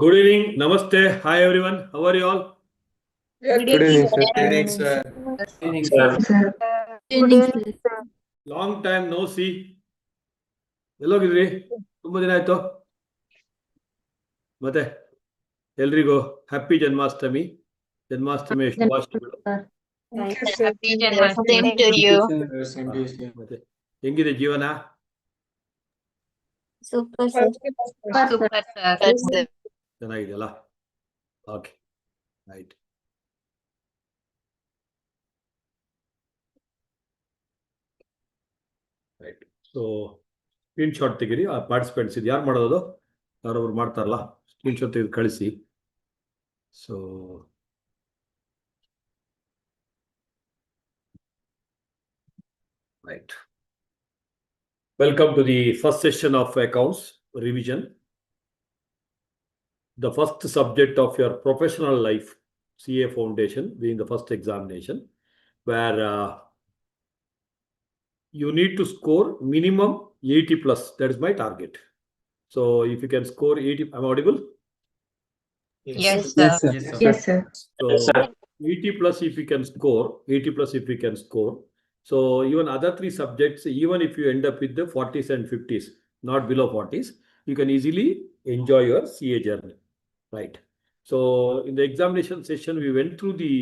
Good evening. Namaste. Hi everyone. How are you all? Good evening, sir. Good evening, sir. Good evening, sir. Good evening, sir. Long time no see. ಎಲ್ಲೋಗಿದ್ರಿ ತುಂಬಾ ದಿನ ಆಯ್ತು ಮತ್ತೆ ಎಲ್ರಿಗೂ happy Janmashtami ಶುಭಾಶಯಗಳು Thank you, sir. Happy Janmashtami. Same to you. Same to you, sir. ಮತ್ತೆ ಹೆಂಗಿದೆ ಜೀವನ Super, sir. Super, sir. ಚೆನ್ನಾಗಿದೆಯಲ್ಲ okay right right so screenshot ತೆಗೀರಿ ಆ ಪಾರ್ಟಿಸಿಪೆಂಟ್ಸ್ ಇದು ಯಾರು ಮಾಡೋದು ಯಾರೊಬ್ರು ಮಾಡ್ತಾರಲ್ಲ ಸ್ಕ್ರೀನ್ ಶಾಟ್ ತೆಗೆದು ಕಳಿಸಿ so right. Welcome to the first session of accounts revision. The first subject of your professional life, CA Foundation, being the first examination, where you need to score minimum 80 plus. That is my target. So if you can score 80, I'm audible? Yes, sir. Yes, sir. So 80 plus if you can score, 80 plus if you can score. So even other three subjects, even if you end up with the 40s and 50s, not below 40s, you can easily enjoy your CA journey, right? So in the examination session, we went through the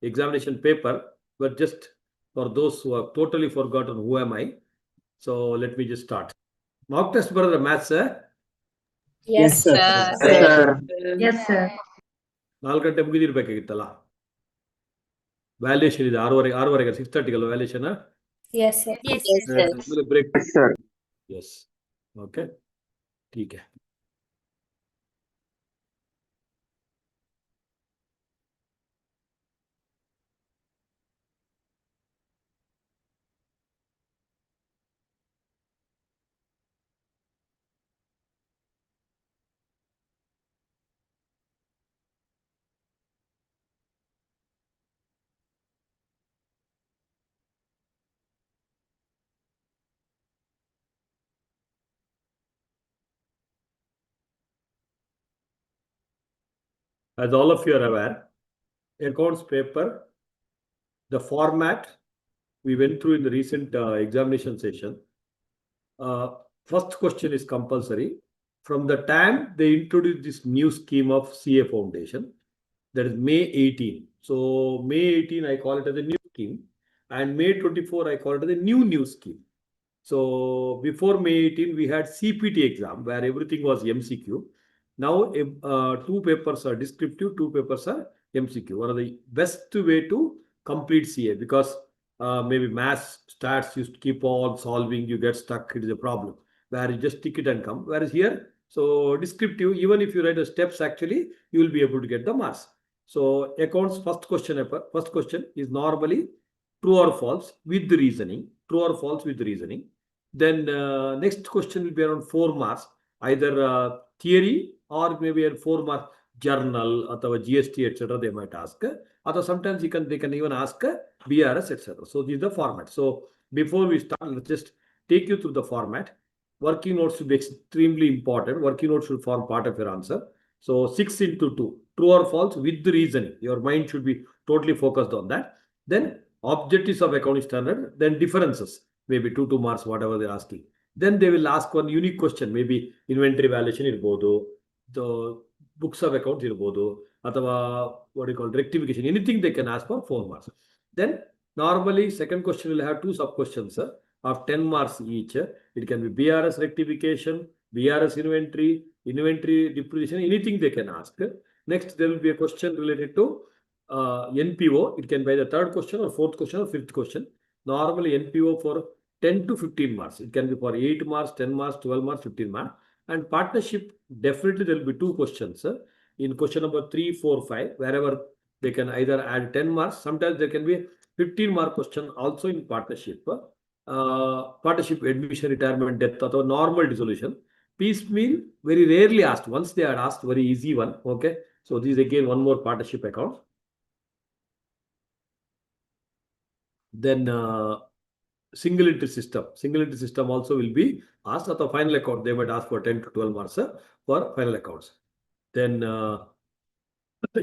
examination paper, but just for those who have totally forgotten who am I, so let me just start. Mock test brother maths, Yes, sir. Yes, sir. 4 ಗಂಟೆ ಮುಗಿದಿರ್ಬೇಕಾಗಿತ್ತಲ್ಲ valuation ಇದೆ 6:30 6:30 ಅಲ್ಲ valuation Yes, sir. Yes, sir. Break Yes, sir. Yes okay ठीक है As all of you are aware, accounts paper, the format we went through in the recent examination session. First question is compulsory. From the time they introduced this new scheme of CA Foundation, that is May 18. So May 18, I call it as a new scheme, and May 24, I call it as a new scheme. So before May 18, we had CPT exam where everything was MCQ. Now, 2 papers are descriptive, 2 papers are MCQ. One of the best way to complete CA, because maybe maths, stats, you keep on solving, you get stuck, it is a problem. Where you just tick it and come. Whereas here, so descriptive, even if you write the steps, actually, you will be able to get the marks. So accounts first question is normally true or false with the reasoning. True or false with the reasoning. Then next question will be around 4 marks, either theory or maybe a 4 mark journal or GST, etc. They might ask. Or sometimes they can even ask BRS, etc. So this is the format. So before we start, let's just take you through the format. Working notes should be extremely important. Working notes should form part of your answer. So 6 into 2, true or false with the reasoning. Your mind should be totally focused on that. Then objectives of accounting standard, then differences, maybe 2 marks, whatever they're asking. Then they will ask one unique question, maybe inventory valuation irbodu, the books of accounts irbodu, ಅಥವಾ what you call rectification, anything they can ask for 4 marks. Then normally second question will have 2 sub questions of 10 marks each. It can be BRS rectification, BRS inventory depreciation, anything they can ask. Next, there will be a question related to NPO. It can be the 3rd question or 4th question or 5th question. Normally NPO for 10 to 15 marks. It can be for 8 marks, 10 marks, 12 marks, 15 marks. And partnership, definitely there will be 2 questions. In question number 3, 4, 5, wherever they can either add 10 marks. Sometimes there can be 15 mark question also in partnership. Partnership admission, retirement, death, or normal dissolution. Piecemeal, very rarely asked. Once they are asked, very easy one. Okay. So this is again one more partnership account. Then single entry system also will be asked at the final account. They might ask for 10 to 12 marks for final accounts. Then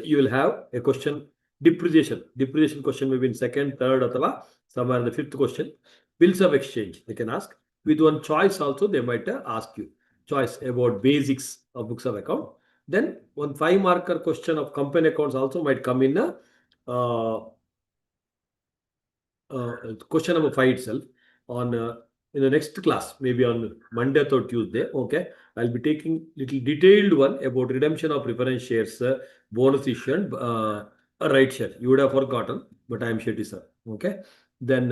you will have a question, depreciation. Depreciation question may be in second, third, or somewhere in the fifth question. Bills of exchange, they can ask. With one choice also, they might ask you. Choice about basics of books of account. Then one 5-marker question of company accounts also might come in question number 5 itself on in the next class, maybe on Monday or Tuesday. Okay, I'll be taking little detailed one about redemption of preference shares, bonus issue, and right share. You would have forgotten, but I am Shetty sir. Okay, then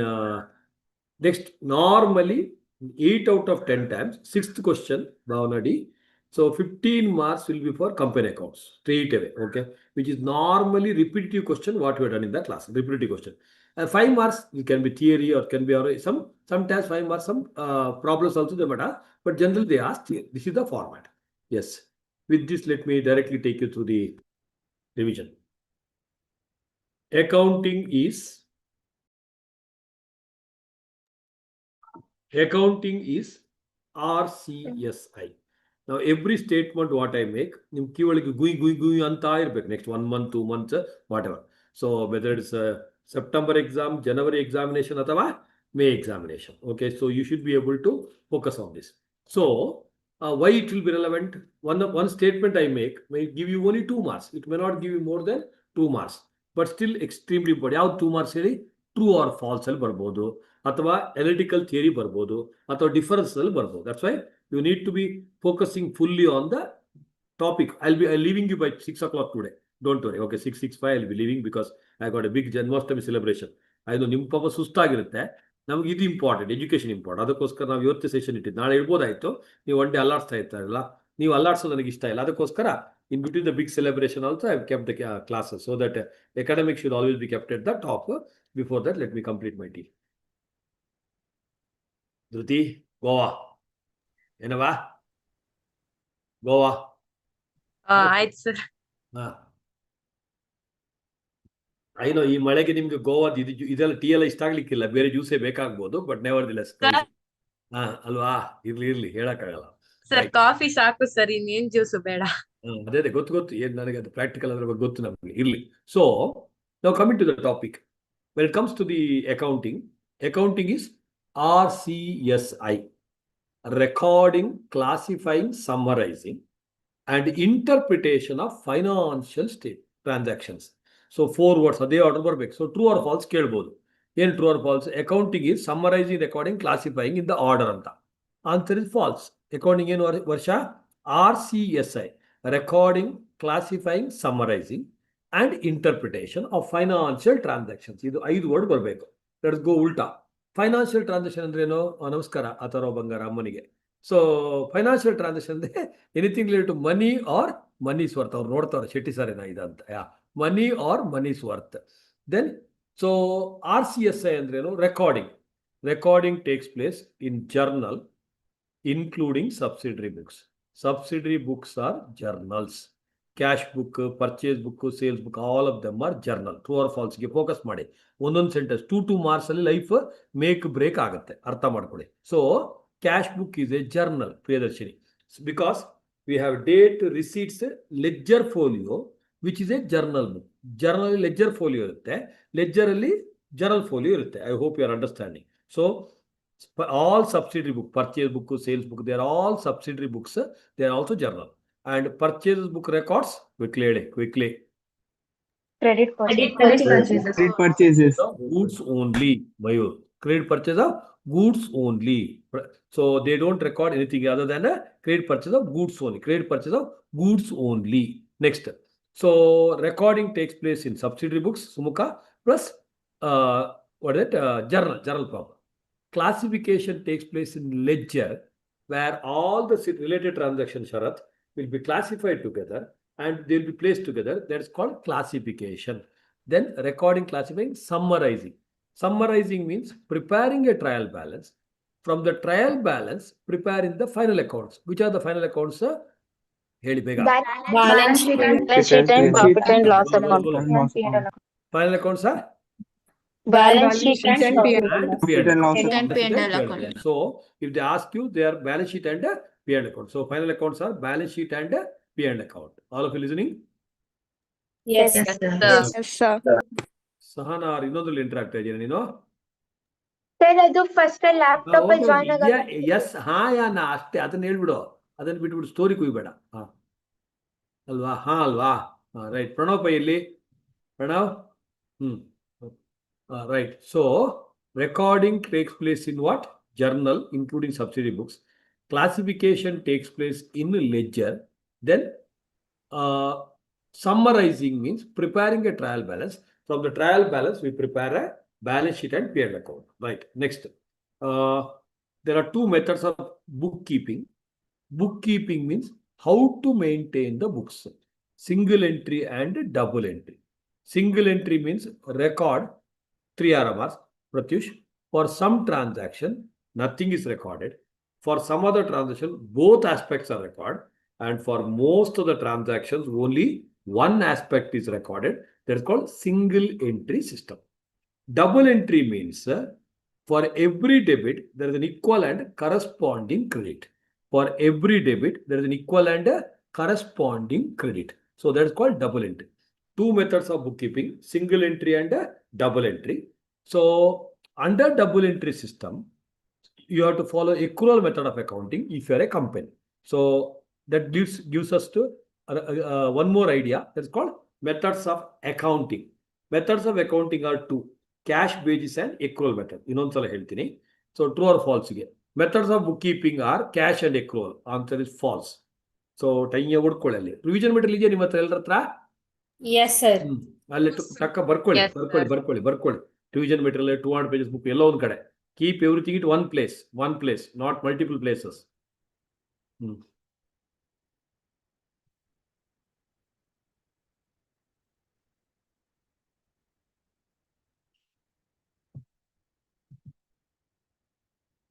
next, normally 8 out of 10 times, 6th question, Bhavanadi. So 15 marks will be for company accounts straight away. Okay, which is normally repetitive question what we have done in the class. Repetitive question. 5 marks, it can be theory or can be sometimes 5 marks, some problems also they might ask, but generally they ask theory. This is the format. Yes. With this, let me directly take you through the revision. Accounting is RCSI. Now, every statement what I make, going next 1 month, 2 months, whatever. So whether it's a September exam, January examination, or May examination. Okay, so you should be able to focus on this. So why it will be relevant? One statement I make may give you only 2 marks. It may not give you more than 2 marks, but still extremely important. How 2 marks? True or false ಅಲ್ಲಿ ಬರ್ಬೋದು, ಅಥವಾ analytical theory ಬರ್ಬೋದು, ಅಥವಾ difference ಅಲ್ಲಿ ಬರ್ಬೋದು. That's why you need to be focusing fully on the topic. I'll be leaving you by 6 o'clock today. Don't worry. Okay, 6:65 I'll be leaving because I got a big Janmashtami celebration. I know ನಿಮ್ಮ ಪಾಪ ಸುಸ್ತಾಗಿರುತ್ತೆ, ನಮ್ಗೆ ಇದು important, education important. ಅದಕ್ಕೋಸ್ಕರ ನಾವು ಇವತ್ತು session ಇಟ್ಟಿದ್ದು. ನಾಳೆ ಇರ್ಬೋದಾಯ್ತು, ನೀವು ಒನ್ ಡೇ ಅಲ್ಲಾಡ್ಸ್ತಾ ಇರ್ತಾರಲ್ಲ, ನೀವು ಅಲ್ಲಾಡ್ಸೋದು ನನಗೆ ಇಷ್ಟ ಇಲ್ಲ. ಅದಕ್ಕೋಸ್ಕರ in between the big celebration also I have kept the classes so that academics should always be kept at the top. Before that, let me complete my tea. Dhruti, Goa. Enava? Goa. ಆಯ್ತು sir. I know ಈ ಮಳೆಗೆ ನಿಮ್ಗೆ ಗೋವಾದ ಇದೆಲ್ಲ tea ಎಲ್ಲ ಇಷ್ಟ ಆಗ್ಲಿಕ್ಕಿಲ್ಲ, ಬೇರೆ ಜ್ಯೂಸೇ ಬೇಕಾಗ್ಬೋದು, ಬಟ್ ನೆವರ್ ದಿಲೆಸ್. ಅಲ್ವಾ, ಇರ್ಲಿ ಹೇಳಕ್ಕಾಗಲ್ಲ ಸರ್. ಕಾಫಿ ಸಾಕು ಸರ್, ಇನ್ನೇನ್ ಜ್ಯೂಸ್ ಬೇಡ. ಅದೇ ಗೊತ್ತು ಏನ್ ನನಗೆ ಅದು ಪ್ರಾಕ್ಟಿಕಲ್ ಅದ್ರ ಬಗ್ಗೆ ಗೊತ್ತು ನಮಗೆ. ಇರ್ಲಿ. ಸೊ ನಾವು coming to the topic. When it comes to the accounting is RCSI, recording, classifying, summarizing, and interpretation of financial state transactions. So 4 words ಅದೇ ಆರ್ಡರ್ ಬರ್ಬೇಕು. ಸೊ ಟ್ರೂ ಆರ್ ಫಾಲ್ಸ್ ಕೇಳ್ಬೋದು. ಏನು true or false? Accounting is summarising, recording, classifying in the order ಅಂತ. Answer is false. Accounting ಏನು ವರ್ಷ? RCSI, recording, classifying, summarizing, and interpretation of financial transactions. ಇದು 5 word ಬರಬೇಕು. Let's go ಉಲ್ಟಾ. Financial transaction ಅಂದ್ರೆ ಏನು? ನಮಸ್ಕಾರ ಅಥರೋ ಬಂಗಾರ ಅಮ್ಮನಿಗೆ. ಸೊ ಫೈನಾನ್ಷಿಯಲ್ ಟ್ರಾನ್ಸಾಕ್ಷನ್ ಅಂದ್ರೆ anything related to money or money's worth. ಅವ್ರು ನೋಡ್ತಾರೆ ಶೆಟ್ಟಿ ಸರ್ ಏನೋ ಇದಂತ, money or money's worth. Then so RCSI ಅಂದ್ರೆ ಏನು? Recording takes place in journal including subsidiary books. Subsidiary books are journals. Cash book, purchase book, sales book, all of them are journal. True or false ಗೆ focus ಮಾಡಿ. ಒಂದೊಂದು sentence 2 marks ಅಲ್ಲಿ life make break ಆಗುತ್ತೆ, ಅರ್ಥ ಮಾಡ್ಕೊಳ್ಳಿ. So cash book is a journal, Priyadarshini, because we have date, receipts, ledger folio which is a journal book. Journal ledger folio ಇರುತ್ತೆ, ledger ಅಲ್ಲಿ journal folio ಇರುತ್ತೆ. I hope you are understanding. So all subsidiary book, purchase book, sales book, they are all subsidiary books. They are also journal. And purchase book records, quickly. Credit purchases. Goods only, Mayur. Credit purchase of goods only. So they don't record anything other than a credit purchase of goods only. Credit purchase of goods only. Next. So recording takes place in subsidiary books, Sumukha, plus what is it? Journal problem. Classification takes place in ledger, where all the related transactions, Sharath, will be classified together and they will be placed together. That is called classification. Then recording, classifying, summarizing. Summarizing means preparing a trial balance. From the trial balance, preparing the final accounts. Which are the final accounts? Heli bega. Balance sheet and profit and loss account. Final accounts are Balance sheet and P&L account. So if they ask you, they are balance sheet and P&L account. So final accounts are balance sheet and P&L account. All of you listening? Yes, Yes, sir. sir. Yes, sir. Sahana or ಇನ್ನೊಂದ್ರಲ್ಲಿ interact ಆಗಿದ್ದೀರಾ ನೀನು? Sir ಅದು first laptop ಅಲ್ಲಿ join ಆಗ yes ಹಾ ಯಾ ನಾ ಅಷ್ಟೇ ಅದನ್ನ ಹೇಳ್ಬಿಡು, ಅದನ್ನ ಬಿಟ್ಬಿಡು, ಸ್ಟೋರಿ ಕುಯ್ಬೇಡ. ಹಾ ಅಲ್ವಾ? ಹಾ ಅಲ್ವಾ? ರೈಟ್. ಪ್ರಣವ್ ಪೈ ಇಲ್ಲಿ Pranav. Right. So recording takes place in what? Journal, including subsidiary books. Classification takes place in ledger. Then summarizing means preparing a trial balance. From the trial balance, we prepare a balance sheet and P&L account. Right. Next, there are two methods of bookkeeping. Bookkeeping means how to maintain the books. Single entry and double entry. Single entry means record 3 RMRs, Pratyush. For some transaction, nothing is recorded. For some other transaction, both aspects are recorded. And for most of the transactions, only one aspect is recorded. That is called single entry system. Double entry means for every debit, there is an equal and corresponding credit. For every debit, there is an equal and corresponding credit. So that is called double entry. Two methods of bookkeeping, single entry and double entry. So under double entry system, you have to follow accrual method of accounting if you are a company. So that gives us to one more idea. That's called methods of accounting. Methods of accounting are two: cash basis and accrual method. ಇನ್ನೊಂದ್ಸಲ ಹೇಳ್ತೀನಿ. So true or false ಗೆ. Methods of bookkeeping are cash and accrual. Answer is false. So ಟೈಯ ಹುಡ್ಕೊಳ್ಳಿ. Revision material ಇದೆಯಾ ನಿಮ್ಮ ಹತ್ರ ಎಲ್ಲರ ಹತ್ರ? Yes sir. ಅಲ್ಲಿ ಟಕ್ಕ ಬರ್ಕೊಳ್ಳಿ. Yes, sir. ಬರ್ಕೊಳ್ಳಿ. ರಿವಿಷನ್ ಮೆಟೀರಿಯಲ್ 200 pages book ಎಲ್ಲೋ ಒಂದ್ ಕಡೆ. Keep everything at one place, not multiple places.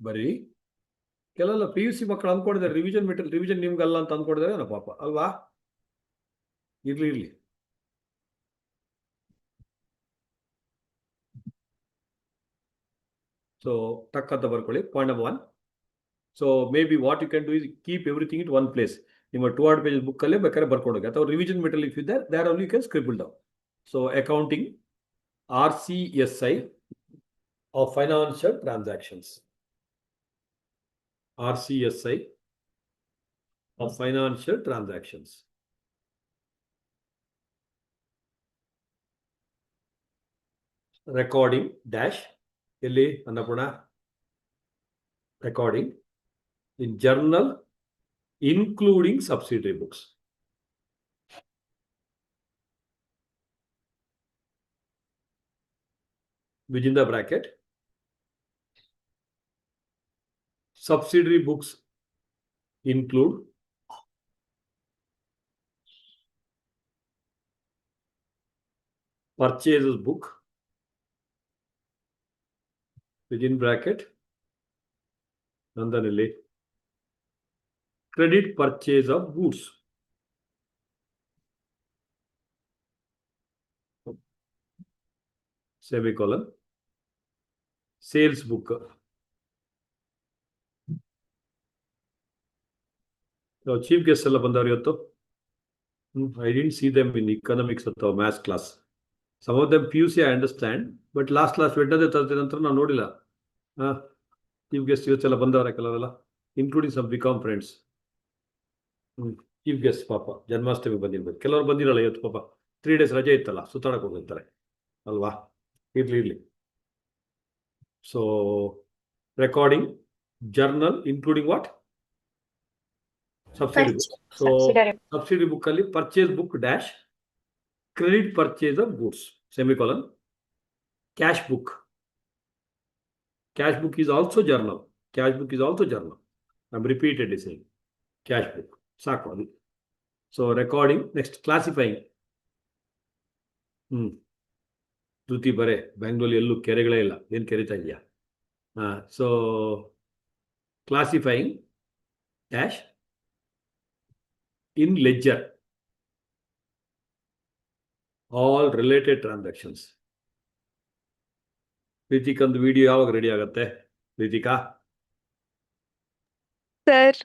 ಬರೀ ಕೆಲವೆಲ್ಲ PUC ಮಕ್ಕಳು ಅಂದ್ಕೊಂಡಿದ್ದಾರೆ ರಿವಿಷನ್ ನಿಮ್ಗಲ್ಲ ಅಂತ ಅಂದ್ಕೊಂಡಿದ್ದಾರೆ ಪಾಪ ಅಲ್ವಾ? ಇರ್ಲಿ. So ಟಕ್ ಅಂತ ಬರ್ಕೊಳ್ಳಿ. Point number 1. So maybe what you can do is keep everything at one place. ನಿಮ್ಮ 200 pages book ಅಲ್ಲೇ ಬೇಕಾದ್ರೆ ಬರ್ಕೊಂಡು ಹೋಗಿ, ಅಥವಾ ರಿವಿಷನ್ ಮೆಟೀರಿಯಲ್ ಇಫ್ ಇದೆ there only you can scribble down. So accounting RCSI of financial transactions. RCSI of financial transactions. Recording dash ಇಲ್ಲಿ Annapurna recording in journal including subsidiary books. Within the bracket, subsidiary books include purchases book, within bracket, ನಂದನಲ್ಲಿ credit purchase of goods, semicolon, sales book. Chief guest ಎಲ್ಲ ಬಂದವರು ಇವತ್ತು. I didn't see them in economics ಅಥವಾ maths class. Some of them PUC I understand, but last Wednesday Thursday ನಂತರ ನಾವು ನೋಡಿಲ್ಲ. Chief guest ಇವತ್ತೆಲ್ಲ ಬಂದವರ ಕೆಲವರೆಲ್ಲ, including some BCom friends. Chief guest ಪಾಪ ಜನ್ಮಾಷ್ಟಮಿ ಬಂದಿರ್ಬೇಕು, ಕೆಲವರು ಬಂದಿರಲ್ಲ ಇವತ್ತು ಪಾಪ 3 days ರಜೆ ಇತ್ತಲ್ಲ, ಸುತ್ತಾಡಕ್ಕೆ ಹೋಗಿರ್ತಾರೆ ಅಲ್ವಾ? ಇರ್ಲಿ. So recording journal including what? Subsidiary book. So subsidiary book ಅಲ್ಲಿ purchase book dash credit purchase of goods, semicolon, cash book. Cash book is also journal. I'm repeatedly saying cash book. ಸಾಕು ಅದು. So recording. Next, classifying. Dhriti ಬರೇ ಬೆಂಗಳೂರಲ್ಲಿ ಎಲ್ಲೂ ಕೆರೆಗಳೇ ಇಲ್ಲ, ಏನ್ ಕೆರಿತಾ ಇದೆಯಾ? So classifying dash in ledger all related transactions. Preethika ಒಂದು video ಯಾವಾಗ ರೆಡಿ ಆಗತ್ತೆ? Preethika sir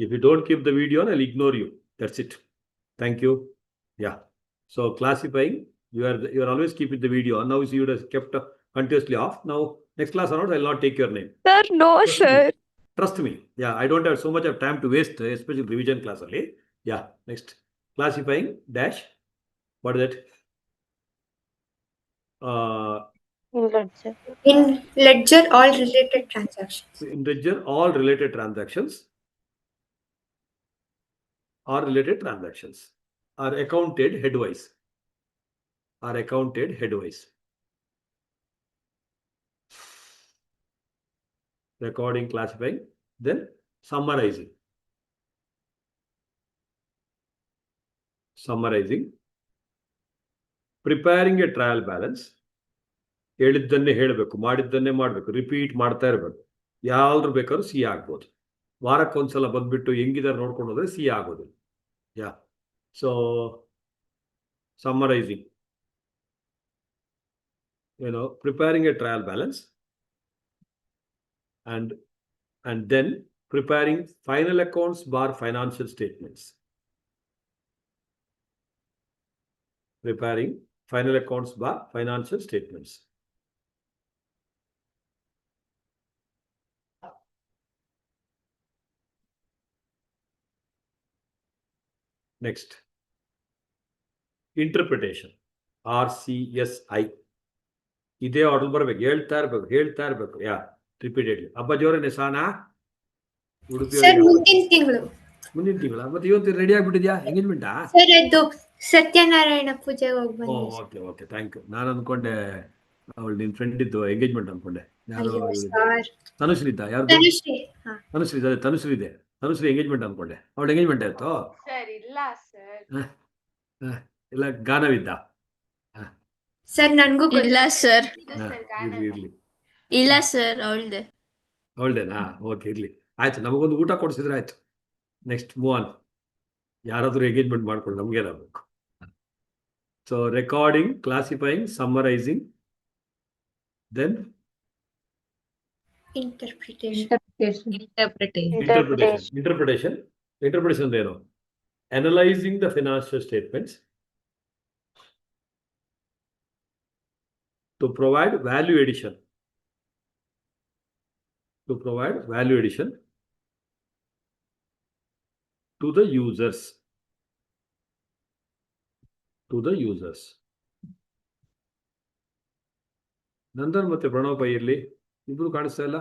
If you don't keep the video on, I'll ignore you. That's it. Thank you. Yeah. So classifying, you are always keeping the video on. Now you would have kept continuously off. Now next class onwards, I'll not take your name. Sir, no, Trust me. sir. Trust me. Yeah, I don't have so much of time to waste, especially revision class only. Yeah. Next. Classifying dash. What is that? In ledger, all related transactions. In ledger, all related transactions are accounted headwise. Recording, classifying, then summarizing. Preparing a trial balance. ಹೇಳಿದ್ದನ್ನೇ ಹೇಳಬೇಕು, ಮಾಡಿದ್ದನ್ನೇ ಮಾಡಬೇಕು, repeat ಮಾಡ್ತಾ ಇರಬೇಕು. ಯಾವ್ದು ಬೇಕಾದ್ರೂ C ಆಗ್ಬೋದು. ವಾರಕ್ಕೊಂದ್ಸಲ ಬಂದ್ಬಿಟ್ಟು ಹೆಂಗಿದಾರೆ ನೋಡ್ಕೊಂಡು ಹೋದ್ರೆ ಸಿ ಆಗೋದು. Yeah. So summarising, preparing a trial balance and then preparing final accounts bar financial statements. Preparing final accounts bar financial statements. Next, interpretation, RCSI. ಇದೇ ಆರ್ಡರ್ ಬರ್ಬೇಕು, ಹೇಳ್ತಾ ಇರ್ಬೇಕು. ಯಾ, ರಿಪೀಟೆಡ್ಲಿ. ಹಬ್ಬ ಜೋರನೆ ಸಾನಾ? ಉಡುಪಿ ಮುಂದಿನ ತಿಂಗಳ. ಮತ್ತೆ ಇವತ್ತು ರೆಡಿ ಆಗ್ಬಿಟ್ಟಿದ್ಯಾ ಎಂಗೇಜ್ಮೆಂಟಾ? ಸರ್ ಅದು ಸತ್ಯನಾರಾಯಣ ಪೂಜೆಗೆ ಹೋಗಿ ಬಂದೆ. Okay thank you. ನಾನು ಅನ್ಕೊಂಡೆ ಅವಳು ನಿನ್ ಫ್ರೆಂಡ್ ಇದ್ದು ಎಂಗೇಜ್ಮೆಂಟ್ ಅನ್ಕೊಂಡೆ. ತನುಶ್ರೀ ಇದ್ದ? ಯಾರು? ತನುಶ್ರೀ ಇದೆ. ತನುಶ್ರೀ ಎಂಗೇಜ್ಮೆಂಟ್ ಅನ್ಕೊಂಡೆ. ಅವಳು ಎಂಗೇಜ್ಮೆಂಟ್ ಆಯ್ತು? ಇಲ್ಲ ಗಾನವಿದ್ದ? ಸರ್ ನನ್ಗೂ ಇಲ್ಲ ಸರ್. ಇರ್ಲಿ. ಇಲ್ಲ ಸರ್, ಅವಳ್ದೇನಾ? ಓಕೆ, ಇರ್ಲಿ. ಆಯ್ತು, ನಮಗೊಂದು ಊಟ ಕೊಡಿಸಿದ್ರೆ ಆಯ್ತು. Next move on. ಯಾರಾದ್ರೂ ಎಂಗೇಜ್ಮೆಂಟ್ ಮಾಡ್ಕೊಂಡು ನಮ್ಗೇನಾಗಬೇಕು. So recording, classifying, summarising, then interpretation ಏನು? Analysing the financial statements to provide value addition. To the users. Nandan ಮತ್ತೆ ಪ್ರಣವ್ ಪೈ ಇರ್ಲಿ, ಇಬ್ರು ಕಾಣಿಸ್ತಾ ಇಲ್ಲ.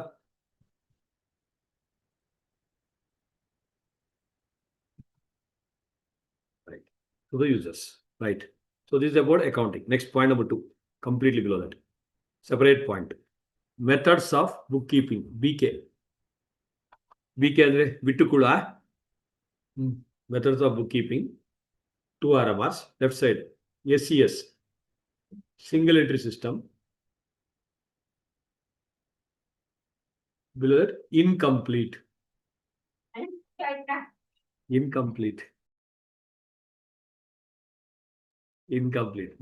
Right. To the users. Right. So this is about accounting. Next, point number 2. Completely below that. Separate point. Methods of bookkeeping. BK ಅಂದ್ರೆ ಬಿಟ್ಟುಕುಳ. Methods of bookkeeping. 2 RMRs. Left side. SES. Single entry system. Below that, incomplete.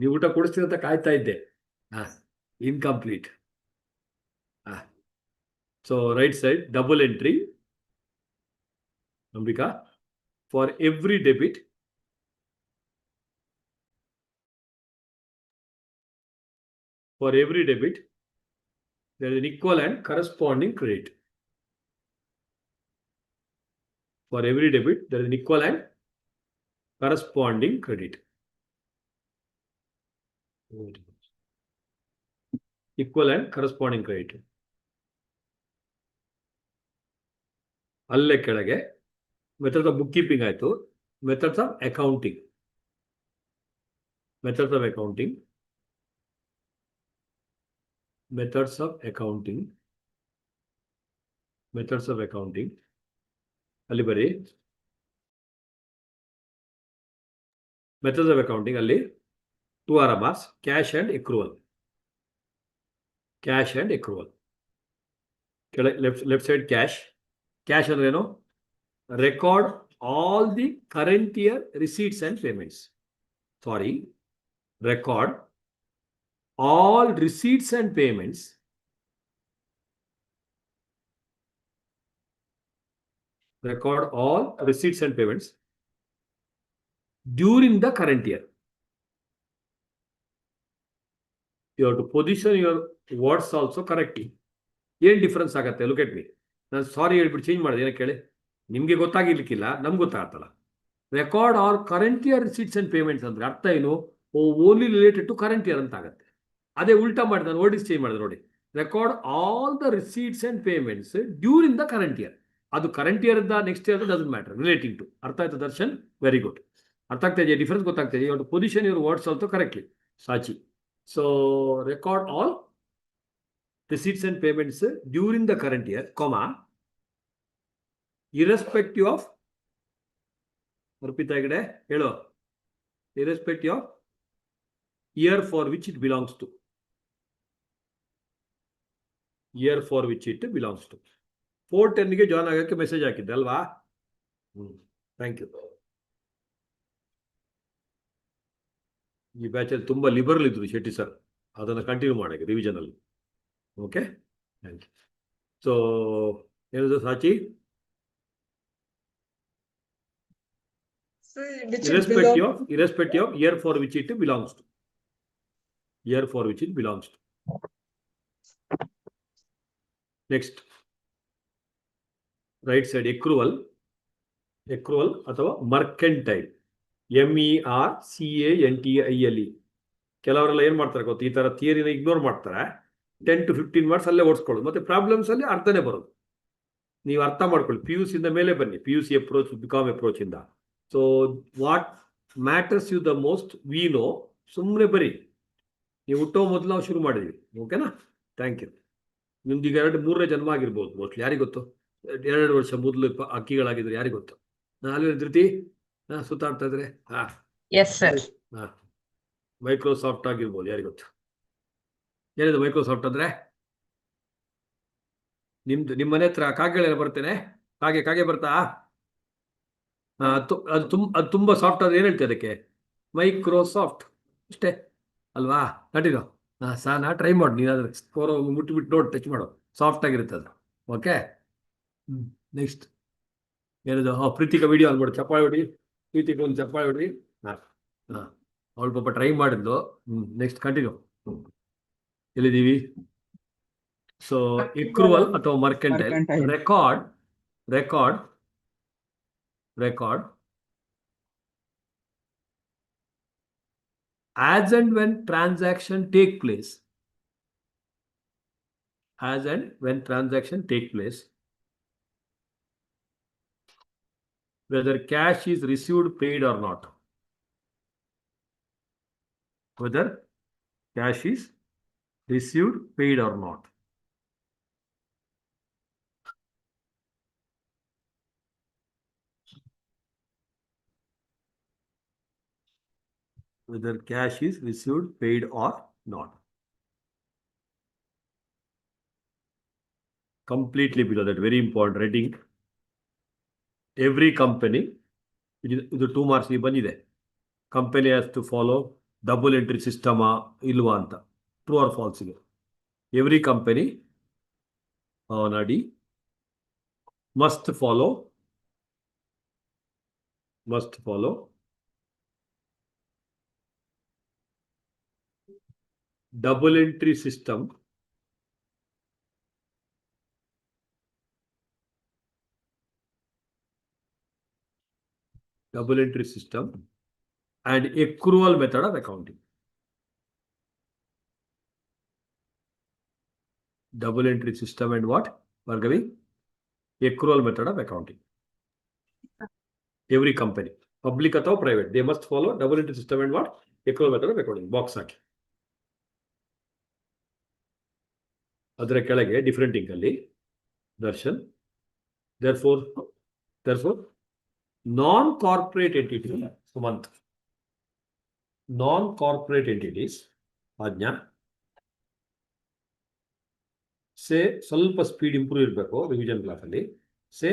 ನೀವು ಊಟ ಕೊಡಿಸ್ತೀರ ಅಂತ ಕಾಯ್ತಾ ಇದ್ದೆ. Incomplete. So right side double entry. ನಂಬಿಕಾ, for every debit there is an equal and corresponding credit. For every debit there is an equal and corresponding credit. Equal and corresponding credit. ಅಲ್ಲೇ ಕೆಳಗೆ methods of book keeping ಆಯ್ತು. Methods of accounting. ಅಲ್ಲಿ ಬರೀ methods of accounting ಅಲ್ಲಿ 2 RMRs, cash and accrual. Left side cash ಅಂದ್ರೆ ಏನು? Record all the current year receipts and payments. Record all receipts and payments . record all receipts and payments during the current year. You have to position your words also correctly. ಏನು difference ಆಗುತ್ತೆ? Look at me. ನಾನು ಸಾರಿ ಹೇಳ್ಬಿಟ್ಟು change ಮಾಡಿದೆ. ಏನಕ್ಕೆ ಹೇಳಿ? ನಿಮಗೆ ಗೊತ್ತಾಗಿರ್ಲಿಕ್ಕಿಲ್ಲ, ನಮ್ಗೆ ಗೊತ್ತಾಗ್ತಲ್ಲ. Record or current year receipts and payments ಅಂದ್ರೆ ಅರ್ಥ ಏನು? Only related to current year ಅಂತ ಆಗುತ್ತೆ. ಅದೇ ಉಲ್ಟಾ ಮಾಡಿದೆ, ನಾನು ವರ್ಡಿಸ್ ಚೇಂಜ್ ಮಾಡಿದೆ ನೋಡಿ. Record all the receipts and payments during the current year. ಅದು ಕರೆಂಟ್ ಇಯರ್ ಇಂದ next year doesn't matter, relating to. ಅರ್ಥ ಆಯ್ತು ದರ್ಶನ್? Very good. ಅರ್ಥ ಆಗ್ತಾ ಇದೆಯಾ? ಡಿಫ್ರೆನ್ಸ್ ಗೊತ್ತಾಗ್ತಾ ಇದೆಯಾ? You position your words also correctly. ಸಾಚಿ. So record all receipts and payments during the current year, comma, irrespective of, repeat agade, hello, irrespective of year for which it belongs to. Year for which it belongs to. 410 ಗೆ join ಆಗಕ್ಕೆ message ಹಾಕಿದ್ದೆ ಅಲ್ವಾ? Thank you. ಈ ಬ್ಯಾಚಲ್ಲಿ ತುಂಬಾ liberal ಇದ್ರು Shetty sir, ಅದನ್ನು continue ಮಾಡಕ್ಕೆ ರಿವಿಷನ್ ಅಲ್ಲಿ. Okay, thank you. So, here is the Sachi. Irrespective of year for which it belongs to. Year for which it belongs to. Next, right side, accrual ಅಥವಾ mercantile. MERCANTILE. ಕೆಲವರೆಲ್ಲ ಏನ್ ಮಾಡ್ತಾರೆ ಗೊತ್ತಾ? ಈ ತರ ಥಿಯರಿನ ಇಗ್ನೋರ್ ಮಾಡ್ತಾರೆ. 10 to 15 ವರ್ಡ್ಸ್ ಅಲ್ಲೇ ಓಡಿಸ್ಕೊಳ್ಳೋದು. ಮತ್ತೆ ಪ್ರಾಬ್ಲಮ್ಸ್ ಅಲ್ಲಿ ಅರ್ಥನೇ ಬರೋದು. ನೀವು ಅರ್ಥ ಮಾಡ್ಕೊಳ್ಳಿ. PUC ಇಂದ ಮೇಲೆ ಬನ್ನಿ. PUC ಅಪ್ರೋಚ್, ಬಿಕಾಮ್ ಅಪ್ರೋಚ್ ಇಂದ. So what matters you the most we know. ಸುಮ್ಮನೆ ಬರೀ. ನೀವು ಹುಟ್ಟೋ ಮೊದಲು ನಾವು ಶುರು ಮಾಡಿದ್ವಿ. ಓಕೆನಾ? Thank you. ನಿಮ್ದು ಈಗ 2-3 ಜನ್ಮ ಆಗಿರ್ಬೋದು ಮೋಸ್ಟ್ಲಿ. ಯಾರಿಗೆ ಗೊತ್ತು? 2 ವರ್ಷ ಮೊದಲು ಅಕ್ಕಿಗಳಾಗಿದ್ರೆ ಯಾರಿಗೆ ಗೊತ್ತು? ಅಲ್ಲಿ ಧೃತಿ ಸುತ್ತಾಡ್ತಾ ಇದ್ರೆ ಮೈಕ್ರೋಸಾಫ್ಟ್ ಆಗಿರ್ಬೋದು, ಯಾರಿಗೆ ಗೊತ್ತು? ಏನಿದೆ ಮೈಕ್ರೋಸಾಫ್ಟ್ ಅಂದ್ರೆ? ನಿಮ್ಮ ಮನೆ ಹತ್ರ ಕಾಗೆಗಳೆಲ್ಲ ಬರ್ತೇನೆ. ಕಾಗೆ ಬರ್ತಾ? ಅದು ತುಂಬಾ ಸಾಫ್ಟ್ ಆದ್ರೆ ಏನ್ ಹೇಳ್ತೀವಿ ಅದಕ್ಕೆ? ಮೈಕ್ರೋಸಾಫ್ಟ್ ಅಷ್ಟೇ ಅಲ್ವಾ? ಕಂಟಿನ್ಯೂ. ನಾ ಟ್ರೈ ಮಾಡಿ, ನೀನಾದ್ರೆ ಸ್ಕೋರ್ ಮುಟ್ಟಿಬಿಟ್ಟು ನೋಡಿ, ಟಚ್ ಮಾಡು. ಸಾಫ್ಟ್ ಆಗಿರುತ್ತೆ ಅದು. ಓಕೆ, ನೆಕ್ಸ್ಟ್ ಏನಿದು? ಪ್ರೀತಿಕಾ ವಿಡಿಯೋ ಅನ್ಬಿಡು. ಚಪ್ಪಾಳೆ ಹೊಡಿ. ಪ್ರೀತಿಕ ಒಂದು ಚಪ್ಪಾಳೆ ಹೊಡಿ. ಅವಳು ಪಾಪ ಟ್ರೈ ಮಾಡಿದ್ಲು. Next continue. ಎಲ್ಲಿದ್ದೀವಿ? ಸೊ ಎಕ್ರೂವಲ್ ಅಥವಾ mercantile. Record as and when transaction take place. As and when transaction take place, whether cash is received, paid or not. Whether cash is received, paid or not. Whether cash is received, paid or not. Completely below that, very important reading. Every company, ಇದು 2 marks ಬಂದಿದೆ. Company has to follow double entry system ಇಲ್ವಾ ಅಂತ. True or false ಗೆ every company must follow double entry system and accrual method of accounting. Double entry system and what, Bhargavi? Accrual method of accounting. Every company, public or private, they must follow double entry system and what? Accrual method of accounting. Box haki. ಅದರ ಕೆಳಗೆ different ink ಅಲ್ಲಿ Darshan. therefore non-corporate entity Sumanth. Non-corporate entities Agnya say ಸ್ವಲ್ಪ speed improve ಇರಬೇಕು revision class ಅಲ್ಲಿ. Say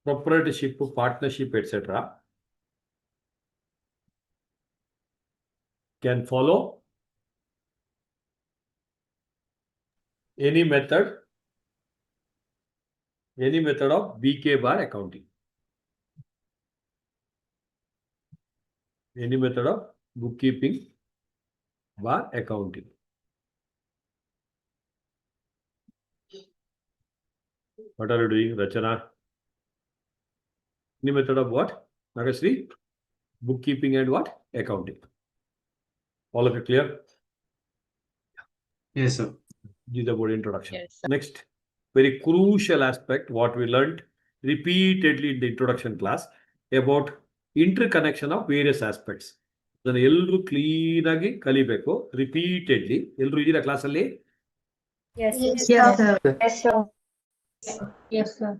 proprietorship, partnership etcetera can follow any method Any method of BK bar accounting. Any method of bookkeeping bar accounting. What are you doing, Rachana? Any method of what? Nagasri? Bookkeeping and what? Accounting. All of it clear? Yes, sir. This is about introduction. Yes, sir. Next, very crucial aspect, what we learned repeatedly in the introduction class about interconnection of various aspects. ಅದನ್ನು ಎಲ್ಲರೂ clean ಆಗಿ ಕಲಿಬೇಕು repeatedly. ಎಲ್ಲರೂ ಇದೀರಾ ಕ್ಲಾಸಲ್ಲಿ? Yes, Yes, sir. sir. Yes, sir. Yes, sir.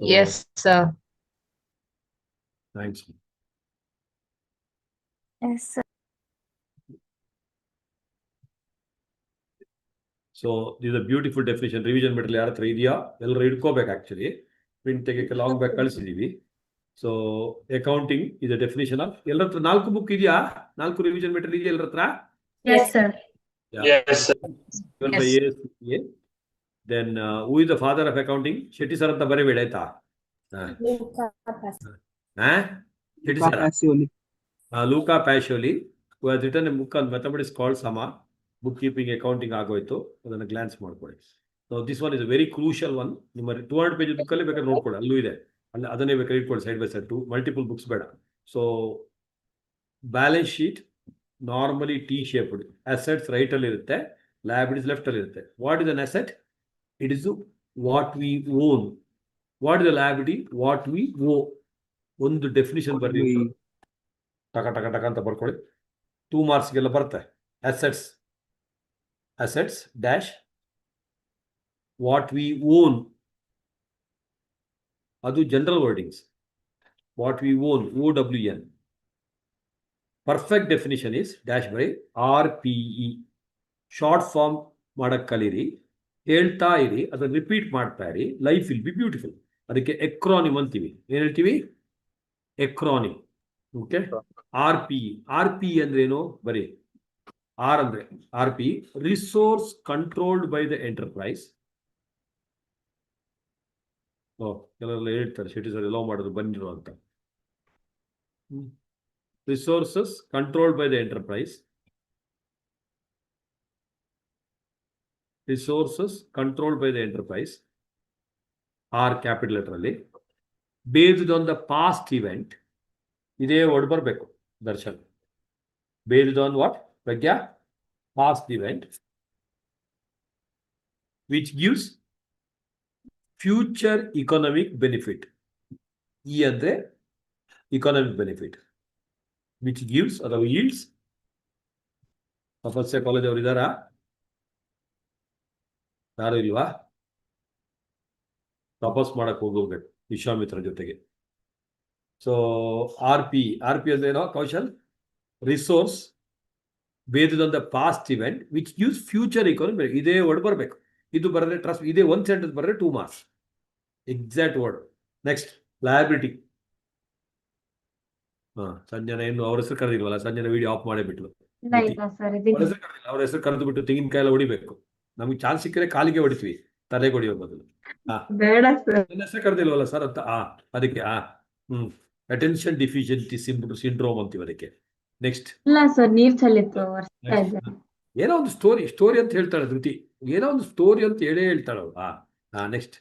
Yes, sir. Thanks. Yes, sir. So this is a beautiful definition. Revision material ಯಾರ ಹತ್ರ ಇದೆಯಾ? ಎಲ್ಲರೂ ಇಟ್ಕೋಬೇಕು. ಆಕ್ಚುಲಿ ಪ್ರಿಂಟ್ ತೆಗೆಕ್ಕೆ ಲಾಂಗ್ ಬ್ಯಾಕ್ ಕಳಿಸಿದೀವಿ. ಸೊ ಅಕೌಂಟಿಂಗ್ ಇದು ಡೆಫಿನೇಷನ್ ಆಫ್. ಎಲ್ಲರ ಹತ್ರ 4 ಬುಕ್ ಇದೆಯಾ? 4 ರಿವಿಷನ್ ಮೆಟೀರಿಯಲ್ ಇದೆಯಾ ಎಲ್ಲರ ಹತ್ರ? Yes, sir. Yes, sir. Given by ASCA. Then who is the father of accounting? Shetty sir ಅಂತ ಬರೀಬೇಡ ಆಯ್ತಾ? Shetty sir. Luca Pacioli, who has written a book on mathematics called Sama, bookkeeping, accounting ಆಗೋಯ್ತು. ಅದನ್ನು glance ಮಾಡ್ಕೊಳ್ಳಿ. So this one is very crucial one. ನಿಮ್ಮ 200 page ಬುಕ್ಕಲ್ಲಿ ಬೇಕಾದ್ರೆ ನೋಡ್ಕೊಳ್ಳಿ, ಅಲ್ಲೂ ಇದೆ. ಅದನ್ನೇ ಬೇಕಾದ್ರೆ ಇಟ್ಕೊಳ್ಳಿ side by side. Multiple books ಬೇಡ. So balance sheet normally T shaped. Assets right ಅಲ್ಲಿ ಇರುತ್ತೆ, ಲಯಬಿಲಿಟೀಸ್ ಲೆಫ್ಟ್ ಅಲ್ಲಿ ಇರುತ್ತೆ. What is an asset? It is what we own. What is a liability? What we owe. ಒಂದು definition ಬರ್ರಿ, ಟಕ ಟಕ ಟಕ ಅಂತ ಬರ್ಕೊಳ್ಳಿ. 2 ಮಾರ್ಕ್ಸ್ಗೆಲ್ಲ ಬರುತ್ತೆ. Assets dash what we own. ಅದು general wordings. What we own, OWN. Perfect definition is dash by RPE. Short form ಮಾಡಕ್ ಕಲೀರಿ, ಹೇಳ್ತಾ ಇರಿ, ಅದನ್ನು ರಿಪೀಟ್ ಮಾಡ್ತಾ ಇರಿ. Life will be beautiful. ಅದಕ್ಕೆ ಎಕ್ರಾನಿಮ್ ಅಂತೀವಿ. ಏನ್ ಹೇಳ್ತೀವಿ? ಎಕ್ರಾನಿಮ್. ಓಕೆ. RPE ಅಂದ್ರೆ ಏನು? ಬರೀ ಆರ್ ಅಂದ್ರೆ RPE, resource controlled by the enterprise. ಕೆಲವೆಲ್ಲ ಹೇಳ್ತಾರೆ ಶೆಟ್ಟಿ ಸರ್ ಎಲ್ಲೋ ಮಾಡಿದ್ರು ಬಂದಿರು ಅಂತ. Resources controlled by the enterprise. Resources controlled by the enterprise, R capital letter ಅಲ್ಲಿ. Based on the past event. ಇದೇ ವರ್ಡ್ ಬರಬೇಕು Darshan. Based on what Prajna? Past event which gives future economic benefit. E ಅಂದ್ರೆ economic benefit. Which gives ಅಥವಾ yields. ತಪಸ್ಸೆ college ಅವರು ಇದ್ದಾರಾ? ಯಾರು ಇಲ್ವಾ? ತಪಸ್ ಮಾಡಕ್ ಹೋಗ್ಬೇಕು ವಿಶ್ವಾಮಿತ್ರ ಜೊತೆಗೆ. ಸೊ RP ಅಂದ್ರೆ ಏನೋ Kaushal? Resource based on the past event which gives future economy. ಇದೇ ವರ್ಡ್ ಬರಬೇಕು. ಇದು ಬರದೆ ಟ್ರಸ್ಟ್. ಇದೇ ಒಂದು ಸೆಂಟೆನ್ಸ್ ಬರದೆ 2 marks. Exact word. Next liability. Sanjana ಏನು ಅವ್ರ ಹೆಸರು ಕರೆದಿಲ್ವಲ್ಲ? ಸಂಜನಾ ವಿಡಿಯೋ ಆಫ್ ಮಾಡೇ ಬಿಟ್ಲು. ಅವ್ರ ಹೆಸರು ಕರೆದು ಬಿಟ್ಟು ತೆಂಗಿನಕಾಯೆಲ್ಲ ಹೊಡಿಬೇಕು. ನಮ್ಗೆ ಚಾನ್ಸ್ ಸಿಕ್ಕರೆ ಕಾಲಿಗೆ ಹೊಡಿತೀವಿ, ತಲೆಗೆ ಹೊಡಿಯೋ ಬದಲು. ನನ್ನ ಹೆಸರು ಕರೆದಿಲ್ವಲ್ಲ ಸರ್ ಅಂತ. ಅದಕ್ಕೆ ಅಟೆನ್ಷನ್ ಡಿಫಿಷಿಯನ್ಸಿ ಸಿಂಡ್ರೋಮ್ ಅಂತೀವಿ ಅದಕ್ಕೆ. ನೆಕ್ಸ್ಟ್ ಇಲ್ಲ ಸರ್, ನೀರ್ ಚಲಿತ್ತು. ಏನೋ ಒಂದು ಸ್ಟೋರಿ ಅಂತ ಹೇಳ್ತಾಳೆ ಧೃತಿ. ಏನೋ ಒಂದು ಸ್ಟೋರಿ ಅಂತ ಹೇಳ್ತಾಳೆ ಅವಳು. ನೆಕ್ಸ್ಟ್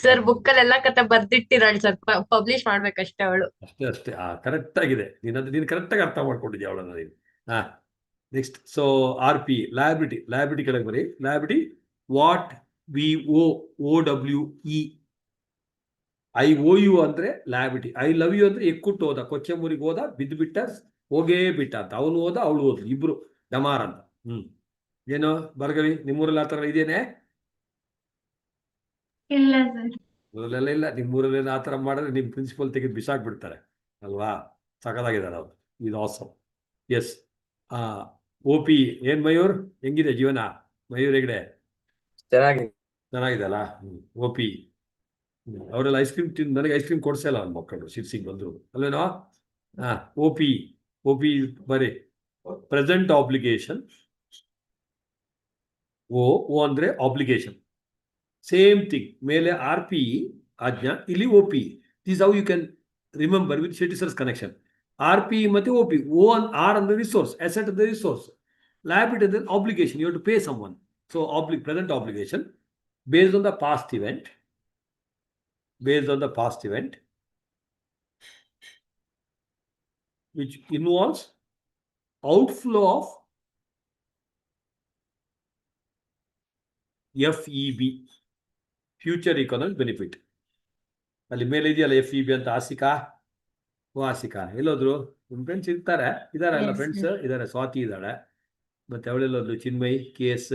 ಸರ್ ಬುಕ್ ಅಲ್ಲಿ ಎಲ್ಲಾ ಕತೆ ಬರ್ದಿಟ್ಟಿರಾಳ್ ಸರ್, ಪಬ್ಲಿಷ್ ಮಾಡ್ಬೇಕಷ್ಟೇ ಅವಳು. ಅಷ್ಟೇ. ಕರೆಕ್ಟ್ ಆಗಿದೆ. ನೀನು ಕರೆಕ್ಟ್ ಆಗಿ ಅರ್ಥ ಮಾಡ್ಕೊಂಡಿದ್ಯಾ ಅವಳನ್ನ ನೀನು. ನೆಕ್ಸ್ಟ್. ಸೊ RP ಲಯಬಿಲಿಟಿ ಕೆಳಗೆ ಬರೀ. Liability what we owe, OWE. I owe you ಅಂದ್ರೆ ಲಯಬಿಲಿಟಿ. ಐ ಲವ್ ಯು ಅಂದ್ರೆ ಎಕ್ಕುಟ್ಟು ಹೋದ, ಕೊಚ್ಚೆಮೂರಿಗೆ ಹೋದ, ಬಿದ್ದು ಬಿಟ್ಟ, ಹೋಗೇ ಬಿಟ್ಟ ಅಂತ. ಅವನು ಹೋದ, ಅವಳು ಹೋದ್ಲು, ಇಬ್ರು ಡಮಾರ್ ಅಂತ. ಏನು ಭಾರ್ಗವಿ, ನಿಮ್ಮೂರಲ್ಲಿ ಆ ಥರ ಇದೇನೆ? ಇಲ್ಲ ಸರ್. ಊರಲ್ಲೆಲ್ಲ ಇಲ್ಲ. ನಿಮ್ಮೂರಲ್ಲಿ ಆ ಥರ ಮಾಡಿದ್ರೆ ನಿಮ್ಮ ಪ್ರಿನ್ಸಿಪಲ್ ತೆಗೆದು ಬಿಸಾಕ್ಬಿಡ್ತಾರೆ ಅಲ್ವಾ? ಸಕಲಾಗಿದ್ದಾರೆ ಅವರು. ಇದು ಆಸಮ್. ಎಸ್. OP ಏನ್ ಮಯೂರ್, ಹೆಂಗಿದೆ ಜೀವನ? ಮಯೂರ್ ಹೆಗಡೆ ಚೆನ್ನಾಗಿದೆ ಅಲ್ಲ? OP ಅವರೆಲ್ಲ ಐಸ್ ಕ್ರೀಮ್ ತಿಂದು ನನಗೆ ಐಸ್ ಕ್ರೀಮ್ ಕೊಡ್ಸಲ್ಲ ನನ್ನ ಮಕ್ಕಳು ಶಿರ್ಸಿಗೆ ಬಂದರು ಅಲ್ವೇನೋ? OP ಬರೀ ಪ್ರೆಸೆಂಟ್ ಆಬ್ಲಿಗೇಷನ್ ಓ ಅಂದ್ರೆ ಆಬ್ಲಿಗೇಷನ್ ಸೇಮ್ ಥಿಂಗ್ ಮೇಲೆ ಆರ್ ಪಿ ಆಜ್ಞಾ ಇಲ್ಲಿ O P this how you can remember with Shetty sir's connection R P ಮತ್ತೆ ಒ ಪಿ ಓ ಆರ್ ಅಂದ್ರೆ ರಿಸೋರ್ಸ್ ಅಸೆಟ್ ಅಂದ್ರೆ ರಿಸೋರ್ಸ್ liability ಅಂದ್ರೆ obligation you have to pay someone so present obligation based on the past event which involves outflow of FEB future economic benefit ಅಲ್ಲಿ ಮೇಲೆ ಇದೆಯಲ್ಲ FEB ಅಂತ ಆಸಿಕಾ ಆಸಿಕಾ ಎಲ್ಲೋದ್ರು ನಿಮ್ಮ friends ಇದಾರೆ ಎಲ್ಲ ಫ್ರೆಂಡ್ಸ್ ಇದಾರೆ ಸ್ವಾತಿ ಇದ್ದಾಳೆ ಮತ್ತೆ ಅವಳೆಲ್ಲೋದ್ರು ಚಿನ್ಮಯಿ KS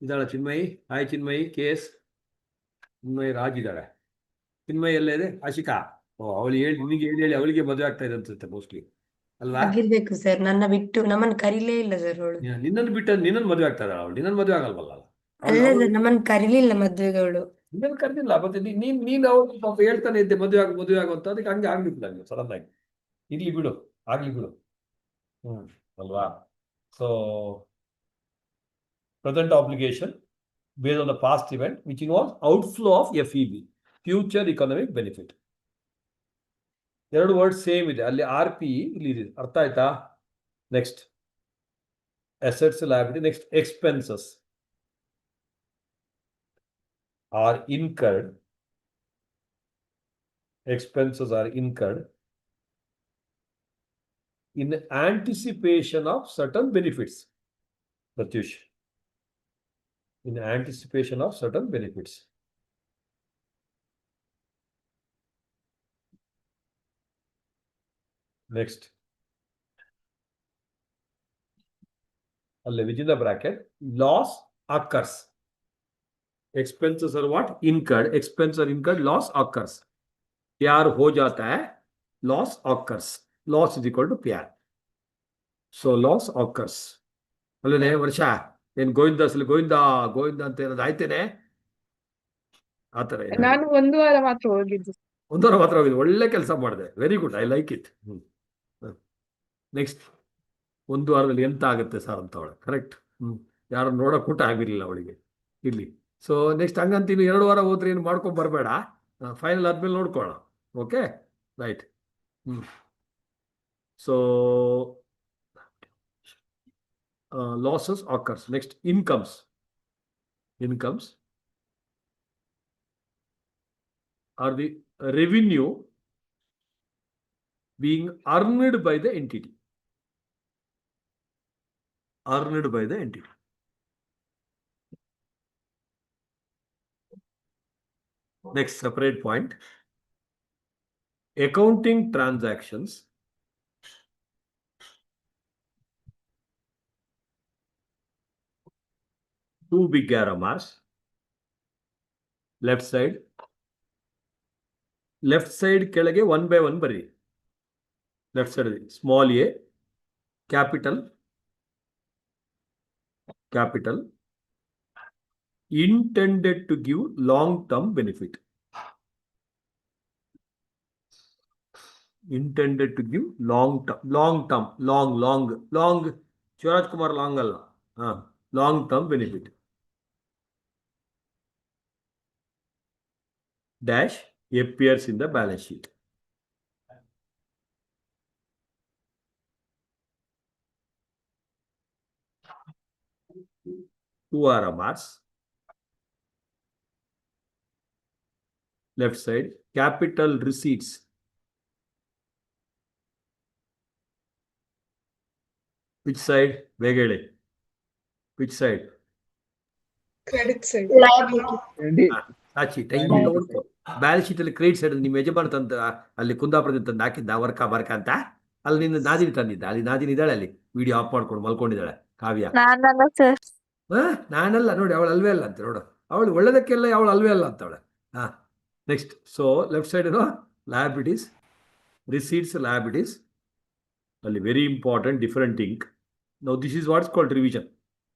ಇದ್ದಾಳೆ ಚಿನ್ಮಯಿ ಹಾಯ್ ಚಿನ್ಮಯಿ KS ಚಿನ್ಮಯಿ ರಾಜ್ ಇದ್ದಾಳೆ ಚಿನ್ಮಯಿ ಎಲ್ಲ ಇದೆ ಆಶಿಕಾ ಅವಳು ಹೇಳಿ ನಿನಗೆ ಹೇಳಿ ಅವಳಿಗೆ ಮದುವೆ ಆಗ್ತಾ ಇದೆ ಅನ್ಸುತ್ತೆ ಮೋಸ್ಟ್ಲಿ ಅಲ್ವಾ ಆಗಿರ್ಬೇಕು ಸರ್ ನನ್ನ ಬಿಟ್ಟು ನಮ್ಮನ್ನ ಕರೀಲೇ ಇಲ್ಲ ಸರ್ ಅವಳು ನಿನ್ನನ್ನು ಬಿಟ್ಟು ನಿನ್ನನ್ನು ಮದುವೆ ಆಗ್ತಾ ಇದ್ದಾಳೆ ಅವಳು ನಿನ್ನನ್ನು ಮದುವೆ ಆಗಲ್ವಲ್ಲ ಅಲ್ಲ ಸರ್ ನಮ್ಮನ್ನ ಕರೀಲಿಲ್ಲ ಮದ್ವೆಗೆ ಅವಳು ನಿನ್ನನ್ನು ಕರೆದಿಲ್ಲ ಮತ್ತೆ ನೀನು ಅವ್ರು ಪಾಪ ಹೇಳ್ತಾನೆ ಇದ್ದೆ ಮದುವೆ ಆಗು ಅಂತ ಅದಕ್ಕೆ ಹಂಗೆ ಆಗ್ಲಿಲ್ಲ ನೀವು ಸಡನ್ ಆಗಿ ಆಗ್ಲಿ ಬಿಡು ಅಲ್ವಾ so present obligation based on the past event which involves outflow of FEB future economic benefit ಎರಡು ವರ್ಡ್ ಸೇಮ್ ಇದೆ ಅಲ್ಲಿ ಆರ್ ಪಿ ಇಲ್ಲಿ ಇದೆ ಅರ್ಥ ಆಯ್ತಾ next assets liability next expenses are incurred in anticipation of certain benefits Pratyush in anticipation of certain benefits next within the bracket loss occurs expenses are what incurred expense are incurred loss occurs PR ho jata hai loss occurs loss is equal to PR so loss occurs ಅಲ್ಲೇ ವರ್ಷ ಏನ್ ಗೋವಿಂದ ಅಂತ ಏನಾದ್ರು ಆಯ್ತೇನೆ ಆತರ ನಾನು ಒಂದು ವಾರ ಮಾತ್ರ ಹೋಗಿದ್ದು. ಒಳ್ಳೆ ಕೆಲಸ ಮಾಡಿದೆ very good I like it next ಒಂದು ವಾರದಲ್ಲಿ ಎಂತ ಆಗುತ್ತೆ ಸರ್ ಅಂತ ಅವಳೆ ಕರೆಕ್ಟ್ ಯಾರು ನೋಡಕ್ ಊಟ ಆಗಿರ್ಲಿಲ್ಲ ಅವಳಿಗೆ ಇಲ್ಲಿ ಸೊ ನೆಕ್ಸ್ಟ್ ಹಂಗಂತೀನಿ 2 ವಾರ ಹೋದ್ರೆ ಏನು ಮಾಡ್ಕೊಂಡ್ ಬರಬೇಡ ಫೈನಲ್ ಆದ್ಮೇಲೆ ನೋಡ್ಕೊಳ್ಳೋಣ okay right so losses occurs next incomes are the revenue being earned by the entity next separate point accounting transactions two big arrow marks left side ಕೆಳಗೆ 1 by 1 ಬರಿ left side small a capital intended to give long term benefit long Shivaraj Kumar long ಅಲ್ಲ long term benefit dash appears in the balance sheet. Two RMRs. Left side, capital receipts. Which side? Vegade. Which side? Credit side. Liability. Sachi time ನೋಡ್ಕೊ balance sheet ಅಲ್ಲಿ credit side ನಿಮ್ಮ ಯಜಮಾನ ತಂದ ಅಲ್ಲಿ ಕುಂದಾಪುರದಿಂದ ತಂದು ಹಾಕಿದ್ದ work ಅಂತ ಅಲ್ಲಿ ನಿನ್ನ ನಾದಿನಿ ತಂದಿದ್ದ ಅಲ್ಲಿ ನಾದಿನಿ ಇದ್ದಾಳೆ ಅಲ್ಲಿ ವಿಡಿಯೋ ಆಫ್ ಮಾಡ್ಕೊಂಡು ಮಲ್ಕೊಂಡಿದ್ದಾಳೆ ಕಾವ್ಯ ನಾನಲ್ಲ ನೋಡಿ ಅವಳು ಅಲ್ವೇ ಅಲ್ಲ ಅಂತ ನೋಡು ಅವಳು ಒಳ್ಳೆದಕ್ಕೆಲ್ಲ ಅವಳು ಅಲ್ವೇ ಅಲ್ಲ ಅಂತವಳೆ next so left side liabilities receipts liabilities ಅಲ್ಲಿ very important different ink now this is what's called revision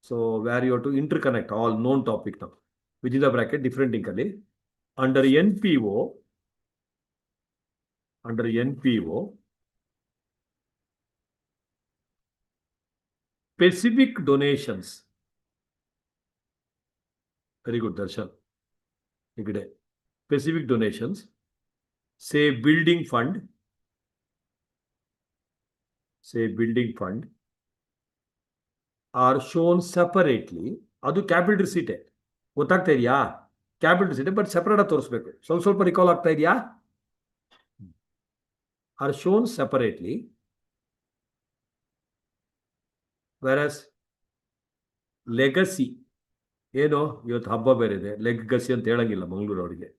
so where you to interconnect all known topic ನಾವು within the bracket different ink ಅಲ್ಲಿ under NPO specific donations. Very good, Darshan. Specific donations, say building fund, are shown separately. ಅದು capital receipt ಗೊತ್ತಾಗ್ತಾ ಇದೆಯಾ? Capital receipt but separate ಆಗಿ ತೋರಿಸ್ಬೇಕು. ಸ್ವಲ್ಪ recall ಆಗ್ತಾ ಇದೆಯಾ? Are shown separately, versus legacy ಏನು ಇವತ್ತು ಹಬ್ಬ ಬೇರೆ ಇದೆ, ಲೆಗಸಿ ಅಂತ ಹೇಳಂಗಿಲ್ಲ ಮಂಗಳೂರು ಅವರಿಗೆ.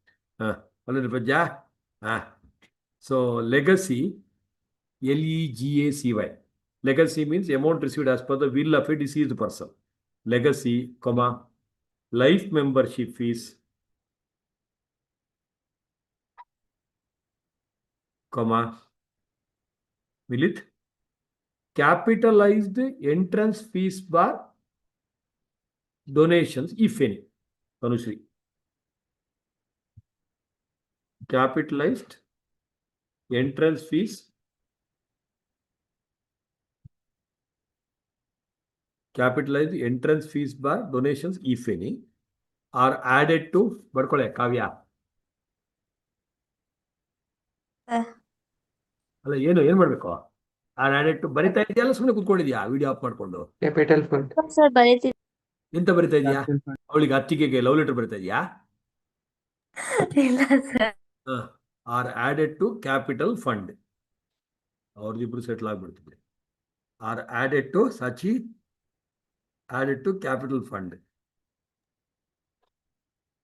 ಅಲ್ಲ ಪಜ್ಜ. So legacy, LEGACY. Legacy means amount received as per the will of a deceased person. Legacy, comma, life membership fees, comma, will it capitalized entrance fees bar donations, if any. Tanushree. Capitalized entrance fees, capitalized entrance fees bar donations, if any, are added to ಬರ್ಕೊಳ್ಳೆ ಕಾವ್ಯ. ಅಲ್ಲ ಏನ್ ಮಾಡ್ಬೇಕು? R added to ಬರಿತಾ ಇದೆಯಲ್ಲ, ಸುಮ್ಮನೆ ಕೂತ್ಕೊಂಡಿದ್ಯಾ video of ಮಾಡ್ಕೊಂಡು? Capital fund. Sir ಬರೀತಿದ್ದೆ. ಎಂತ ಬರಿತಾ ಇದೆಯಾ? ಅವಳಿಗೆ ಅತ್ತಿಗೆಗೆ ಲವ್ ಲೆಟರ್ ಬರಿತಾ ಇದೆಯಾ? ಇಲ್ಲ sir. R added to capital fund. ಅವ್ರದಿಬ್ರು ಸೆಟ್ಲ್ ಆಗ್ಬಿಡ್ತಿದ್ದೆ. R added to Sachi, added to capital fund,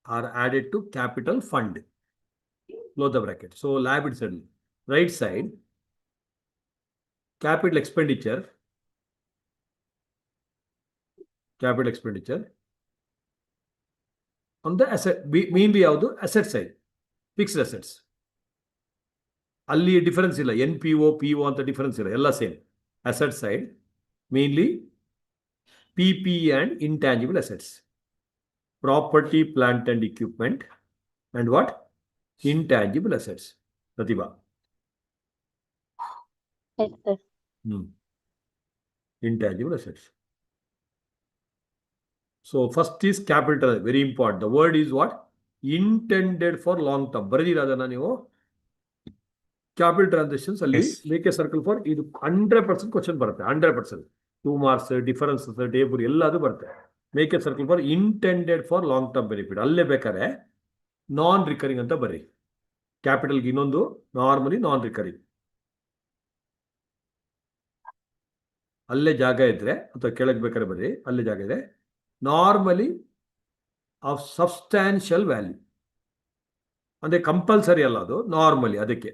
are added to capital fund. Close the bracket. So liability side, right side, capital expenditure, on the asset, mainly ಯಾವುದು asset side, fixed assets. ಅಲ್ಲಿ difference ಇಲ್ಲ, NPO PO ಅಂತ difference ಇಲ್ಲ, ಎಲ್ಲ same. asset side mainly PP and intangible assets, property, plant and equipment, and what? Intangible assets. Pratibha. Yes, sir. Intangible assets. So first is capital, very important. The word is what? Intended for long term. ಬರೆದಿರೋದನ್ನ ನೀವು capital transactions ಅಲ್ಲಿ make a circle for, ಇದು 100% question ಬರುತ್ತೆ. 100%. 2 marks, difference, table ಎಲ್ಲದು ಬರುತ್ತೆ. Make a circle for intended for long term benefit. ಅಲ್ಲೇ ಬೇಕಾದ್ರೆ ನಾನ್ recurring ಅಂತ ಬರ್ರಿ. ಕ್ಯಾಪಿಟಲ್ಗೆ ಇನ್ನೊಂದು ನಾರ್ಮಲಿ ನಾನ್ ರಿಕರಿಂಗ್. ಅಲ್ಲೇ ಜಾಗ ಇದ್ರೆ ಅಥವಾ ಕೆಳಗೆ ಬೇಕಾದ್ರೆ ಬರ್ರಿ, ಅಲ್ಲೇ ಜಾಗ ಇದೆ. ನಾರ್ಮಲಿ ಆಫ್ ಸಬ್ಸ್ಟ್ಯಾನ್ಷಿಯಲ್ ವ್ಯಾಲ್ಯೂ ಅಂದ್ರೆ ಕಂಪಲ್ಸರಿ ಅಲ್ಲ, ಅದು ನಾರ್ಮಲಿ. ಅದಕ್ಕೆ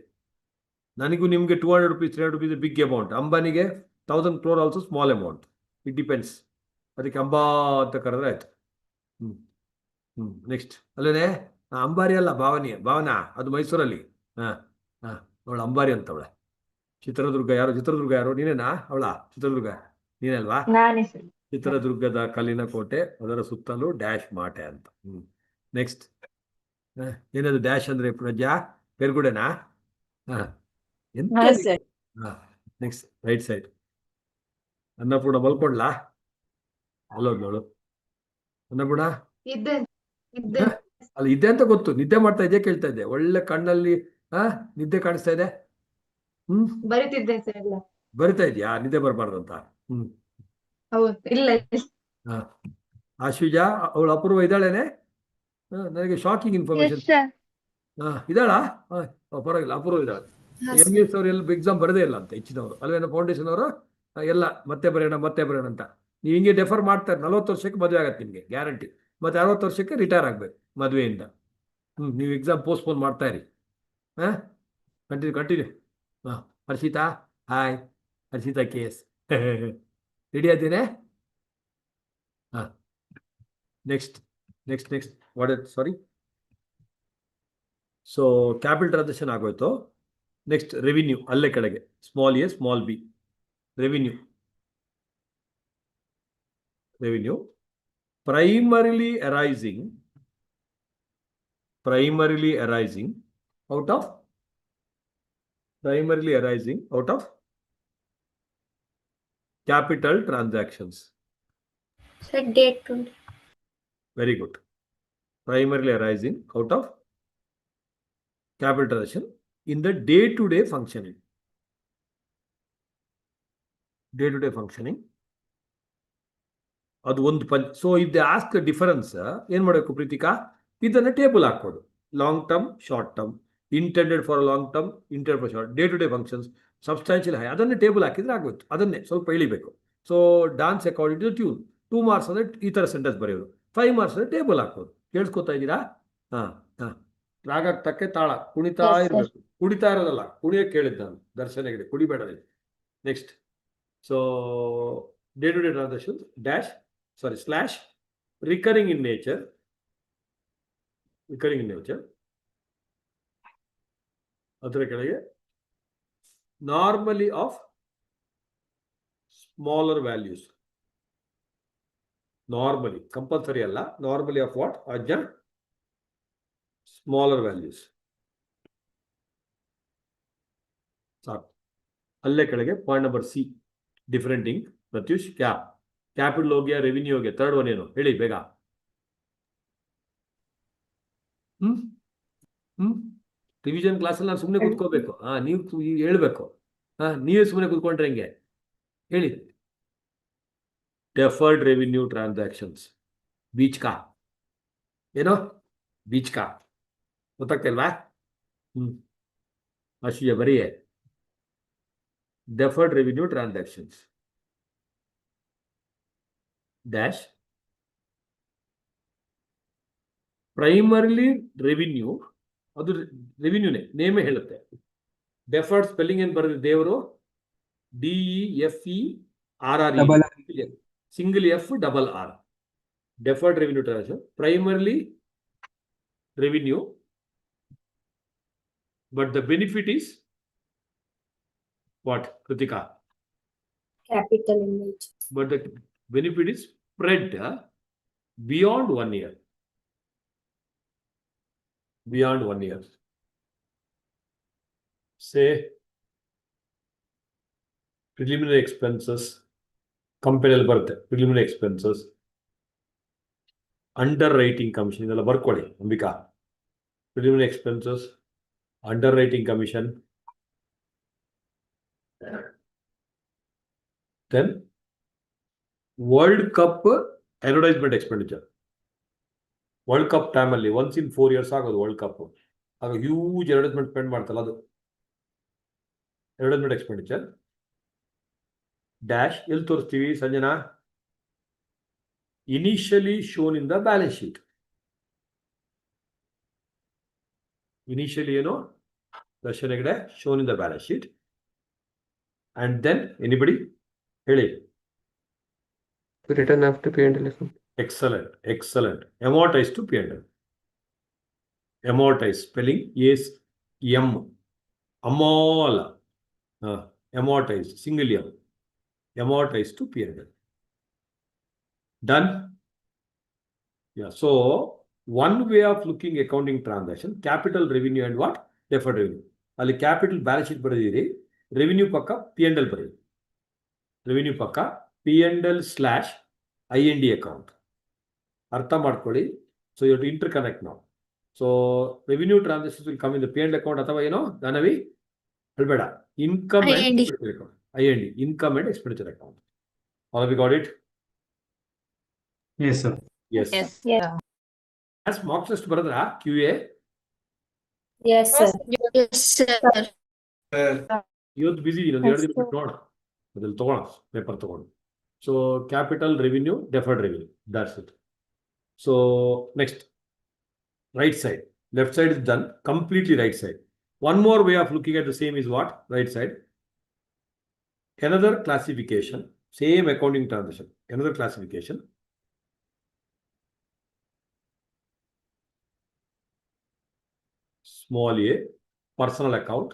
ನನಗೂ ನಿಮಗೆ 200 rupees 300 rupees ಬಿಗ್ ಅಮೌಂಟ್, ಅಂಬಾನಿಗೆ 1000 crore also small amount. It depends. ಅದಕ್ಕೆ ಅಂಬಾ ಅಂತ ಕರೆದ್ರೆ ಆಯ್ತು. ನೆಕ್ಸ್ಟ್ ಅಲ್ಲೇನೆ ಅಂಬಾರಿ ಅಲ್ಲ, ಭಾವನಾ ಅದು ಮೈಸೂರಲ್ಲಿ. ಅವಳು ಅಂಬಾರಿ ಅಂತ ಅವಳೆ. ಚಿತ್ರದುರ್ಗ ಯಾರು? ನೀನೇನಾ? ಅವಳ ಚಿತ್ರದುರ್ಗ ನೀನೇ ಅಲ್ವಾ? ಚಿತ್ರದುರ್ಗದ ಕಲ್ಲಿನ ಕೋಟೆ, ಅದರ ಸುತ್ತಲೂ ಡ್ಯಾಶ್ ಮಾಟೆ ಅಂತ. ನೆಕ್ಸ್ಟ್ ಏನದು ಡ್ಯಾಶ್ ಅಂದ್ರೆ? ಪ್ರಜಾ ಪೆರ್ಗುಡೆನಾ? ನೆಕ್ಸ್ಟ್ ರೈಟ್ ಸೈಡ್ ಅನ್ನಪೂರ್ಣ ಮಲ್ಕೊಂಡ್ಲಾ? ಅಲ್ಲೋದ್ನೋಳು ಅನ್ನಪೂರ್ಣ. ಅಲ್ಲ ಇದೆ ಅಂತ ಗೊತ್ತು, ನಿದ್ದೆ ಮಾಡ್ತಾ ಇದ್ದೆ, ಕೇಳ್ತಾ ಇದ್ದೆ. ಒಳ್ಳೆ ಕಣ್ಣಲ್ಲಿ ನಿದ್ದೆ ಕಾಣಿಸ್ತಾ ಇದೆ. ಬರಿತಾ ಇದ್ಯಾ? ನಿದ್ದೆ ಬರಬಾರ್ದು ಅಂತ. ಆಶುಜಾ ಅವಳು ಅಪೂರ್ವ ಇದ್ದಾಳೇನೆ? ನನಗೆ ಶಾಕಿಂಗ್ ಇನ್ಫಾರ್ಮೇಶನ್. ಇದ್ದಾಳಾ? ಪರವಾಗಿಲ್ಲ, ಅಪೂರ್ವ ಇದ್ದಾಳೆ. MBS ಅವ್ರು ಎಲ್ಲ ಎಕ್ಸಾಮ್ ಬರದೇ ಇಲ್ಲ ಅಂತ, ಹೆಚ್ಚಿನವರು ಅಲ್ವೇನೋ. ಫೌಂಡೇಶನ್ ಅವರು ಎಲ್ಲ ಮತ್ತೆ ಬರೆಯೋಣ ಅಂತ. ನೀವು ಹಿಂಗೆ ಡೆಫರ್ ಮಾಡ್ತಾರೆ. 40 ವರ್ಷಕ್ಕೆ ಮದುವೆ ಆಗತ್ತೆ ನಿಮಗೆ ಗ್ಯಾರಂಟಿ. ಮತ್ತೆ 60 ವರ್ಷಕ್ಕೆ ರಿಟೈರ್ ಆಗ್ಬೇಕು ಮದುವೆಯಿಂದ. ನೀವು ಎಕ್ಸಾಮ್ ಪೋಸ್ಟ್ಪೋನ್ ಮಾಡ್ತಾ ಇರಿ. Continue. Harshita, hi. Harshita KS ready ಆದ್ದೀನೆ? Next what sorry. So capital transaction ಆಗೋಯ್ತು. ನೆಕ್ಸ್ಟ್ ರೆವಿನ್ಯೂ, ಅಲ್ಲೇ ಕೆಳಗೆ ಸ್ಮಾಲ್ a ಸ್ಮಾಲ್ b. ರೆವಿನ್ಯೂ primarily arising out of Capital transactions. Sir, date 20. Very good. Primarily arising out of capital transaction in the day-to-day functioning. Day-to-day functioning. ಅದು ಒಂದು so if they ask difference ಏನ್ ಮಾಡಬೇಕು ಪ್ರೀತಿಕಾ, ಇದನ್ನ table ಹಾಕೋದು. Long term, short term, intended for long term, intended for short, day to day functions, substantial high, ಅದನ್ನೇ table ಹಾಕಿದ್ರೆ ಆಗೋಯ್ತು. ಅದನ್ನೇ ಸ್ವಲ್ಪ ಇಳಿಬೇಕು. So dance according to tune. 2 marks ಅಂದ್ರೆ ಈ ತರ ಸೆಂಟೆನ್ಸ್ ಬರೆಯೋದು. 5 ಮಾರ್ಕ್ಸ್ ಅಂದ್ರೆ ಟೇಬಲ್ ಹಾಕೋದು. ಕೇಳಿಸ್ಕೊತಾ ಇದ್ದೀರಾ? ರಾಗಕ್ಕೆ ತಕ್ಕೆ ತಾಳ ಕುಣಿತಾ ಇರ್ಬೇಕು. ಕುಡಿತಾ ಇರೋದಲ್ಲ, ಕುಣಿಯಕ್ಕೆ ಕೇಳಿದ್ದು ನಾನು ದರ್ಶನ ಹೆಗಡೆ, ಕುಡಿಬೇಡ. Next, so day to day transactions dash slash recurring in nature, ಅದರ ಕೆಳಗೆ normally of smaller values. Normally, compulsory ಅಲ್ಲ, normally of what? Ajna smaller values. ಸಾಕು. ಅಲ್ಲೇ ಕೆಳಗೆ point number C, differentiating Pratyush cap. Capital ಹೋಗ್ಯಾ, ರೆವಿನ್ಯೂ ಹೋಗ್ಯಾ, ಥರ್ಡ್ ಒನ್ ಏನು ಹೇಳಿ ಬೇಗ. ರಿವಿಷನ್ ಕ್ಲಾಸಲ್ಲಿ ನಾನು ಸುಮ್ಮನೆ ಕೂತ್ಕೋಬೇಕು. ನೀವು ಹೇಳ್ಬೇಕು. ನೀವೇ ಸುಮ್ಮನೆ ಕೂತ್ಕೊಂಡ್ರೆ ಹೆಂಗೆ ಹೇಳಿ. ಡೆಫರ್ಡ್ ರೆವಿನ್ಯೂ ಟ್ರಾನ್ಸಾಕ್ಷನ್ಸ್, ಬೀಚ್ಕಾ ಏನೋ ಬೀಚ್ಕಾ ಗೊತ್ತಾಗ್ತಿಲ್ವಾ? ಅಶಿಯ ಬರೀ deferred revenue transactions dash primarily revenue, ಅದು ರೆವಿನ್ಯೂನೇ, ನೇಮೇ ಹೇಳುತ್ತೆ. ಡೆಫರ್ಡ್ ಸ್ಪೆಲ್ಲಿಂಗ್ ಏನು ಬರೆದಿದೆ ದೇವರು, DEFERRE, single F double R. Deferred revenue transaction, primarily revenue, but the benefit is what Krithika? Capital in nature. But the benefit is spread beyond 1 year. Beyond 1 year. Say preliminary expenses, compare birth, preliminary expenses, underwriting commission, ಇದೆಲ್ಲ ಬರ್ಕೊಳ್ಳಿ Ambika. Preliminary expenses, underwriting commission, then World Cup advertisement expenditure. World cup ಟೈಮಲ್ಲಿ once in 4 years ಆಗೋದು world cup. ಆಗ huge advertisement spend ಮಾಡ್ತಲ್ಲ, ಅದು advertisement expenditure. Dash ಎಲ್ಲಿ ತೋರಿಸ್ತೀವಿ Sanjana? Initially shown in the balance sheet. Initially ಏನು Darshana Hegde shown in the balance sheet. And then anybody ಹೇಳಿ. Return after P&L account. Excellent. Amortize to P&L. Amortize, spelling is M. Amol. Amortize, single M. Amortize to P&L. Done? Yeah. So, one way of looking accounting transaction, capital revenue and what? Deferred revenue. Ali capital balance sheet ಬರೆದಿರಿ, revenue ಪಕ್ಕ P&L ಬರೆಯಿರಿ. Revenue ಪಕ್ಕ P&L/IND account. ಅರ್ಥ ಮಾಡ್ಕೊಳ್ಳಿ. So you to interconnect ನಾವು. So revenue transactions will come in the P&L account, ಅಥವಾ ಏನೋ ದಾನವಿ ಹೇಳ್ಬೇಡ, income and expenditure account, IND, income and expenditure account. All of you got it? Yes, sir. Yes. As mock test ಬರದ್ರಾ QA? Yes, sir. Yes, sir. ಇವತ್ತು ಬಿಸಿ, ಇನ್ನೊಂದು 2 ದಿನ ಬಿಟ್ಟು ನೋಡೋಣ, ಅದ್ರಲ್ಲಿ ತಗೋಣ ಪೇಪರ್ ತಗೊಂಡು. So capital revenue, deferred revenue, that's it. So next, right side. Left side is done, completely right side. One more way of looking at the same is what? Right side. Another classification, same accounting transaction, another classification. Small a, personal account.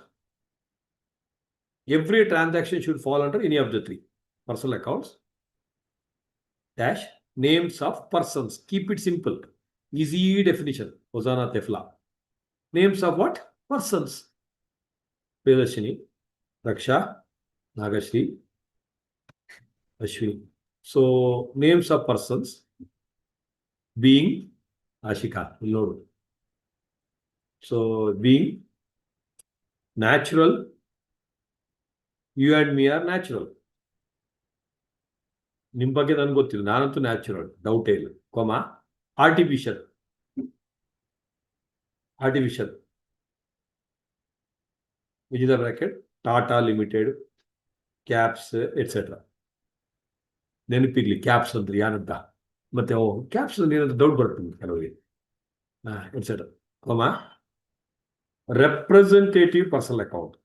Every transaction should fall under any of the 3 personal accounts. Dash names of persons. Keep it simple. Easy definition. Hosanna Tefla. Names of what? Persons. Priyadashini, Raksha, Nagashri, Ashwini. So names of persons being Ashika. Lord. So being natural, you and me are natural. ನಿಮ್ಮ ಬಗ್ಗೆ ನನ್ಗೆ ಗೊತ್ತಿಲ್ಲ, ನಾನಂತೂ natural, ಡೌಟೇ ಇಲ್ಲ. Comma artificial, artificial which is the bracket Tata limited, caps etcetera. ನೆನಪಿರ್ಲಿ caps ಅಂದ್ರೆ ಏನಂತ, ಮತ್ತೆ ಕ್ಯಾಪ್ಸ್ ಅಂದ್ರೆ ಏನಂತ ಡೌಟ್ ಬರುತ್ತೆ ಕೆಲವರಿಗೆ, etcetera. Comma representative personal account,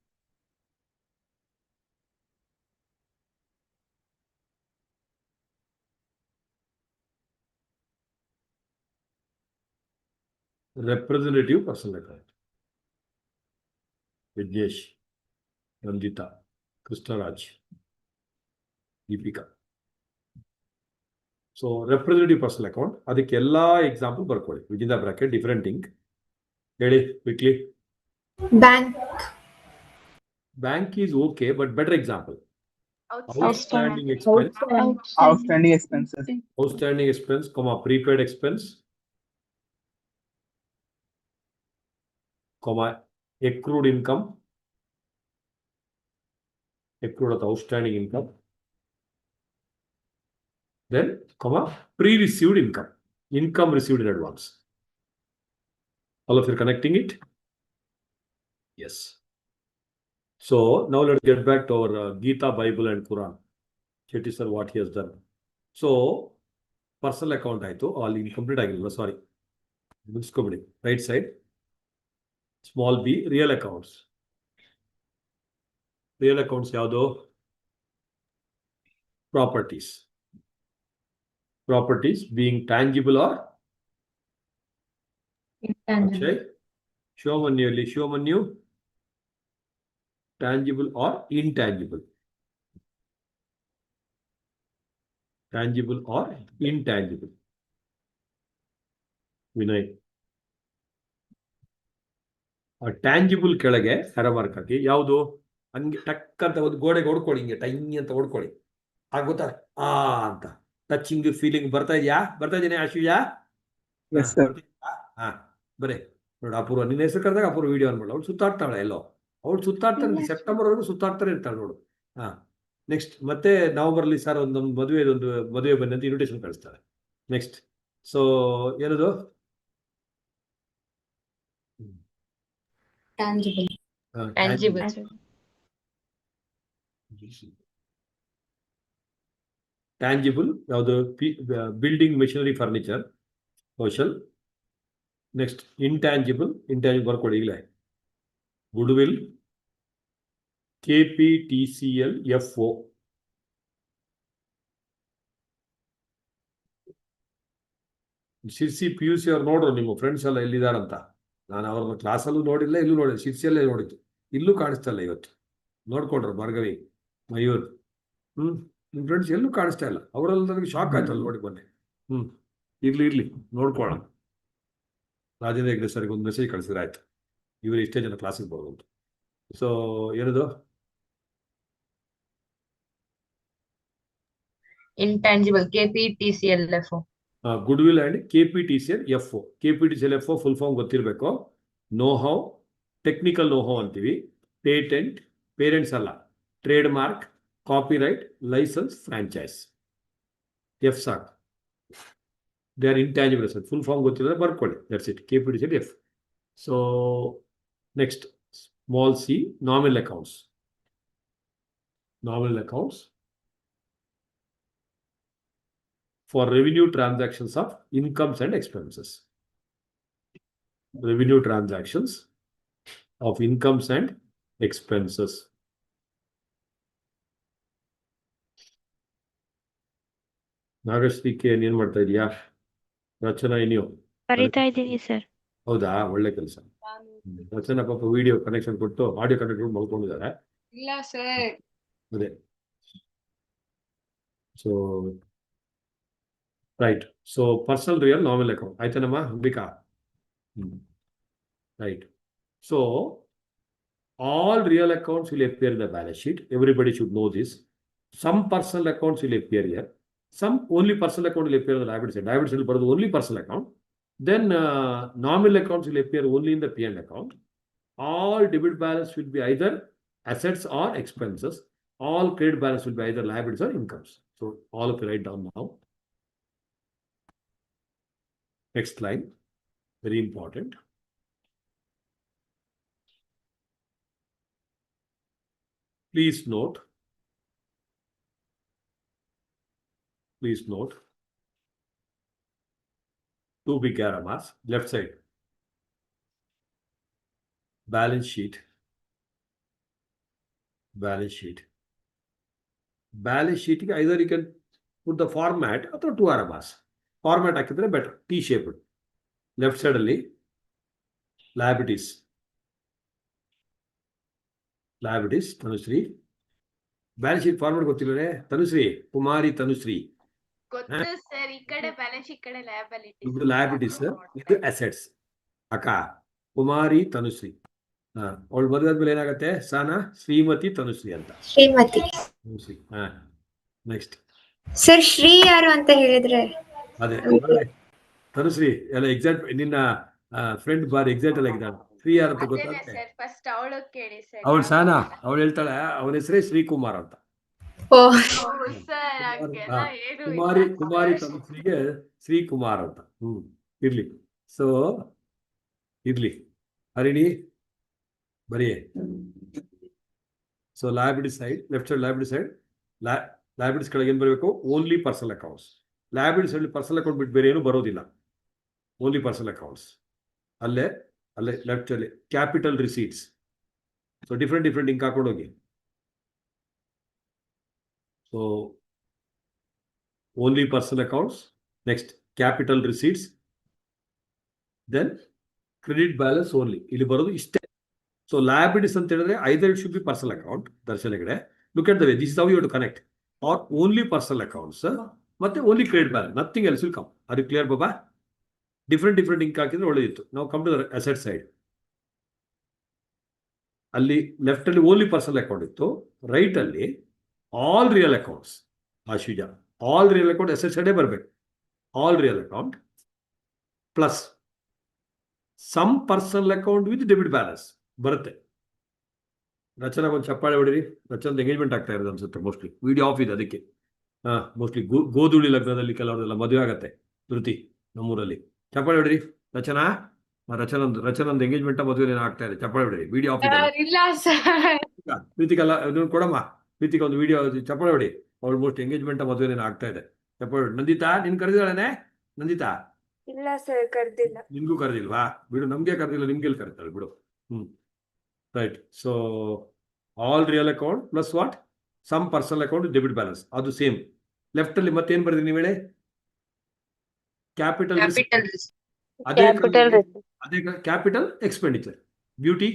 representative personal account. Vidyesh, Ranjita, Krishnaraj, Deepika. So representative personal account, ಅದಕ್ಕೆ ಎಲ್ಲಾ ಎಕ್ಸಾಂಪಲ್ ಬರ್ಕೊಳ್ಳಿ. Within the bracket different thing ಹೇಳಿ quickly. Bank. Bank is okay, but better example. Outstanding. Outstanding expense, Outstanding expenses. outstanding expense, comma prepaid expense, comma accrued income, accrued of outstanding income, then comma pre-received income, income received in advance. All of you are connecting it? Yes. So now let's get back to our Gita, Bible and Quran. Chetty sir, what he has done. So personal account ಆಯ್ತು, all incomplete ಆಗಿಲ್ಲ, sorry, ಮುಗಿಸ್ಕೊಬಿಡಿ. Right side small B real accounts. Real accounts ಯಾವುದು? Properties. Properties being tangible or Akshay, ಶಿವಮನ್ಯುಲಿ, Shivamanyu tangible or intangible? Tangible or intangible? Vinay. Tangible ಕೆಳಗೆ mark ಹಾಕಿ. ಯಾವುದು? ಹಂಗೆ ಟಕ್ ಅಂತ ಒಂದು ಗೋಡೆಗೆ ಹೊಡ್ಕೊಳ್ಳಿ, ಹಿಂಗೆ ಟೈ ಅಂತ ಹೊಡ್ಕೊಳ್ಳಿ, ಆಗುತ್ತಾ ಅಂತ ಟಚಿಂಗ್ ಫೀಲಿಂಗ್ ಬರ್ತಾ ಇದೆಯಾ? ಬರ್ತಾ ಇದೀನಿ ಆಶುಜಾ? ಹಾ ಬರೇ ನೋಡಿ. ಅಪೂರ್ವ ನಿನ್ನ ಹೆಸರು ಕರೆದಾಗ ಅಪೂರ್ವ ವಿಡಿಯೋ ಅನ್ಬೇಡ, ಅವಳು ಸುತ್ತಾಡ್ತಾಳೆ ಎಲ್ಲೋ, ಅವಳು ಸುತ್ತಾಡ್ತಾನೆ, ಸೆಪ್ಟೆಂಬರ್ ವರೆಗೂ ಸುತ್ತಾಡ್ತಾನೆ ಇರ್ತಾಳೆ ನೋಡು. ನೆಕ್ಸ್ಟ್ ಮತ್ತೆ ನವೆಂಬರ್ಲಿ ಸರ್ ಒಂದು ಮದುವೆ ಬನ್ನಿ ಅಂತ ಇನ್ವಿಟೇಷನ್ ಕಳಿಸ್ತಾಳೆ. ನೆಕ್ಸ್ಟ್ ಸೊ ಏನದು? ಟ್ಯಾಂಜಿಬಲ್ ಯಾವುದು? Building machinery furniture Kaushal. Next intangible ಬರ್ಕೊಡಿ ಈಗಲೇ. Goodwill, KPTCL FO. Sirsi PUC ಅವ್ರು ನೋಡ್ರು, ನಿಮ್ಮ ಫ್ರೆಂಡ್ಸ್ ಎಲ್ಲ ಎಲ್ಲಿದ್ದಾರಂತ. ನಾನು ಅವ್ರನ್ನ ಕ್ಲಾಸಲ್ಲೂ ನೋಡಿಲ್ಲ, ಇಲ್ಲೂ ನೋಡಿಲ್ಲ, ಶಿರ್ಸಿಯಲ್ಲೇ ನೋಡಿದ್ದು, ಇಲ್ಲೂ ಕಾಣಿಸ್ತಲ್ಲ ಇವತ್ತು. ನೋಡ್ಕೊಂಡ್ರು ಭಾರ್ಗವಿ, ಮಯೂರ್, ನಿಮ್ಮ ಫ್ರೆಂಡ್ಸ್ ಎಲ್ಲೂ ಕಾಣಿಸ್ತಾ ಇಲ್ಲ. ಅವರೆಲ್ಲ ನನಗೆ ಶಾಕ್ ಆಯ್ತಲ್ಲ ನೋಡಿ ಬನ್ನಿ. ಇರ್ಲಿ ನೋಡ್ಕೊಳ್ಳೋಣ. ರಾಜೇಂದ್ರ ಹೆಗ್ಡೆ ಸರ್ಗೆ ಒಂದು ಮೆಸೇಜ್ ಕಳಿಸಿದ್ರೆ ಆಯ್ತು, ಇವರು ಇಷ್ಟೇ ಜನ ಕ್ಲಾಸಿಗೆ ಬರ್ಬೋದು. ಸೊ ಏನದು? Intangible, KPTCL FO. Goodwill and KPTCL FO. KPTCL FO full form ಗೊತ್ತಿರಬೇಕು. Know how, technical know how ಅಂತೀವಿ. ಪೇಟೆಂಟ್, ಪೇರೆಂಟ್ಸ್ ಅಲ್ಲ, trademark, copyright, licence, franchise. F ಸಾಕು. They are intangible asset. Full form ಗೊತ್ತಿಲ್ಲ ಬರ್ಕೊಳ್ಳಿ, that's it. KPTCL F. So next small C, nominal accounts. Nominal accounts for revenue transactions of incomes and expenses. Revenue transactions of incomes and expenses. ನಾಗಶ್ರೀಕೆ ಏನ್ ಮಾಡ್ತಾ ಇದೀಯಾ? ರಚನಾ ನೀವು ಬರೀತಾ ಇದ್ದೀನಿ sir. ಹೌದಾ? ಒಳ್ಳೆ ಕೆಲಸ. ರಚನಾ ಪಾಪ ವಿಡಿಯೋ ಕನೆಕ್ಷನ್ ಕೊಟ್ಟು ಆಡಿಯೋ ಕನೆಕ್ಷನ್ ಮಾಡ್ಕೊಂಡಿದ್ದಾರೆ. ಇಲ್ಲ ಸರ್. ಅದೇ. So right. So personal real nominal account ಆಯ್ತಾನಮ್ಮ Ambika? Right. So, all real accounts will appear in the balance sheet. Everybody should know this. Some personal accounts will appear here. Some only personal account will appear on the liability side. Liability side will be only personal account. Then nominal accounts will appear only in the P&L account. All debit balance will be either assets or expenses. All credit balance will be either liabilities or incomes. So all of you write down now. Next line, very important. Please note. Please note. Two big arrow marks. Left side. Balance sheet. Balance sheet. Balance sheet either you can put the format or two arrow marks. Format ಹಾಕಿದ್ರೆ better. T-shaped. Left side ಅಲ್ಲಿ liabilities. Liabilities, Tanushree. Balance sheet format ಗೊತ್ತಿಲ್ಲರೆ Tanushree, ಕುಮಾರಿ Tanushree. ಗೊತ್ತು sir, ಈ ಕಡೆ balance sheet, ಈ ಕಡೆ liabilities. ಇದು liabilities, ಇದು assets. ಅಕ್ಕ ಕುಮಾರಿ Tanushree. ಅವಳು ಮದುವೆ ಆದ್ಮೇಲೆ ಏನಾಗುತ್ತೆ? ಸಾನಾ ಶ್ರೀಮತಿ Tanushree ಅಂತ. ಶ್ರೀಮತಿ. ನೆಕ್ಸ್ಟ್ ಸರ್, ಶ್ರೀ ಯಾರು ಅಂತ ಹೇಳಿದ್ರೆ? ಅದೇ Tanushree ಎಲ್ಲ ಎಕ್ಸಾಕ್ಟ್ ನಿನ್ನ ಫ್ರೆಂಡ್ ಬಾರಿ ಎಕ್ಸಾಕ್ಟ್ ಅಲ್ಲಿ ಆಗಿದ್ದಾಳೆ. ಶ್ರೀ ಯಾರು ಅಂತ ಗೊತ್ತಾಗುತ್ತೆ. ಫಸ್ಟ್ ಅವಳು ಕೇಳಿ ಸರ್. ಅವಳು ಸಾನಾ, ಅವಳು ಹೇಳ್ತಾಳೆ ಅವನ ಹೆಸರೇ ಶ್ರೀಕುಮಾರ್ ಅಂತ. Oh sir Kumari Tanushree Srikumar ಅಂತ. ಇರ್ಲಿ. ಸೊ ಇರ್ಲಿ ಹರಿಣಿ ಬರೀ. So liability side, left side liability side, liabilities ಕೆಳಗೆ ಏನು ಬರಬೇಕು? Only personal accounts. ಲಯಬಿಲಿಟೀಸ್ ಅಲ್ಲಿ ಪರ್ಸನಲ್ ಅಕೌಂಟ್ ಬಿಟ್ಟು ಬೇರೆ ಏನು ಬರೋದಿಲ್ಲ. Only personal accounts. ಅಲ್ಲೇ ಲೆಫ್ಟ್ ಅಲ್ಲಿ capital receipts. So different ink ಹಾಕೊಂಡು ಹೋಗಿ. So only personal accounts, next capital receipts, then credit balance only. ಇಲ್ಲಿ ಬರೋದು ಇಷ್ಟೇ. ಸೊ ಲಯಬಿಲಿಟೀಸ್ ಅಂತ ಹೇಳಿದ್ರೆ either it should be personal account. Darshan Hegde, look at the way this is how you to connect. Are only personal accounts ಮತ್ತೆ only credit balance, nothing else will come. Are you clear ಬಾಬಾ? Different ink ಹಾಕಿದ್ರೆ ಒಳ್ಳೆದಿತ್ತು. ನಾವು come to the asset side. ಅಲ್ಲಿ left ಅಲ್ಲಿ only personal account ಇತ್ತು, right ಅಲ್ಲಿ all real accounts. Ashuja, all real account asset ಸೈಡೇ ಬರಬೇಕು. All real account plus some personal account with debit balance ಬರುತ್ತೆ. ರಚನಾ ಒಂದು ಚಪ್ಪಾಳೆ ಹೊಡಿರಿ. ರಚನದ ಎಂಗೇಜ್ಮೆಂಟ್ ಆಗ್ತಾ ಇರೋದು ಅನ್ಸುತ್ತೆ ಮೋಸ್ಟ್ಲಿ. ವಿಡಿಯೋ ಆಫ್ ಇದೆ ಅದಕ್ಕೆ. ಮೋಸ್ಟ್ಲಿ ಗೋಧುಳಿ ಲಗ್ನದಲ್ಲಿ ಕೆಲವರೆಲ್ಲ ಮದುವೆ ಆಗತ್ತೆ. ಧೃತಿ ನಮ್ಮೂರಲ್ಲಿ. ಚಪ್ಪಾಳೆ ಹೊಡಿರಿ. ರಚನಾ ರಚನಂದು ಎಂಗೇಜ್ಮೆಂಟ್ ಮದುವೆ ಆಗ್ತಾ ಇದೆ. ಚಪ್ಪಾಳೆ ಹೊಡಿರಿ. ವಿಡಿಯೋ ಆಫ್ ಇದೆ. ಇಲ್ಲ ಸರ್. ಪ್ರೀತಿಗೆಲ್ಲ ಕೊಡಮ್ಮ. ಪ್ರೀತಿಗೆ ಒಂದು ವಿಡಿಯೋ ಚಪ್ಪಾಳೆ ಹೊಡಿ. ಆಲ್ಮೋಸ್ಟ್ ಎಂಗೇಜ್ಮೆಂಟ್ ಮದುವೆ ಆಗ್ತಾ ಇದೆ. ಚಪ್ಪಾಳೆ ಹೊಡಿ. ನಂದಿತಾ, ನಿನ್ ಕರೆದಿದ್ದಾಳೆ? ನಂದಿತಾ? ಇಲ್ಲ ಸರ್, ಕರ್ದಿಲ್ಲ. ನಿನ್ಗೂ ಕರೆದಿಲ್ವಾ? ಬಿಡು, ನಮ್ಗೆ ಕರೆದಿಲ್ಲ, ನಿಮ್ಗೆಲ್ಲಿ ಕರೀತಾಳೆ ಬಿಡು. Right. So all real account plus what? Some personal account debit balance. ಅದು ಸೇಮ್. ಲೆಫ್ಟ್ ಅಲ್ಲಿ ಮತ್ತೇನ್ ಬರ್ತೀವಿ ನೀವು ಹೇಳಿ? ಕ್ಯಾಪಿಟಲ್. ಅದೇ ಕ್ಯಾಪಿಟಲ್ ಎಕ್ಸ್ಪೆಂಡಿಚರ್. ಬ್ಯೂಟಿ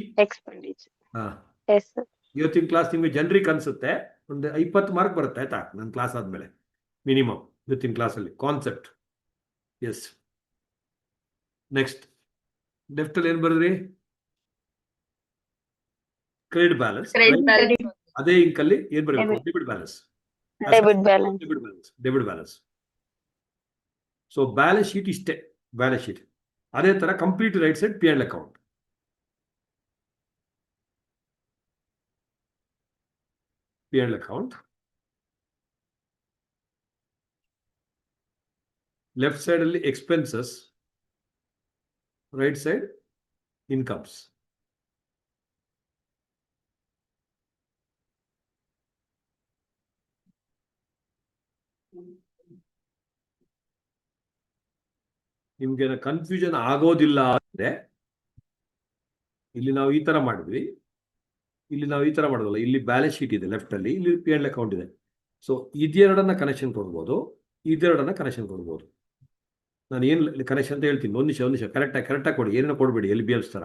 ಇವತ್ತಿನ ಕ್ಲಾಸ್ ನಿಮ್ಗೆ ಜನರಿಕ್ ಅನ್ಸುತ್ತೆ. ಒಂದು 20 ಮಾರ್ಕ್ ಬರುತ್ತೆ ಆಯ್ತಾ ನನ್ನ ಕ್ಲಾಸ್ ಆದ್ಮೇಲೆ ಮಿನಿಮಮ್. ಇವತ್ತಿನ ಕ್ಲಾಸಲ್ಲಿ ಕಾನ್ಸೆಪ್ಟ್. ಎಸ್. ನೆಕ್ಸ್ಟ್ ಲೆಫ್ಟ್ ಅಲ್ಲಿ ಏನ್ ಬರೆದ್ರಿ? Credit balance. ಅದೇ ಇಂಕ್ ಅಲ್ಲಿ ಏನ್ ಬರಬೇಕು? Debit balance. Debit balance. So balance sheet ಇಷ್ಟೇ. ಬ್ಯಾಲೆನ್ಸ್ ಶೀಟ್ ಅದೇ ತರ complete right side P&L account. P&L account. Left side ಅಲ್ಲಿ ಎಕ್ಸ್ಪೆನ್ಸಸ್, ರೈಟ್ ಸೈಡ್ ಇನ್ಕಮ್ಸ್. ನಿಮ್ಗೆ ಕನ್ಫ್ಯೂಷನ್ ಆಗೋದಿಲ್ಲ ಅಂದ್ರೆ ಇಲ್ಲಿ ನಾವು ಈ ತರ ಮಾಡಿದ್ವಿ, ಇಲ್ಲಿ ನಾವು ಈ ತರ ಮಾಡೋದಲ್ಲ. ಇಲ್ಲಿ ಬ್ಯಾಲೆನ್ಸ್ ಶೀಟ್ ಇದೆ ಲೆಫ್ಟ್ ಅಲ್ಲಿ, ಇಲ್ಲಿ P&L ಅಕೌಂಟ್ ಇದೆ. ಸೊ ಇದೆರಡನ್ನ ಕನೆಕ್ಷನ್ ಕೊಡ್ಬೋದು, ಇದೆರಡನ್ನ ಕನೆಕ್ಷನ್ ಕೊಡ್ಬೋದು. ನಾನು ಏನು ಕನೆಕ್ಷನ್ ಅಂತ ಹೇಳ್ತೀನಿ. ಒಂದು ನಿಮಿಷ ಕರೆಕ್ಟಾಗಿ ಕೊಡಿ. ಏನನ್ನ ಕೊಡ್ಬೇಡಿ ಎಲ್ಲಿ ಬಿ ಎಲ್ಸ್ ತರ.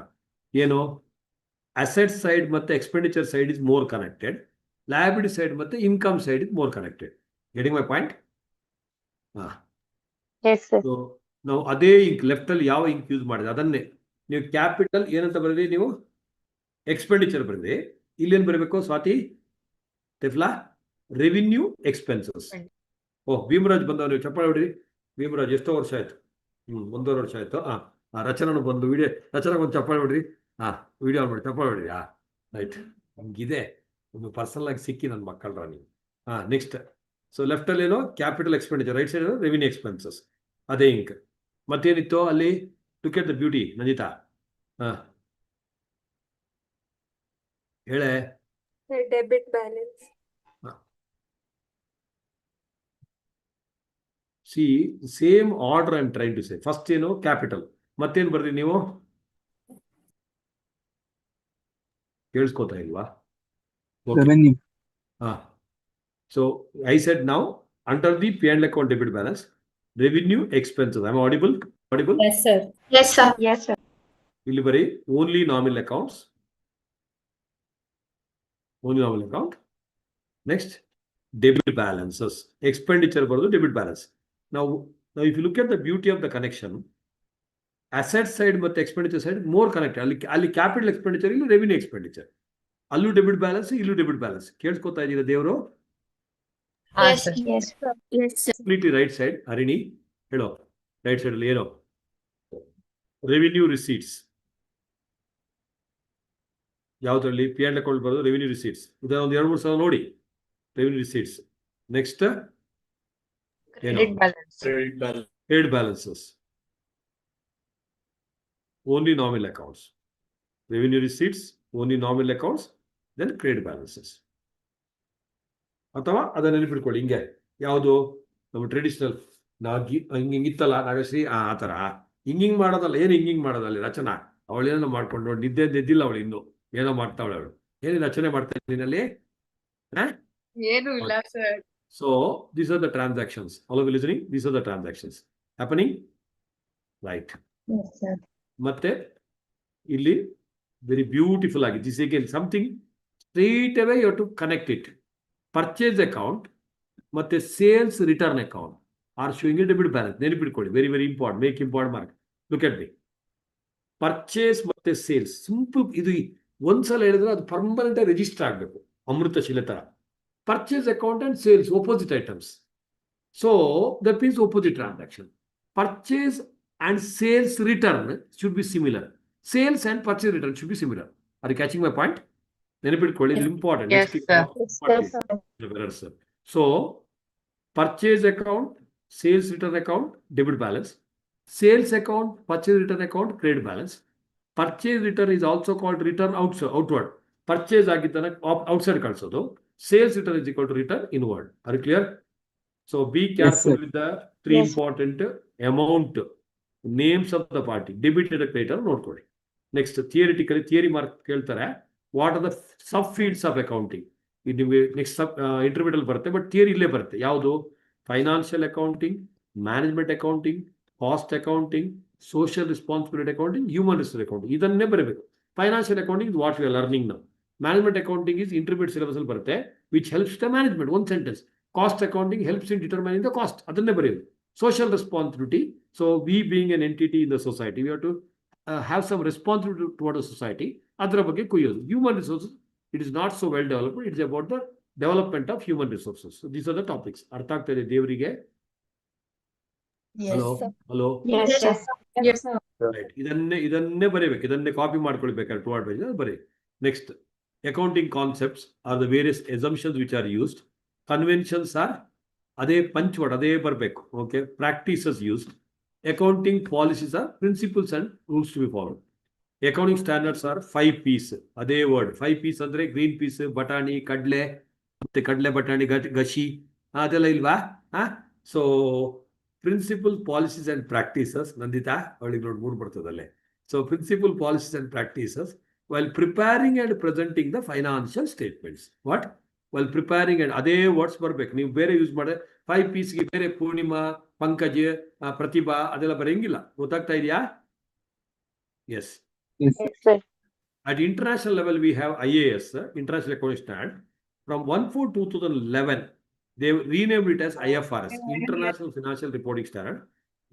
ಏನು? ಅಸೆಟ್ ಸೈಡ್ ಮತ್ತೆ expenditure side is more connected. Liability side ಮತ್ತೆ income side is more connected. Getting my point? So ನಾವು ಅದೇ ಇಂಕ್ ಲೆಫ್ಟ್ ಅಲ್ಲಿ ಯಾವ ಇಂಕ್ ಯೂಸ್ ಮಾಡಿದ್ರೆ ಅದನ್ನೇ ನೀವು ಕ್ಯಾಪಿಟಲ್ ಏನಂತ ಬರೆದ್ರಿ? ನೀವು ಎಕ್ಸ್ಪೆಂಡಿಚರ್ ಬರೆದ್ರಿ. ಇಲ್ಲೇನು ಬರಬೇಕು ಸ್ವಾತಿ? ತೆಫ್ಲಾ ರೆವಿನ್ಯೂ ಎಕ್ಸ್ಪೆನ್ಸಸ್. ಭೀಮರಾಜ್ ಬಂದವ್, ನೀವು ಚಪ್ಪಾಳೆ ಹೊಡ್ರಿ. ಭೀಮರಾಜ್ ಎಷ್ಟೋ ವರ್ಷ ಆಯ್ತು? 1.5 ವರ್ಷ ಆಯ್ತು. ರಚನನು ಬಂದು ವಿಡಿಯೋ, ರಚನಾಗ ಒಂದು ಚಪ್ಪಾಳೆ ಹೊಡ್ರಿ. ವಿಡಿಯೋ ಆನ್ ಮಾಡಿ ಚಪ್ಪಾಳೆ ಹೊಡ್ರಿ. ರೈಟ್, ಹಂಗಿದೆ ಒಂದು ಪರ್ಸನಲ್ ಆಗಿ ಸಿಕ್ಕಿ ನನ್ನ ಮಕ್ಕಳ್ರ ನೀವು. ನೆಕ್ಸ್ಟ್, ಸೊ ಲೆಫ್ಟ್ ಅಲ್ಲಿ ಏನೋ capital expenditure, right side revenue expenses. ಅದೇ ಇಂಕ್. ಮತ್ತೇನಿತ್ತು ಅಲ್ಲಿ? To get the beauty. Nandita ಹೇಳೆ. Debit balance. See same order I am trying to say. First ಏನು? ಕ್ಯಾಪಿಟಲ್. ಮತ್ತೇನು ಬರ್ರಿ ನೀವು? ಕೇಳಿಸ್ಕೋತಾ ಇಲ್ವಾ? Revenue. So I said now under the P&L account debit balance, revenue expenses. Am I audible? Audible? Yes, sir. Yes, sir. Yes, sir. ಇಲ್ಲಿ ಬರೀ only nominal accounts. Only nominal account. Next, debit balances. Expenditure ಬರೋದು debit balance. Now if you look at the beauty of the connection, asset side ಮತ್ತು expenditure side more connected. ಅಲ್ಲಿ capital expenditure, ಇಲ್ಲಿ revenue expenditure. ಅಲ್ಲೂ debit balance, ಇಲ್ಲೂ debit balance. ಕೇಳಿಸ್ಕೊತಾ ಇದ್ದೀರಾ ದೇವರು? Yes, Yes, sir. yes, sir. Completely right side. Harini ಹೇಳೋ, right side ಅಲ್ಲಿ ಏನೋ ರೆವಿನ್ಯೂ ರಿಸೀಟ್ಸ್. ಯಾವ್ದ್ರಲ್ಲಿ? P&L ಅಕೌಂಟ್ ಬರೋದು ರೆವಿನ್ಯೂ ರಿಸೀಟ್ಸ್. ಇದನ್ನ ಒಂದು 2-3 ಸಲ ನೋಡಿ. Revenue receipts. Next credit balance. Trade balances. Only nominal accounts. Revenue receipts, only nominal accounts, then credit balances. ಅಥವಾ ಅದನ್ನ ನೆನಪಿಟ್ಕೊಳ್ಳಿ. ಹಿಂಗೆ ಯಾವುದು ನಮ್ಮ ಟ್ರೆಡಿಷನಲ್ ಹಿಂಗಿತ್ತಲ್ಲ ನಾಗಶ್ರೀ, ಆ ಥರ ಹಿಂಗಿಂಗ್ ಮಾಡೋದಲ್ಲ. ಏನು ಹಿಂಗಿಂಗ್ ಮಾಡೋದಲ್ಲಿ? ರಚನಾ ಅವಳೇನೋ ಮಾಡ್ಕೊಂಡು ನೋಡಿ, ನಿದ್ದೆ ಎದ್ದಿಲ್ಲ ಅವಳು, ಇನ್ನು ಏನೋ ಮಾಡ್ತಾವಳೆ ಅವಳು. ಏನು ರಚನೆ ಮಾಡ್ತಾ ಇದ್ದೀನಲ್ಲಿ? ಏನು ಇಲ್ಲ sir. So these are the transactions. All of you listening, these are the transactions happening. Right. Yes, sir. ಮತ್ತೆ ಇಲ್ಲಿ ವೆರಿ ಬ್ಯೂಟಿಫುಲ್ ಆಗಿ this again something straight away you to connect it. Purchase account ಮತ್ತೆ sales return account are showing a debit balance. ನೆನಪಿಟ್ಕೊಳ್ಳಿ, very very important. Make important mark. Look at me. Purchase ಮತ್ತೆ sales simple. ಇದು ಒಂದ್ಸಲ ಹೇಳಿದ್ರೆ ಅದು permanent register ಆಗಬೇಕು, ಅಮೃತಶಿಲೆ ತರ. Purchase account and sales opposite items. So that means opposite transaction. Purchase and sales return should be similar. Sales and purchase return should be similar. Are you catching my point? ನೆನಪಿಟ್ಕೊಳ್ಳಿ, ಇದು important. Yes, sir. So purchase account, sales return account, debit balance. Sales account, purchase return account, credit balance. Purchase return is also called return outward. Purchase ಆಗಿದ್ದನ್ನ outside ಕಳಿಸೋದು. Sales return is equal to return inward. Are you clear? So be careful with the 3 important amount names of the party. Debit and creditor ನೋಡ್ಕೊಳ್ಳಿ. Next theoretically theory mark ಕೇಳ್ತಾರೆ. What are the sub fields of accounting? ಇದು ನಿಮಗೆ next interview ಅಲ್ಲಿ ಬರುತ್ತೆ, but theory ಇಲ್ಲೇ ಬರುತ್ತೆ. ಯಾವುದು? Financial accounting, management accounting, cost accounting, social responsibility accounting, human resource accounting. ಇದನ್ನೇ ಬರಬೇಕು. Financial accounting is what we are learning now. Management accounting is intermediate syllabus ಅಲ್ಲಿ ಬರುತ್ತೆ, which helps the management. One sentence. Cost accounting helps in determining the cost. ಅದನ್ನೇ ಬರೆಯೋದು. Social responsibility. So we being an entity in the society, we have to have some responsibility toward the society. ಅದರ ಬಗ್ಗೆ ಕುಯ್ಯೋದು. Human resources, it is not so well developed. It is about the development of human resources. So these are the topics. ಅರ್ಥ ಆಗ್ತಾ ಇದೆ ದೇವರಿಗೆ? Yes, sir. Hello. Yes, sir. Yes, sir. Right. ಇದನ್ನೇ ಬರೀಬೇಕು. ಇದನ್ನೇ copy ಮಾಡ್ಕೊಳ್ಬೇಕಾದ್ರೆ 2 page ಬರೀ. Next, accounting concepts are the various assumptions which are used. Conventions are ಅದೇ punch word, ಅದೇ ಬರಬೇಕು. Okay. Practices used. Accounting policies are principles and rules to be followed. Accounting standards are 5 P's. ಅದೇ word 5 P's ಅಂದ್ರೆ green piece, ಬಟಾಣಿ, ಕಡಲೆ, ಮತ್ತೆ ಕಡಲೆ ಬಟಾಣಿ ಗಶಿ, ಅದೆಲ್ಲ ಇಲ್ವಾ? So principal policies and practices. Nandita ಅವಳಿಗೆ ನೋಡಿ ಮೂಡ್ ಬರ್ತದಲ್ಲೇ. So principal policies and practices while preparing and presenting the financial statements. What? While preparing and ಅದೇ ವರ್ಡ್ಸ್ ಬರ್ಬೇಕು. ನೀವು ಬೇರೆ ಯೂಸ್ ಮಾಡಿ 5 P's ಗೆ ಬೇರೆ ಪೂರ್ಣಿಮಾ, ಪಂಕಜ್, ಪ್ರತಿಭಾ ಅದೆಲ್ಲ ಬರೆಯಂಗಿಲ್ಲ. ಗೊತ್ತಾಗ್ತಾ ಇದೆಯಾ? S. Yes, sir. At international level we have IAS, International Accounting Standard. From 1/4/2011 they renamed it as IFRS, International Financial Reporting Standard.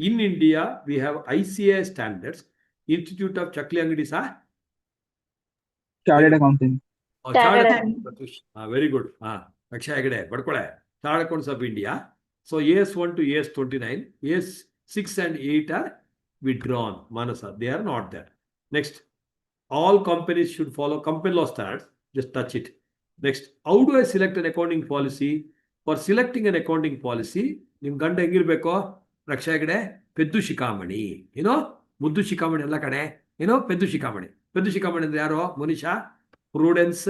In India we have ICAI standards. Institute of Chakli Angadi sir. Chartered accounting. Chartered. Very good. Raksha Hegde ಬರ್ಕೊಳೆ chart accounts of India. So AS1 to AS29, AS6 and 8 are withdrawn. Manasa, they are not there. Next, all companies should follow company law standards. Just touch it. Next, how do I select an accounting policy? For selecting an accounting policy, ನಿಮ್ ಗಂಡ ಹೆಂಗಿರ್ಬೇಕು ರಕ್ಷಾ ಹೆಗಡೆ? ಪೆದ್ದು ಶಿಖಾಮಣಿ. ಏನೋ ಮುದ್ದು ಶಿಖಾಮಣಿ ಎಲ್ಲ ಕಡೆ. ಏನೋ ಪೆದ್ದು ಶಿಖಾಮಣಿ. ಪೆದ್ದು ಶಿಖಾಮಣಿ ಅಂದ್ರೆ ಯಾರು? ಮನುಷ್ಯ. Prudence,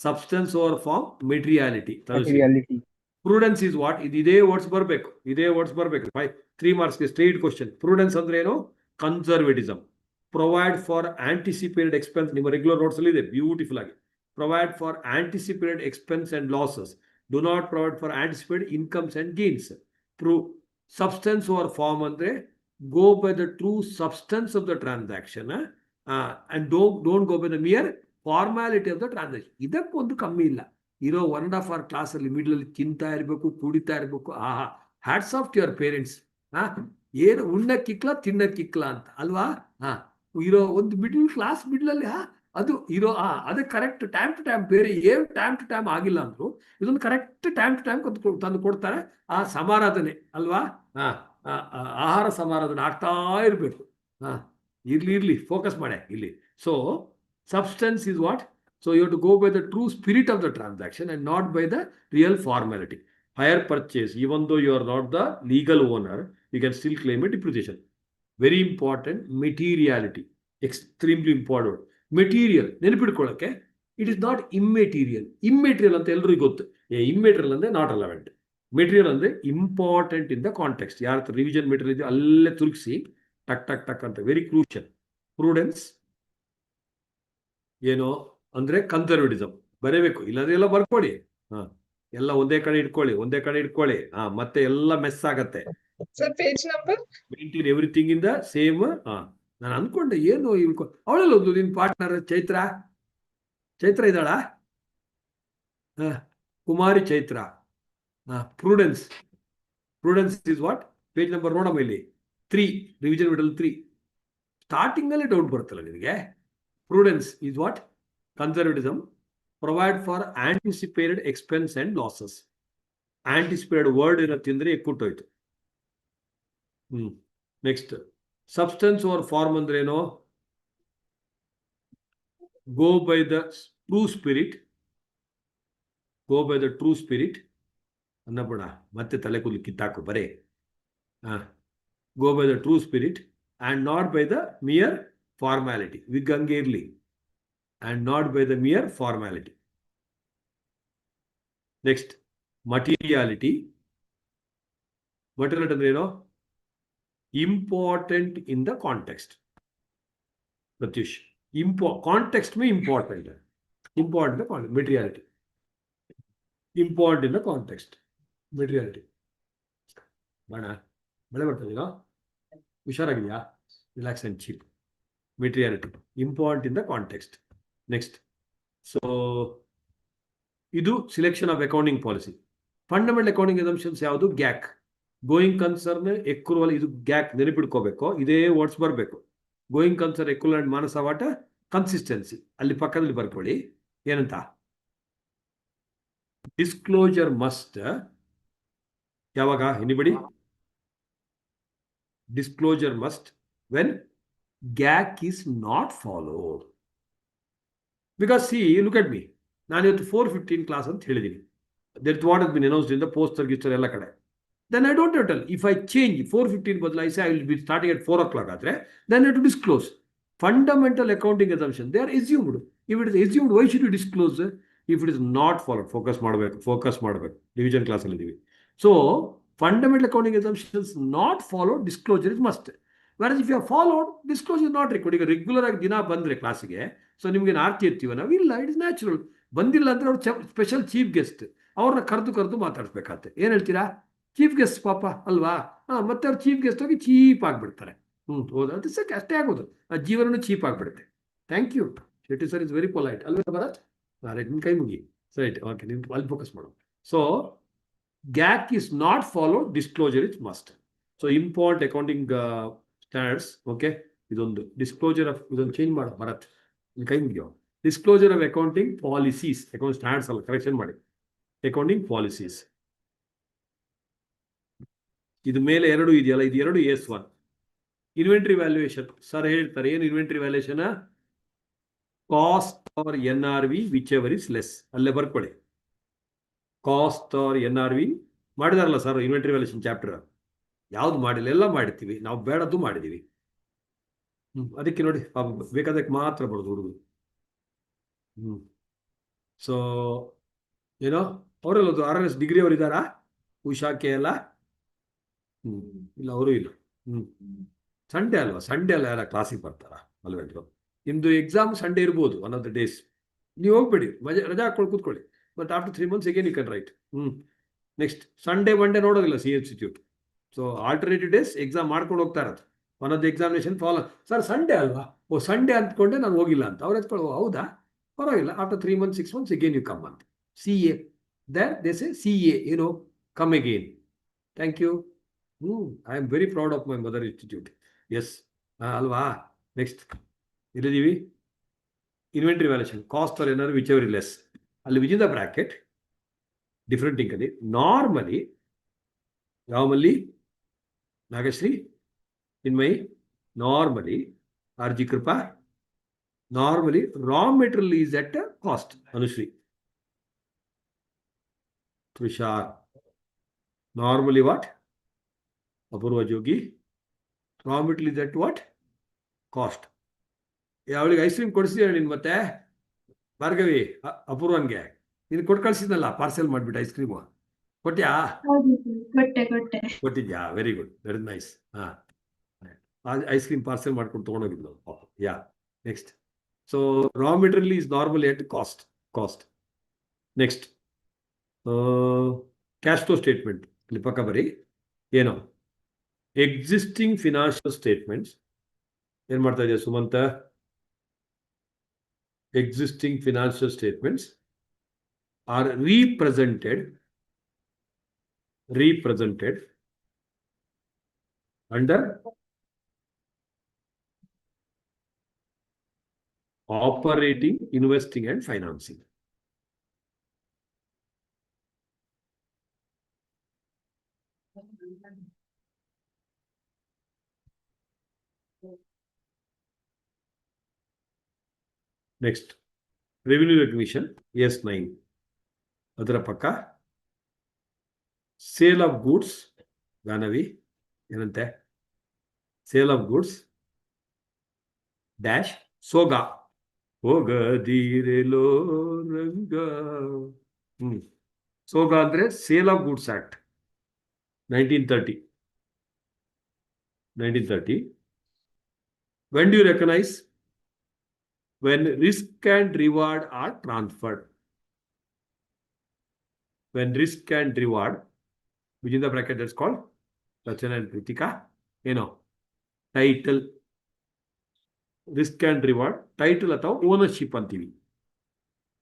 substance over form, materiality. Materiality. Prudence is what? ಇದೇ ವರ್ಡ್ಸ್ ಬರಬೇಕು. 3 ಮಾರ್ಕ್ಸ್ಗೆ ಸ್ಟ್ರೈಟ್ ಕ್ವಶನ್. ಪ್ರೂಡೆನ್ಸ್ ಅಂದ್ರೆ ಏನು? Conservatism. Provide for anticipated expense. ನಿಮ್ಮ ರೆಗ್ಯುಲರ್ ನೋಟ್ಸ್ ಅಲ್ಲಿ ಇದೆ ಬ್ಯೂಟಿಫುಲ್ ಆಗಿ. Provide for anticipated expense and losses. Do not provide for anticipated incomes and gains. Substance over form ಅಂದ್ರೆ go by the true substance of the transaction and don't go by the mere formality of the transaction. ಇದಕ್ಕೊಂದು ಕಮ್ಮಿ ಇಲ್ಲ. ಇರೋ 1.5 hour ಕ್ಲಾಸಲ್ಲಿ ಮಿಡ್ಲಲ್ಲಿ ತಿಂತಾ ಇರಬೇಕು, ಕುಡಿತಾ ಇರಬೇಕು. Hats off to your parents. ಏನು ಉಣ್ಣಕ್ಕಿಕ್ಲ ತಿನ್ನಕ್ಕಿಕ್ಲ ಅಂತ ಅಲ್ವಾ? ಇರೋ ಒಂದು ಮಿಡ್ಲ್ ಕ್ಲಾಸ್ ಮಿಡ್ಲಲ್ಲಿ ಅದು ಇರೋ ಅದೇ ಕರೆಕ್ಟ್ ಟೈಮ್ ಟು ಟೈಮ್. ಬೇರೆ ಏನು ಟೈಮ್ ಟು ಟೈಮ್ ಆಗಿಲ್ಲ ಅಂದ್ರು ಇದೊಂದು ಕರೆಕ್ಟ್ ಟೈಮ್ ಟು ಟೈಮ್ ತಂದು ಕೊಡ್ತಾರೆ. ಆ ಸಮಾರಾಧನೆ ಅಲ್ವಾ? ಆಹಾರ ಸಮಾರಾಧನೆ ಆಗ್ತಾ ಇರಬೇಕು. ಇರ್ಲಿ ಫೋಕಸ್ ಮಾಡೆ ಇಲ್ಲಿ. So substance is what? So you have to go by the true spirit of the transaction and not by the real formality. Hire purchase, even though you are not the legal owner, you can still claim a depreciation. Very important, materiality. Extremely important. Material, ನೆನಪಿಟ್ಕೊಳ್ಳೋಕೆ, it is not immaterial. Immaterial ಅಂತ ಎಲ್ರಿಗೂ ಗೊತ್ತು. Immaterial ಅಂದ್ರೆ not relevant. Material ಅಂದ್ರೆ important in the context. ಯಾರ revision material ಇದೆಯೋ ಅಲ್ಲೇ ತುರುಗಿಸಿ ಟಕ್ ಟಕ್ ಟಕ್ ಅಂತ. Very crucial. ಪ್ರೂಡೆನ್ಸ್ ಏನು ಅಂದ್ರೆ ಕನ್ಸರ್ವೇಟಿಸಮ್ ಬರೀಬೇಕು. ಇಲ್ಲಾಂದ್ರೆ ಎಲ್ಲ ಬರ್ಕೊಡಿ. ಎಲ್ಲ ಒಂದೇ ಕಡೆ ಇಟ್ಕೊಳ್ಳಿ. ಮತ್ತೆ ಎಲ್ಲ ಮೆಸ್ ಆಗತ್ತೆ. Maintain everything in the same. ನಾನು ಅನ್ಕೊಂಡೆ ಏನು ಅವಳೆಲ್ಲ ಒಂದು ನಿನ್ ಪಾರ್ಟ್ನರ್ ಚೈತ್ರ ಇದ್ದಾಳ? ಕುಮಾರಿ Chaitra. Prudence is what? Page number ನೋಡಮ್ಮ ಇಲ್ಲಿ. 3 ರಿವಿಷನ್ ಮೆಟಲ್ 3 ಸ್ಟಾರ್ಟಿಂಗ್ ನಲ್ಲಿ ಡೌಟ್ ಬರುತ್ತಲ್ಲ ನಿನಗೆ. Prudence is what? Conservatism. Provide for anticipated expense and losses. Anticipated word ಏನಂತಂದ್ರೆ ಎಕ್ಕುಟ್ಟೋಯ್ತು. ನೆಕ್ಸ್ಟ್, ಸಬ್ಸ್ಟೆನ್ಸ್ ಓವರ್ ಫಾರ್ಮ್ ಅಂದ್ರೆ ಏನು? Go by the true spirit. ಅನ್ನಬೇಡ, ಮತ್ತೆ ತಲೆ ಕೂದಲು ಕಿತ್ತಾಕು ಬರೇ. Go by the true spirit and not by the mere formality. Wig ಹಂಗೆ ಇರ್ಲಿ. And not by the mere formality. Next, materiality. Materiality ಅಂದ್ರೆ ಏನು? Important in the context. Pratyush, context में important है. Important in the context. Materiality. Important in the context. Materiality. ಮಳೆ ಬರ್ತದೀನೋ? ಹುಷಾರಾಗಿದೆಯಾ? Relax and cheap. Materiality, important in the context. Next, so ಇದು selection of accounting policy. Fundamental accounting assumptions ಯಾವುದು? GAC. Going concern, accrual. ಇದು GAC ನೆನಪಿಡ್ಕೋಬೇಕು. ಇದೇ words ಬರಬೇಕು. Going concern, accrual and Manasa ವಾಟ ಕನ್ಸಿಸ್ಟೆನ್ಸಿ. ಅಲ್ಲಿ ಪಕ್ಕದಲ್ಲಿ ಬರ್ಕೊಳ್ಳಿ. ಏನಂತ? ಡಿಸ್ಕ್ಲೋಜರ್ ಮಸ್ಟ್ ಯಾವಾಗ? Anybody? Disclosure must when GAC is not followed. Because see, look at me. ನಾನು ಇವತ್ತು 4:15 ಕ್ಲಾಸ್ ಅಂತ ಹೇಳಿದ್ದೀನಿ. That's what has been announced in the poster ಗಿಸ್ಟರ್ ಎಲ್ಲ ಕಡೆ. Then I don't have to tell. If I change 4:15 ಬದಲು I say I will be starting at 4 o'clock ಆದರೆ then I have to disclose. Fundamental accounting assumption, they are assumed. If it is assumed, why should you disclose? If it is not followed, focus ಮಾಡಬೇಕು. Division class ಅಲ್ಲಿ ಇದ್ದೀವಿ. So fundamental accounting assumptions not followed, disclosure is must. Whereas if you have followed, disclosure is not required. ಈಗ regular ಆಗಿ ದಿನ ಬಂದ್ರೆ ಕ್ಲಾಸಿಗೆ, so ನಿಮ್ಗೆ ಆರ್ತಿ ಎತ್ತೀವ ನಾವು? ಇಲ್ಲ, ಇಟ್ ಇಸ್ ನ್ಯಾಚುರಲ್. ಬಂದಿಲ್ಲ ಅಂದ್ರೆ ಅವ್ರು ಸ್ಪೆಷಲ್ ಚೀಫ್ ಗೆಸ್ಟ್, ಅವ್ರನ್ನ ಕರೆದು ಮಾತಾಡ್ಸ್ಬೇಕಾಗತ್ತೆ. ಏನ್ ಹೇಳ್ತೀರಾ? ಚೀಫ್ ಗೆಸ್ಟ್ ಪಾಪ ಅಲ್ವಾ? ಮತ್ತೆ ಅವ್ರು ಚೀಫ್ ಗೆಸ್ಟ್ ಹೋಗಿ ಚೀಪ್ ಆಗ್ಬಿಡ್ತಾರೆ. ಹೌದು, ಅದಕ್ಕೆ ಅಷ್ಟೇ ಆಗೋದು. ಜೀವನನು ಚೀಪ್ ಆಗ್ಬಿಡುತ್ತೆ. Thank you Shetty sir, is very polite ಅಲ್ವಾ ಭರತ್? ರೈಟ್, ನಿನ್ ಕೈ ಮುಗಿ. ರೈಟ್, ಓಕೆ, ನಿನ್ ಅಲ್ಲಿ ಫೋಕಸ್ ಮಾಡು. So GAC is not followed, disclosure is must. So important accounting standards, okay? ಇದೊಂದು ಡಿಸ್ಕ್ಲೋಜರ್ ಆಫ್, ಇದೊಂದು ಚೇಂಜ್ ಮಾಡು ಭರತ್, ಕೈ ಮುಗಿಯೋ. Disclosure of accounting policies, account standards ಅಲ್ಲ, ಕರೆಕ್ಷನ್ ಮಾಡಿ. Accounting policies. ಇದು ಮೇಲೆ ಎರಡು ಇದೆಯಲ್ಲ, ಇದು ಎರಡು S1. ಇನ್ವೆಂಟ್ರಿ ವ್ಯಾಲ್ಯೂಯೇಷನ್ ಸರ್ ಹೇಳ್ತಾರೆ, ಏನು inventory valuation? Cost or NRV whichever is less. ಅಲ್ಲೇ ಬರ್ಕೊಳ್ಳಿ, ಕಾಸ್ಟ್ ಆರ್ NRV. ಮಾಡಿದಾರಲ್ಲ ಸರ್ ಇನ್ವೆಂಟ್ರಿ ವ್ಯಾಲ್ಯೂಯೇಷನ್ ಚಾಪ್ಟರ್. ಯಾವ್ದು ಮಾಡಿಲ್ಲ, ಎಲ್ಲ ಮಾಡಿರ್ತೀವಿ ನಾವು, ಬೇಡದ್ದು ಮಾಡಿದೀವಿ. ಅದಕ್ಕೆ ನೋಡಿ ಬೇಕಾದಕ್ಕೆ ಮಾತ್ರ ಬರೋದು ಹುಡುಗರು. ಸೊ ಏನೋ ಅವರೆಲ್ಲ RNS ಡಿಗ್ರಿ ಅವರು ಇದ್ದಾರಾ? ಉಷಾಕೆ ಎಲ್ಲ ಇಲ್ಲ, ಅವರು ಇಲ್ಲ. ಸಂಡೇ ಅಲ್ವಾ, ಸಂಡೇ ಅಲ್ಲ ಯಾರ ಕ್ಲಾಸಿಗೆ ಬರ್ತಾರ ಅಲ್ವೆಂಟ್ರು? ನಿಮ್ದು ಎಕ್ಸಾಮ್ ಸಂಡೇ ಇರ್ಬೋದು, ಒನ್ ಆಫ್ ದ ಡೇಸ್. ನೀವು ಹೋಗ್ಬೇಡಿ, ರಜಾ ಹಾಕೊಂಡು ಕೂತ್ಕೊಳ್ಳಿ. But after 3 months again you can write. Next Sunday Monday ನೋಡೋದಿಲ್ಲ C institute. So alternative days exam ಮಾಡ್ಕೊಂಡು ಹೋಗ್ತಾ ಇರೋದು. One of the examination follow. Sir Sunday ಅಲ್ವಾ, ಸಂಡೇ ಅಂದ್ಕೊಂಡೆ ನಾನು ಹೋಗಿಲ್ಲ ಅಂತ. ಅವ್ರು ಎತ್ಕೊಳ್ಳೋ, ಹೌದಾ ಪರವಾಗಿಲ್ಲ, after 3 months 6 months again you come ಅಂತ. CA there they say CA, come again. Thank you. I am very proud of my mother institute. Yes, alva. Next ಇಲ್ಲಿದ್ದೀವಿ, inventory valuation cost or NRV whichever less. ಅಲ್ಲಿ within the bracket different ಇಂಕಲ್ಲಿ normally ಯಾವಲ್ಲಿ Nagashree in my normally RG Krupa normally raw material is at cost. Anushree Tushar normally what? Apoorva Jogi raw material is at what? Cost. ಅವಳಿಗೆ ice cream ಕೊಡಿಸಿದ ನೀನು ಮತ್ತೆ ಭಾರ್ಗವಿ ಅಪೂರ್ವನ್ಗೆ ನೀನು ಕೊಟ್ಟು ಕಳಿಸಿದ್ನಲ್ಲ ಪಾರ್ಸೆಲ್ ಮಾಡಿಬಿಟ್ಟು ಐಸ್ ಕ್ರೀಮು ಕೊಟ್ಯಾ? ಕೊಟ್ಟಿದ್ಯಾ? Very good, very nice. Ice cream parcel ಮಾಡ್ಕೊಂಡು ತೊಗೊಂಡೋಗಿದ್ಲು. Yeah next. So raw material is normally at cost. Next cash flow statement ಇಲ್ಲಿ ಪಕ್ಕ ಬರೀ ಏನೋ ಎಕ್ಸಿಸ್ಟಿಂಗ್ ಫಿನಾನ್ಷಿಯಲ್ ಸ್ಟೇಟ್ಮೆಂಟ್ಸ್. ಏನು ಮಾಡ್ತಾ ಇದೆಯಾ Sumanta? existing financial statements are represented under operating, investing and financing. Next, revenue recognition S9. ಅದರ ಪಕ್ಕ ಸೇಲ್ ಆಫ್ ಗೂಡ್ಸ್ ಗಾನವಿ ಏನಂತೆ? ಸೇಲ್ ಆಫ್ ಗೂಡ್ಸ್ ಡ್ಯಾಶ್ ಸೋಗ ಹೋಗದಿರೆಲೋ ರಂಗ. ಸೋಗ ಅಂದ್ರೆ sale of goods act 1930. When do you recognize? When risk and reward are transferred. When risk and reward, within the bracket that's called Rachana and Pritika, title, risk and reward, title ಅಥವಾ ownership ಅಂತೀವಿ.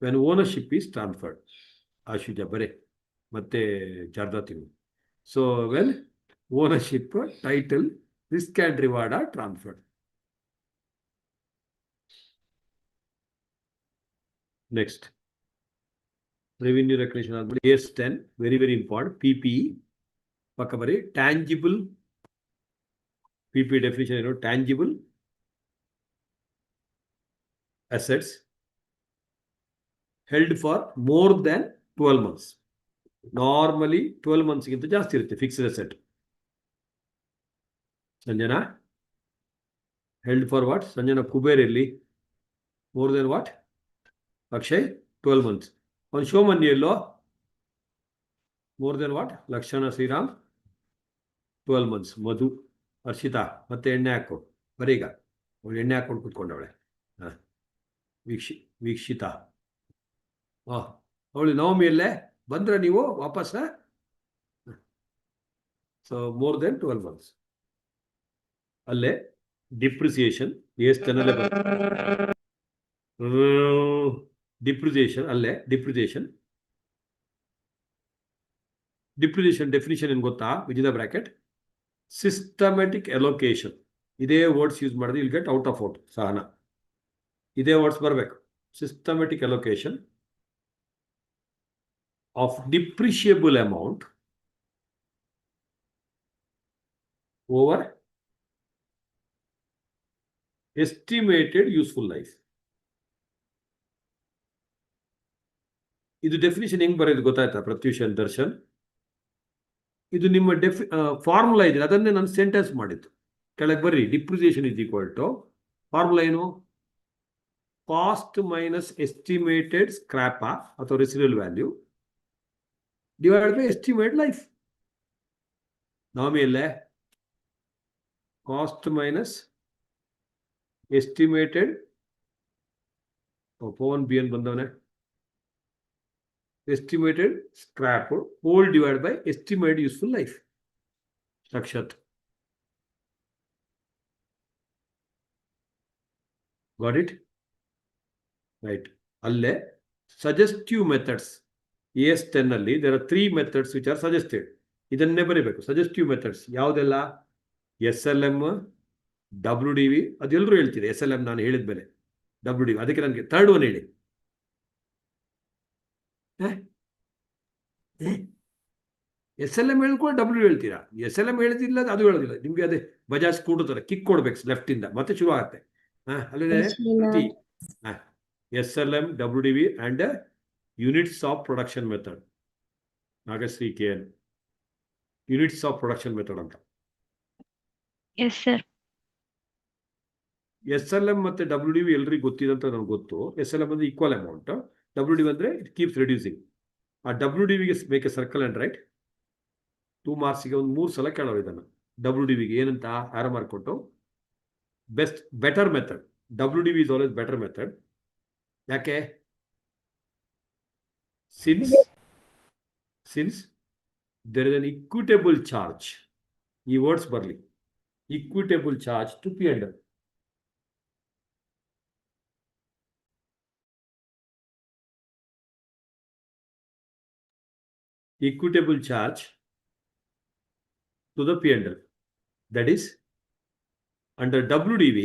When ownership is transferred. ಆಶುಜ ಬರೆ ಮತ್ತೆ ಜಾರ್ದಾತೀವಿ. So when ownership, title, risk and reward are transferred. Next, revenue recognition S10, very important. PPE ಪಕ್ಕ ಬರೀ tangible. PPE definition tangible assets held for more than 12 months. Normally 12 months ಗಿಂತ ಜಾಸ್ತಿ ಇರುತ್ತೆ fixed asset. Sanjana held for what? Sanjana Kuber ಇರಲಿ more than what? Akshay 12 months. On Showman yellow more than what? ಲಕ್ಷಣ Shriram 12 months. ಮಧು ಹರ್ಷಿತಾ ಮತ್ತೆ ಎಣ್ಣೆ ಹಾಕೋ ಬರೀಗ ಅವಳು ಎಣ್ಣೆ ಹಾಕೊಂಡು ಕೂತ್ಕೊಂಡವಳೆ. ವೀಕ್ಷಿತಾ ಅವಳು ನವಮಿಯಲ್ಲೇ ಬಂದ್ರೆ ನೀವು ವಾಪಸ್. So more than 12 months. ಅಲ್ಲೇ ಡಿಪ್ರಿಸಿಯೇಷನ್ ಎಷ್ಟನ್ನಲ್ಲೇ ಡಿಪ್ರಿಸಿಯೇಷನ್ ಅಲ್ಲೇ ಡಿಪ್ರಿಸಿಯೇಷನ್ ಡೆಫಿನಿಷನ್ ಏನು ಗೊತ್ತಾ? Within the bracket systematic allocation. ಇದೇ ವರ್ಡ್ಸ್ ಯೂಸ್ ಮಾಡಿದ್ರೆ will get out of out. Sahana ಇದೇ ವರ್ಡ್ಸ್ ಬರಬೇಕು. Systematic allocation of depreciable amount over estimated useful life. ಇದು ಡೆಫಿನಿಷನ್ ಹೆಂಗ್ ಬರೋದು ಗೊತ್ತಾಯ್ತಾ ಪ್ರತ್ಯೂಷ್ ಅಂಡ್ ದರ್ಶನ್? ಇದು ನಿಮ್ಮ ಫಾರ್ಮುಲಾ ಇದೆ, ಅದನ್ನೇ ನಾನು ಸೆಂಟೆನ್ಸ್ ಮಾಡಿದ್ದು. ಕೆಳಗೆ ಬರ್ರಿ, depreciation is equal to formula ಏನು? ಕಾಸ್ಟ್ ಮೈನಸ್ ಎಸ್ಟಿಮೇಟೆಡ್ ಸ್ಕ್ರಾಪ್ ಅಥವಾ residual value divide by estimate life. ನಾಮಿಯಲ್ಲೇ cost minus estimated Pavan B N ಬಂದವನೆ estimated scrap whole divided by estimated useful life. Rakshat. Got it? Right. Alle suggestive methods. AS10 ಅಲ್ಲಿ there are 3 methods which are suggested. ಇದನ್ನೇ ಬರೀಬೇಕು. Suggestive methods ಯಾವುದೆಲ್ಲ? SLM, WDV, ಅದೆಲ್ಲರೂ ಹೇಳ್ತೀರಿ. SLM ನಾನು ಹೇಳಿದ ಮೇಲೆ WDV, ಅದಕ್ಕೆ ನನಗೆ ಥರ್ಡ್ ಒನ್ ಹೇಳಿ. SLM ಹೇಳ್ಕೊಂಡು ಡಬ್ಲ್ಯೂ ಹೇಳ್ತೀರಾ? SLM ಹೇಳ್ತಿಲ್ಲ, ಅದು ಹೇಳೋದಿಲ್ಲ ನಿಮ್ಗೆ. ಅದೇ ಬಜಾಜ್ ಸ್ಕೂಟರ್ ತರ ಕಿಕ್ ಕೊಡ್ಬೇಕು ಲೆಫ್ಟ್ ಇಂದ, ಮತ್ತೆ ಶುರು ಆಗುತ್ತೆ. ಅಲ್ಲಿದೆ SLM, WDV and units of production method. Nagashree KN units of production method ಅಂತ. SLM ಮತ್ತೆ WDV ಎಲ್ರಿಗೂ ಗೊತ್ತಿದಂತ ನನಗೆ ಗೊತ್ತು. SLM ಅಂದ್ರೆ ಈಕ್ವಲ್ ಅಮೌಂಟ್, WDV ಅಂದ್ರೆ ಇಟ್ ಕೀಪ್ಸ್ ರೆಡ್ಯೂಸಿಂಗ್. ಆ WDVಗೆ make a circle and write. 2 ಮಾರ್ಕ್ಸ್ಗೆ ಒಂದು 3 ಸಲ ಕೇಳೋರು ಇದನ್ನು. WDVಗೆ ಏನಂತ ಆರೋ ಮಾರ್ಕ್ ಕೊಟ್ಟು better method. WDV is always better method. ಯಾಕೆ? Since there is an equitable charge. ಈ ವರ್ಡ್ಸ್ ಬರಲಿ, equitable charge to P&L. equitable charge to the P&L. That is, under WDV,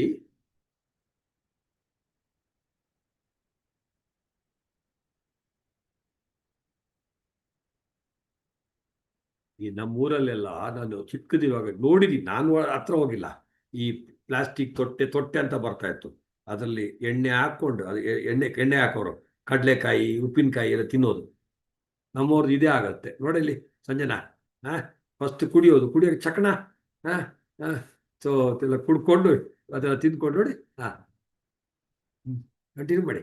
ಈ ನಮ್ಮೂರಲ್ಲೆಲ್ಲ ನಾನು ಚಿಕ್ಕದಿರುವಾಗ ನೋಡಿದ್ದೀನಿ, ನಾನು ಹತ್ರ ಹೋಗಿಲ್ಲ. ಈ ಪ್ಲಾಸ್ಟಿಕ್ ತೊಟ್ಟೆ ಅಂತ ಬರ್ತಾ ಇತ್ತು. ಅದರಲ್ಲಿ ಎಣ್ಣೆ ಹಾಕೊಂಡು, ಅದು ಎಣ್ಣೆ ಹಾಕೋರು, ಕಡಲೆಕಾಯಿ ಉಪ್ಪಿನಕಾಯಿ ಎಲ್ಲ ತಿನ್ನೋದು. ನಮ್ಮವ್ರದ್ದು ಇದೇ ಆಗತ್ತೆ ನೋಡಲ್ಲಿ. ಸಂಜನಾ ಫಸ್ಟ್ ಕುಡಿಯೋಕೆ ಚಕಣ ಸೊ ಎಲ್ಲ ಕುಡ್ಕೊಂಡು ಅದೆಲ್ಲ ತಿಂದ್ಕೊಂಡು ನೋಡಿ. ಕಂಟಿನ್ಯೂ ಮಾಡಿ.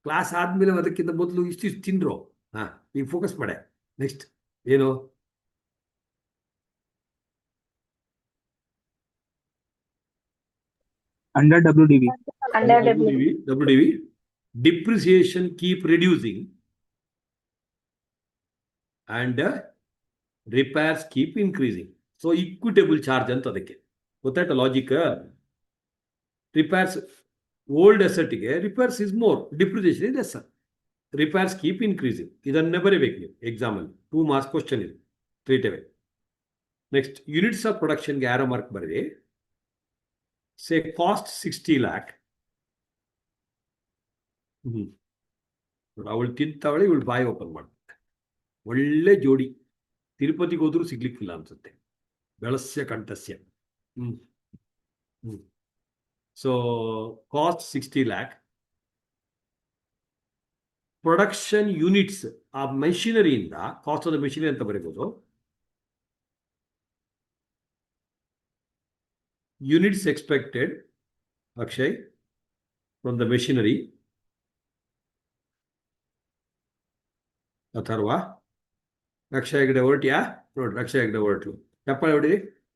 ಕ್ಲಾಸ್ ಆದ್ಮೇಲೆ ಅದಕ್ಕಿಂತ ಮೊದಲು ಇಷ್ಟು ತಿಂದ್ರು. ಈಗ ಫೋಕಸ್ ಮಾಡೆ. ನೆಕ್ಸ್ಟ್ ಏನು? Under WDV. WDV depreciation keep reducing and repairs keep increasing. So equitable charge ಅಂತ ಅದಕ್ಕೆ ಗೊತ್ತಾಯ್ತಾ ಲಾಜಿಕ್? ರಿಪೇರ್ಸ್ ಓಲ್ಡ್ ಅಸೆಟ್ಗೆ repairs is more, depreciation is less. Repairs keep increasing. ಇದನ್ನೇ ಬರೀಬೇಕು ನೀವು ಎಕ್ಸಾಮಲ್ಲಿ. 2 ಮಾರ್ಕ್ಸ್ ಕ್ವಶನ್ ಇದೆ straight away. Next units of ಪ್ರೊಡಕ್ಷನ್ಗೆ ಆರೋ ಮಾರ್ಕ್ ಬರೀ. Say cost 60 lakh. ಅವಳು ತಿಂತವಳೆ, ಇವಳು ಬಾಯಿ ಓಪನ್ ಮಾಡ್ತಾರೆ. ಒಳ್ಳೆ ಜೋಡಿ. ತಿರುಪತಿಗೆ ಹೋದ್ರೂ ಸಿಗ್ಲಿಕ್ಕಿಲ್ಲ ಅನ್ಸುತ್ತೆ. ಬೆಳಸ್ಯ ಕಂಠಸ್ಯ. So cost 60 lakh. Production units ಆ ಮೆಷಿನರಿಯಿಂದ, ಕಾಸ್ಟ್ ಆಫ್ ದ ಮೆಷಿನರಿ ಅಂತ ಬರೀಬಹುದು. Units expected Akshay from the machinery. Atharva Raksha Hegde ಹೊರಟಿಯಾ? ನೋಡಿ ರಕ್ಷಾ ಹೆಗ್ಡೆ ಹೊರಟು. ಚಪ್ಪಾಳೆ ಹೊಡಿ.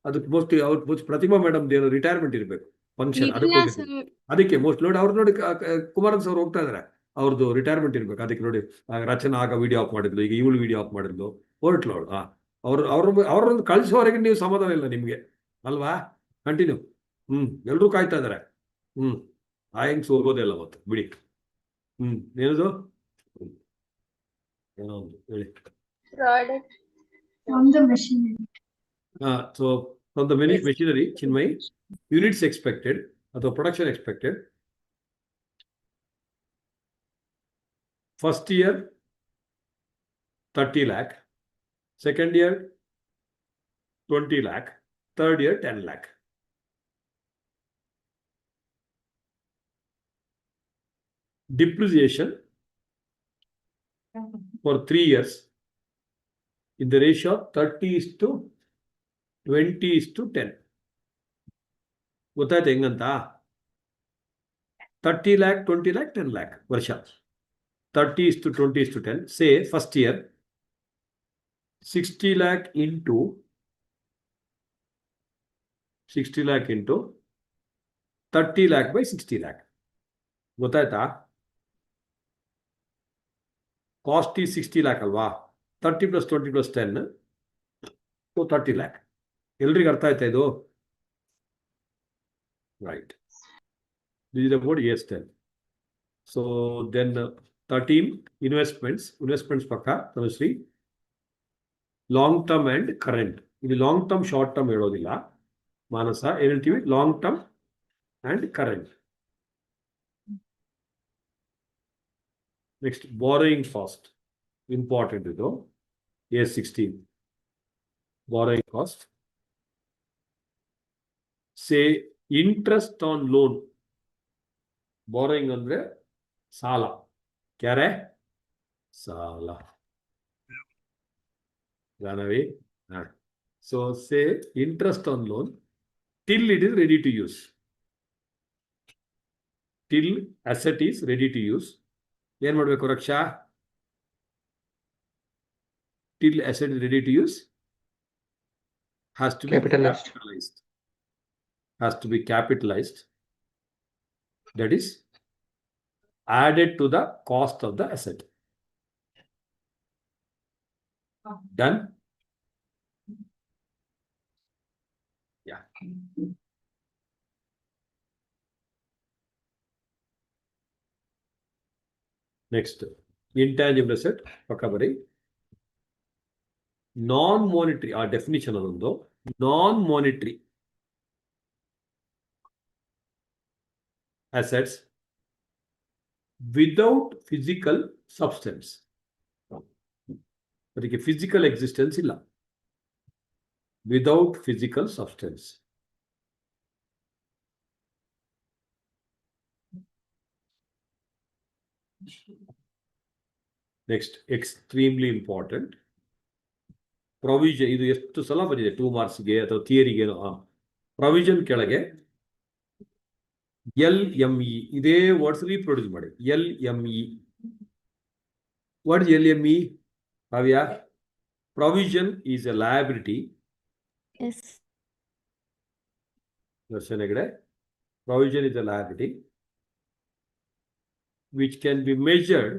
ಅದಕ್ಕೆ ಮೋಸ್ಟ್ಲಿ ಅವ್ರ ಪ್ರತಿಮಾ ಮೇಡಮ್ ಏನೋ ರಿಟೈರ್ಮೆಂಟ್ ಇರಬೇಕು ಫಂಕ್ಷನ್, ಅದಕ್ಕೆ ಮೋಸ್ಟ್ ನೋಡಿ ಅವ್ರು ನೋಡಿ ಕುಮಾರನ್ ಸರ್ ಹೋಗ್ತಾ ಇದಾರೆ, ಅವ್ರದ್ದು ರಿಟೈರ್ಮೆಂಟ್ ಇರ್ಬೇಕು. ಅದಕ್ಕೆ ನೋಡಿ ರಚನಾ ಆಗ ವಿಡಿಯೋ ಆಫ್ ಮಾಡಿದ್ಲು, ಈಗ ಇವಳು ವಿಡಿಯೋ ಆಫ್ ಮಾಡಿದ್ಲು, ಹೊರಟ್ಲು ಅವಳು. ಅವ್ರೊಂದು ಕಳಿಸೋವರೆಗೆ ನೀವು ಸಮಾಧಾನ ಇಲ್ಲ ನಿಮ್ಗೆ ಅಲ್ವಾ? ಕಂಟಿನ್ಯೂ. ಎಲ್ರೂ ಕಾಯ್ತಾ ಇದಾರೆ. ಹೆಂಗ್ಸ್ ಹೋಗೋದಿಲ್ಲ ಮತ್ತೆ ಬಿಡಿ. ಏನದು ಏನೋ ಒಂದು ಹೇಳಿ. So from the machinery, Chinmay, units expected ಅಥವಾ production expected. First year 30 lakh. Second year, 20 lakh. Third year, 10 lakh. Depreciation for 3 years in the ratio of 30:20:10. ಗೊತ್ತಾಯ್ತು ಹೆಂಗಂತ? 30 lakh, 20 lakh, 10 lakh ವರ್ಷ. 30:20:10. Say first year 60 lakh into 30 lakh by 60 lakh. ಗೊತ್ತಾಯ್ತಾ? Cost is 60 lakh ಅಲ್ವಾ? 30 plus 20 plus 10, so 30 lakh. ಎಲ್ರಿಗೂ ಅರ್ಥ ಆಯ್ತಾ ಇದು? Right. This is about years 10. So then 13 investments ಪಕ್ಕ Tanushree long term and current. ಇಲ್ಲಿ ಲಾಂಗ್ ಟರ್ಮ್ ಶಾರ್ಟ್ ಟರ್ಮ್ ಹೇಳೋದಿಲ್ಲ ಮಾನಸ, ಏನ್ ಹೇಳ್ತೀವಿ? Long term and current. Next borrowing cost, important ಇದು. A16 borrowing cost. Say interest on loan. Borrowing ಅಂದ್ರೆ ಸಾಲ. ಕ್ಯಾರೆ ಸಾಲ. Janavi. So say interest on loan till it is ready to use. Till asset is ready to use. ಏನು ಮಾಡಬೇಕು ರಕ್ಷಾ? Till asset is ready to use has to be capitalized. Has to be capitalized. That is added to the cost of the asset. Done? Yeah. Next, intangible asset, ಪಕ್ಕ ಬರಿ. ನಾನ್ monetary, ಆ definition ಅದೊಂದು. Non monetary assets without physical substance. ಅದಕ್ಕೆ physical existence ಇಲ್ಲ. Without physical substance. Next, extremely important provision. ಇದು ಎಷ್ಟು ಸಲ ಬಂದಿದೆ 2 ಮಾರ್ಕ್ಸ್ಗೆ ಅಥವಾ ಥಿಯರಿಗೇನೋ. ಪ್ರೊವಿಷನ್ ಕೆಳಗೆ LME ಇದೇ ವರ್ಡ್ಸ್ ರೀಪ್ರೊಡ್ಯೂಸ್ ಮಾಡಿ. LME. What is LME? Kavya? Provision is a liability. Yes. Provision is a liability which can be measured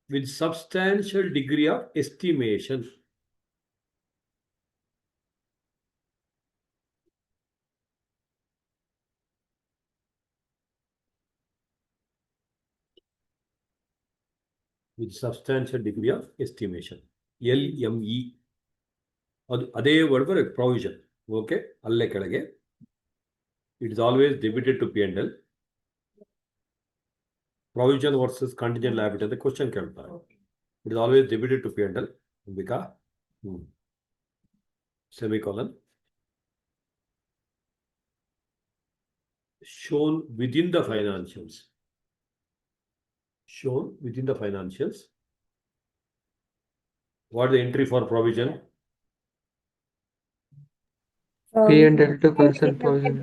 with substantial degree of estimation. With substantial degree of estimation. LME. ಅದೇ word ಬರುತ್ತೆ provision. Okay, ಅಲ್ಲೇ ಕೆಳಗೆ it is always debited to P&L. Provision versus contingent liability ಅಂತ question ಕೇಳ್ತಾರೆ. It is always debited to P&L. Ambika, semicolon. shown within the financials. Shown within the financials. What is the entry for provision? P&L to consent provision.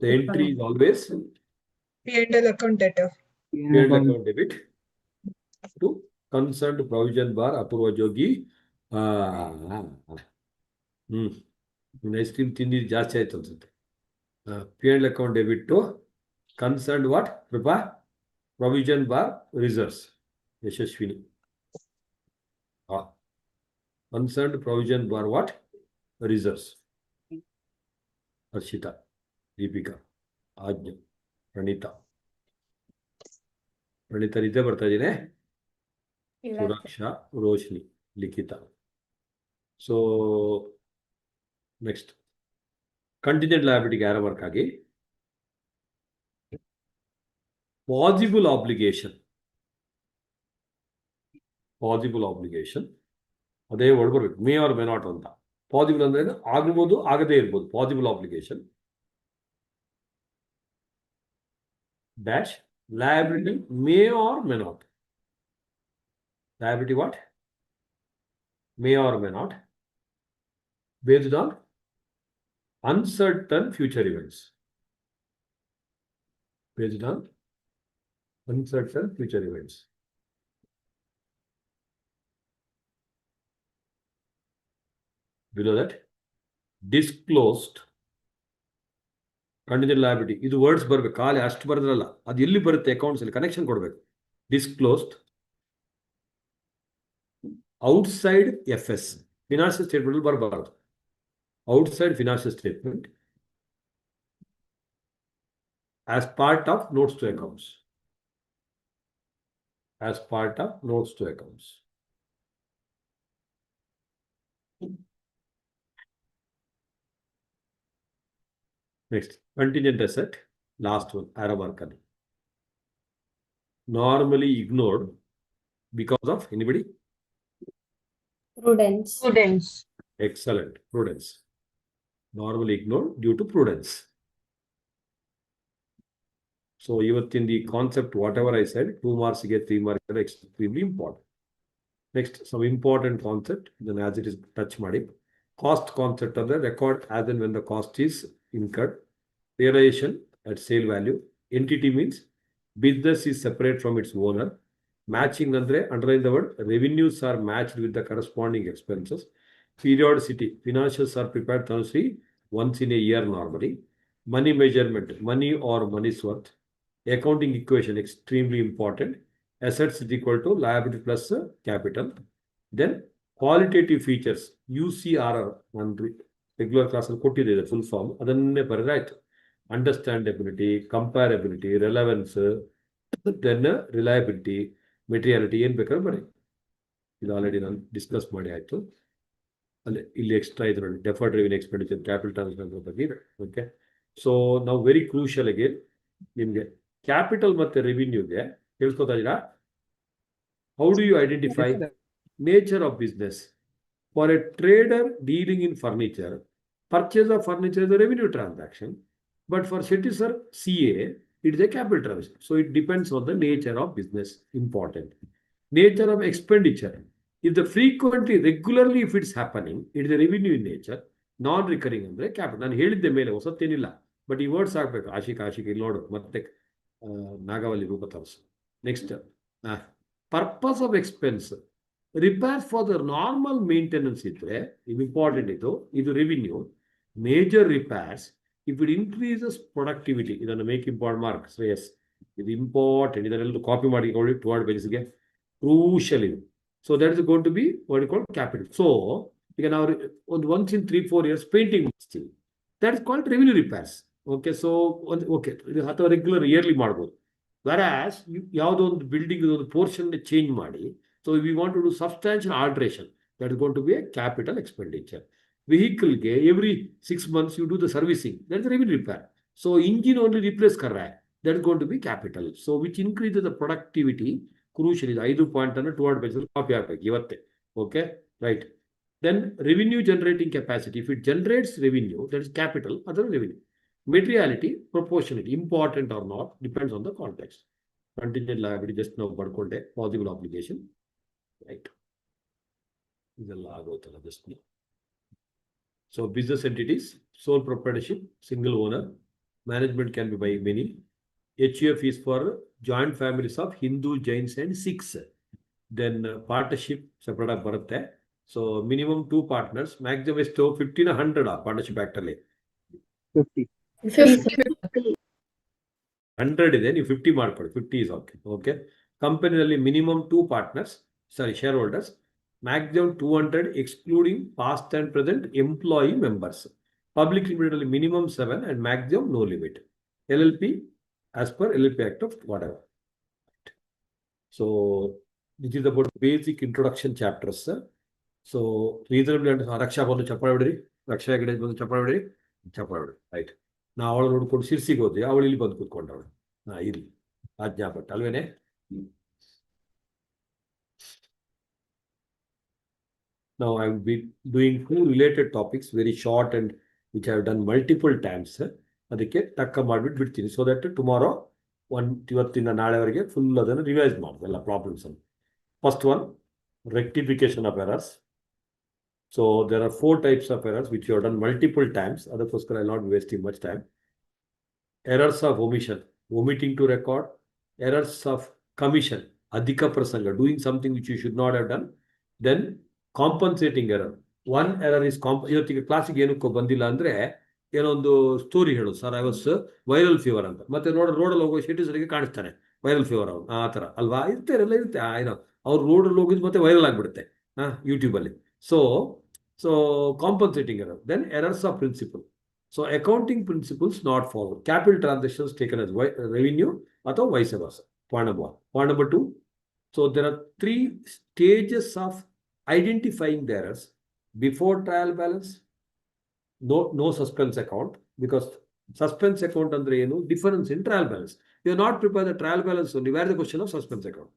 The entry is always P&L account data. P&L account debit to concerned provision bar apurva jogi. Ice cream ತಿಂದಿದ್ದು ಜಾಸ್ತಿ ಆಯ್ತು ಅನ್ಸುತ್ತೆ. P&L account debit to concerned what? Provision bar reserves. Yashashwini. Concerned provision bar what? Reserves. Arshita, Deepika, Ajna, Pranita. Pranita ಇದೆ ಬರ್ತಾ ಇದ್ದೀನಿ. Suraksha, Roshni, Likita. So next, contingent liability ಯಾರ work ಆಗಿ Possible obligation. Possible obligation. ಅದೇ word ಬರಬೇಕು. May R may not ಅಂತ. Possible ಅಂದ್ರೆ ಆಗಬಹುದು, ಆಗದೇ ಇರ್ಬೋದು. Possible obligation. Dash liability may or may not. Liability what? May or may not. Based on uncertain future events. Based on uncertain future events. Below that, disclosed contingent liability. ಇದು words ಬರಬೇಕು. ಖಾಲಿ ಅಷ್ಟು ಬರೆದ್ರಲ್ಲ, ಅದು ಎಲ್ಲಿ ಬರುತ್ತೆ ಅಕೌಂಟ್ಸ್ ಅಲ್ಲಿ connection ಕೊಡಬೇಕು. Disclosed outside FS financial statement ಬರಬಾರದು. Outside financial statement as part of notes to accounts. As part of notes to accounts. Next, contingent asset, last one, arrow marker. Normally ignored because of anybody? Prudence. Students. Excellent, prudence. Normally ignored due to prudence. So even in the concept, whatever I said, 2 marks get 3 marks are extremely important. Next, some important concept, then as it is touch madi. Cost concept of the record as and when the cost is incurred. Realization at sale value. Entity means business is separate from its owner. Matching andre underline the word revenues are matched with the corresponding expenses. Periodicity, financials are prepared thoroughly once in a year normally. Money measurement, money or money's worth. Accounting equation extremely important. Assets is equal to liability plus capital. Then qualitative features, UCRR and regular class the full form. Adanne right. Understandability, comparability, relevance, then reliability, materiality ಏನು ಬೇಕಾದ್ರೆ ಬರೀ. ಇದು already ನಾನು discuss ಮಾಡಿ ಆಯಿತು. ಅಲ್ಲಿ ಇಲ್ಲಿ extra ಇದೆ ನೋಡಿ, deferred revenue expenditure, capital transfer ಬಗ್ಗೆ ಇದೆ. ಓಕೆ, ಸೊ ನಾವು ವೆರಿ ಕ್ರೂಷಿಯಲ್ ಆಗಿ ನಿಮಗೆ ಕ್ಯಾಪಿಟಲ್ ಮತ್ತೆ ರೆವಿನ್ಯೂಗೆ ಹೇಳ್ಕೊತಾ ಇದ್ದೀರಾ. How do you identify nature of business? For a trader dealing in furniture, purchase of furniture is a revenue transaction, but for Shetty sir CA, it is a capital transaction. So it depends on the nature of business. Important. Nature of expenditure. If the frequently, regularly, if it's happening, it is a revenue in nature. Non-recurring ಅಂದ್ರೆ capital. ನಾನು ಹೇಳಿದ್ದೆ ಮೇಲೆ ಹೊಸತೇನಿಲ್ಲ, but ಈ words ಆಗ್ಬೇಕು. ಆಶಿಕ್ ಇಲ್ಲಿ ನೋಡು, ಮತ್ತೆ ನಾಗವಲ್ಲಿ ರೂಪ ತರಿಸು. Next, purpose of expense. Repair for the normal maintenance ಇದ್ರೆ ಇದು ಇಂಪಾರ್ಟೆಂಟ್. ಇದು revenue. Major repairs if it increases productivity, ಇದನ್ನು make important mark. So yes, ಇದು ಇಂಪಾರ್ಟೆಂಟ್. ಇದನ್ನೆಲ್ಲ ಕಾಪಿ ಮಾಡಿಕೊಳ್ಳಿ 200 ಪೇಜಸ್ಗೆ. ಕ್ರೂಷಿಯಲ್ ಇದು. So that is going to be what you call capital. So ಈಗ ನಾವು ಒಂದು once in 3-4 years ಪೇಂಟಿಂಗ್ ಮಾಡಿಸ್ತೀವಿ, that is called revenue repairs. Okay, so okay, ಅಥವಾ ರೆಗ್ಯುಲರ್ ಇಯರ್ಲಿ ಮಾಡ್ಬೋದು. ವೆರಾಸ್ ಯಾವುದೋ ಒಂದು ಬಿಲ್ಡಿಂಗ್ ಒಂದು ಪೋರ್ಷನ್ ಚೇಂಜ್ ಮಾಡಿ, so if we want to do substantial alteration, that is going to be a capital expenditure. Vehicle ke every 6 months you do the servicing, that is revenue repair. So engine only replace kar raha hai, that is going to be capital. So which increases the productivity. Crucial is 5 point and 200 pages copy aagಬೇಕು ಇವತ್ತೆ. Okay, right. Then revenue generating capacity, if it generates revenue, that is capital, other revenue. Materiality, proportionality, important or not, depends on the context. Contingent liability just now ಬರ್ಕೊಂಡೆ. Possible obligation, right. ಇದೆಲ್ಲ ಆಗೋತಲ್ಲ just now. So business entities, sole proprietorship, single owner. Management can be by many. HUF is for joint families of Hindu, Jains and Sikhs. Then partnership separate ಆಗಿ ಬರುತ್ತೆ. So minimum 2 partners, maximum ಎಷ್ಟು 50 na 100 partnership act ಅಲ್ಲಿ 50. 100 ಇದೆ, ನೀವು 50 ಮಾಡ್ಕೊಳ್ಳಿ. 50 is okay. Okay, ಕಂಪನಿಯಲ್ಲಿ minimum 2 partners, sorry shareholders, maximum 200 excluding past and present employee members. Public limited ಅಲ್ಲಿ minimum 7 and maximum no limit. LLP as per LLP act of whatever. So this is about basic introduction chapters. So reasonable Raksha ಬಂದು ಚಪ್ಪಾಳೆ ಬಿಡ್ರಿ, ರಕ್ಷಾ ಗಿಡ ಬಂದು ಚಪ್ಪಾಳೆ ಬಿಡ್ರಿ, ಚಪ್ಪಾಳೆ ಬಿಡ್ರಿ. ರೈಟ್. ನಾ ಅವಳು ನೋಡ್ಕೊಂಡು ಶಿರ್ಸಿಗೆ ಹೋದ್ವಿ, ಅವಳು ಇಲ್ಲಿ ಬಂದು ಕೂತ್ಕೊಂಡವಳು. ಇರಲಿ. Ajna Bhatt, alvene? Now I will be doing two related topics, very short and which I have done multiple times. ಅದಕ್ಕೆ ಟಕ್ಕ ಮಾಡಿಬಿಟ್ಟು ಬಿಡ್ತೀನಿ ಸೊ ದಟ್ ಟುಮಾರೋ ಇವತ್ತಿಂದ ನಾಳೆವರೆಗೆ ಫುಲ್ ಅದನ್ನು ರಿವೈಸ್ ಮಾಡೋದು ಎಲ್ಲ ಪ್ರಾಬ್ಲಮ್ಸ್ ಅನ್ನು. First one, rectification of errors. So there are 4 types of errors which you have done multiple times. Otherwise, I will not be wasting much time. Errors of omission, omitting to record. Errors of commission, adhika prasanga, doing something which you should not have done. Then compensating error. One error is ಇವತ್ತಿಗೆ ಕ್ಲಾಸಿಗೆ ಏನಕ್ಕೋ ಬಂದಿಲ್ಲ ಅಂದ್ರೆ ಏನೋ ಒಂದು story ಹೇಳೋದು, sir I was viral fever ಅಂತ. ಮತ್ತೆ ರೋಡಲ್ಲಿ ಹೋಗೋ ಶೆಟ್ಟಿಸರಿಗೆ ಕಾಣಿಸ್ತಾನೆ ವೈರಲ್ ಫೀವರ್ ಅವನು ಆ ಥರ ಅಲ್ವಾ, ಇರ್ತಾರೆಲ್ಲ ಇರುತ್ತೆ ಏನೋ ಅವ್ರು ರೋಡಲ್ಲಿ ಹೋಗಿದ್ದು ಮತ್ತೆ ವೈರಲ್ ಆಗಿಬಿಡುತ್ತೆ ಯೂಟ್ಯೂಬಲ್ಲಿ. So compensating error. Then errors of principle. So accounting principles not follow. Capital transactions taken as revenue ಅಥವಾ vice versa. Point number 1. Point number 2. So there are 3 stages of identifying the errors. Before trial balance, no suspense account, because suspense account andre ಏನು difference in trial balance. You have not prepared the trial balance only. Where the question of suspense account.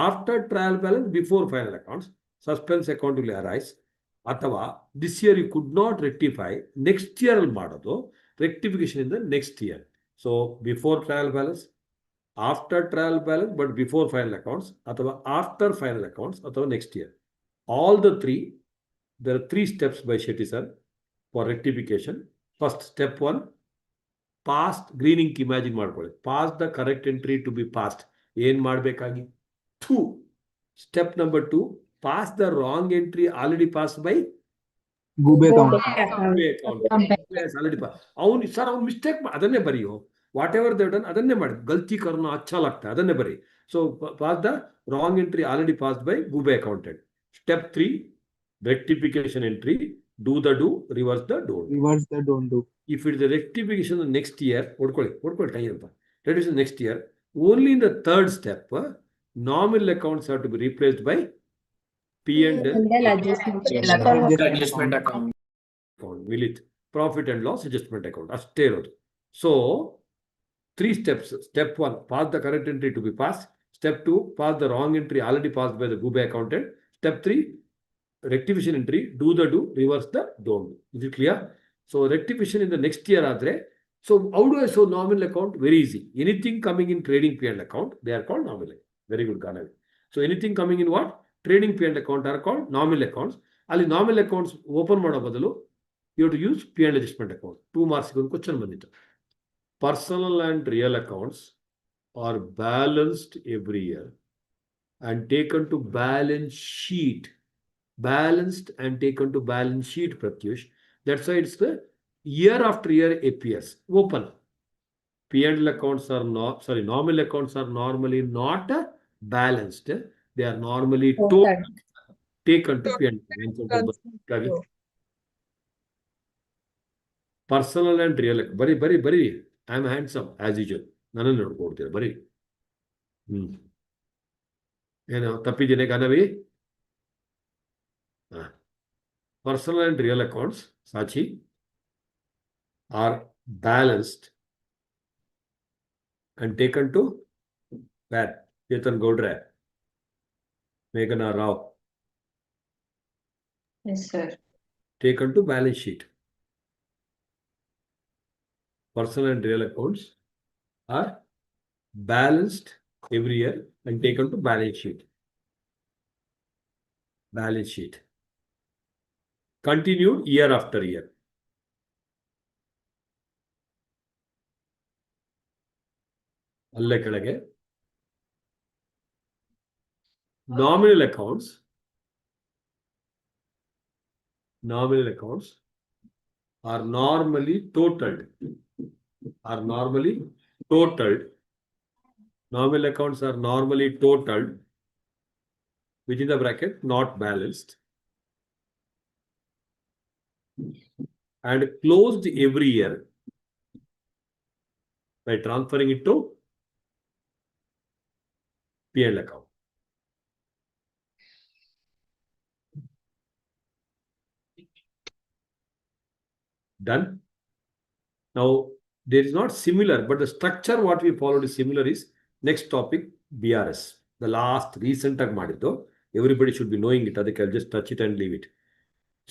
After trial balance, before final accounts, suspense account will arise. ಅಥವಾ this year you could not rectify, next year ಅಲ್ಲಿ ಮಾಡೋದು rectification in the next year. So before trial balance, after trial balance but before final accounts, ಅಥವಾ after final accounts, ಅಥವಾ next year. All the 3, there are 3 steps by Shetty sir for rectification. First, step 1, past greening imagine ಮಾಡ್ಕೊಳ್ಳಿ. Pass the correct entry to be passed. ಏನು ಮಾಡಬೇಕಾಗಿ? 2. Step number 2, pass the wrong entry already passed by Gube account. ಅವನು sir ಅವ್ನು mistake ಅದನ್ನೇ ಬರೆಯೋ. What ever Dev done ಅದನ್ನೇ ಮಾಡಿ. ಗಲ್ತಿ ಕರ್ನ ಅಚ್ಚಾ ಲಾಗ್ತಾ ಅದನ್ನೇ ಬರಿ. So pass the wrong entry already passed by ಗೂಬೆ accountant. Step 3, rectification entry, do the do, reverse the don't. Reverse the don't do. If it is a rectification the next year, reduce next year, only in the 3rd step, nominal accounts have to be replaced by P&L adjustment account, will it profit and loss adjustment account. ಅಷ್ಟೇ ಇರೋದು. So 3 steps. Step 1, pass the correct entry to be passed. Step 2, pass the wrong entry already passed by the Gube accountant. Step 3, rectification entry, do the do, reverse the don't. Is it clear? So rectification in the next year adre. So how do I show nominal account? Very easy. Anything coming in trading P&L account, they are called nominal. Very good, Ganavi. So anything coming in what? Trading P&L account are called nominal accounts. Ali nominal accounts open ಮಾಡೋ ಬದಲು you have to use P&L adjustment account. 2 marks ಒಂದು question ಬಂದಿತ್ತು. Personal and real accounts are balanced every year and taken to balance sheet. Balanced and taken to balance sheet, Pratyush. That's why it's the year after year appears. Open. P&L accounts are not, sorry, nominal accounts are normally not balanced. They are normally total, taken to P&L. Personal and real. Bari. I am handsome as usual. None ನೋಡ್ಕೊಡ್ತೀರ ಬರೀ. ಏನು ತಪ್ಪಿದ್ದೇನೆ ಗನವಿ? Personal and real accounts, Sachi, are balanced and taken to where? Chetan Godre, Meghana Rao. Yes, sir. Taken to balance sheet. Personal and real accounts are balanced every year and taken to balance sheet. Balance sheet. Continued year after year. ಅಲ್ಲೇ ಕೆಳಗೆ nominal accounts are normally totaled. Nominal accounts are normally totaled within the bracket, not balanced, and closed every year by transferring it to P&L account. Done. Now, there is not similar, but the structure what we followed is similar is Next topic, BRS. The last recent ಮಾಡಿದ್ದು. Everybody should be knowing it. ಅದಕ್ಕೆ I'll just touch it and leave it.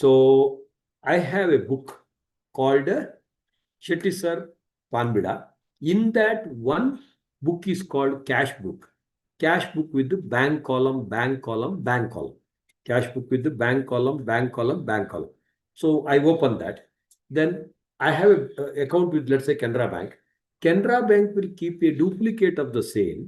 So I have a book called Shetty Sir Panbida. In that one book is called cash book. Cash book with the bank column, bank column, bank column. Cash book with the bank column, bank column, bank column. So I open that. Then I have an account with, let's say, Canara Bank. Canara Bank will keep a duplicate of the same.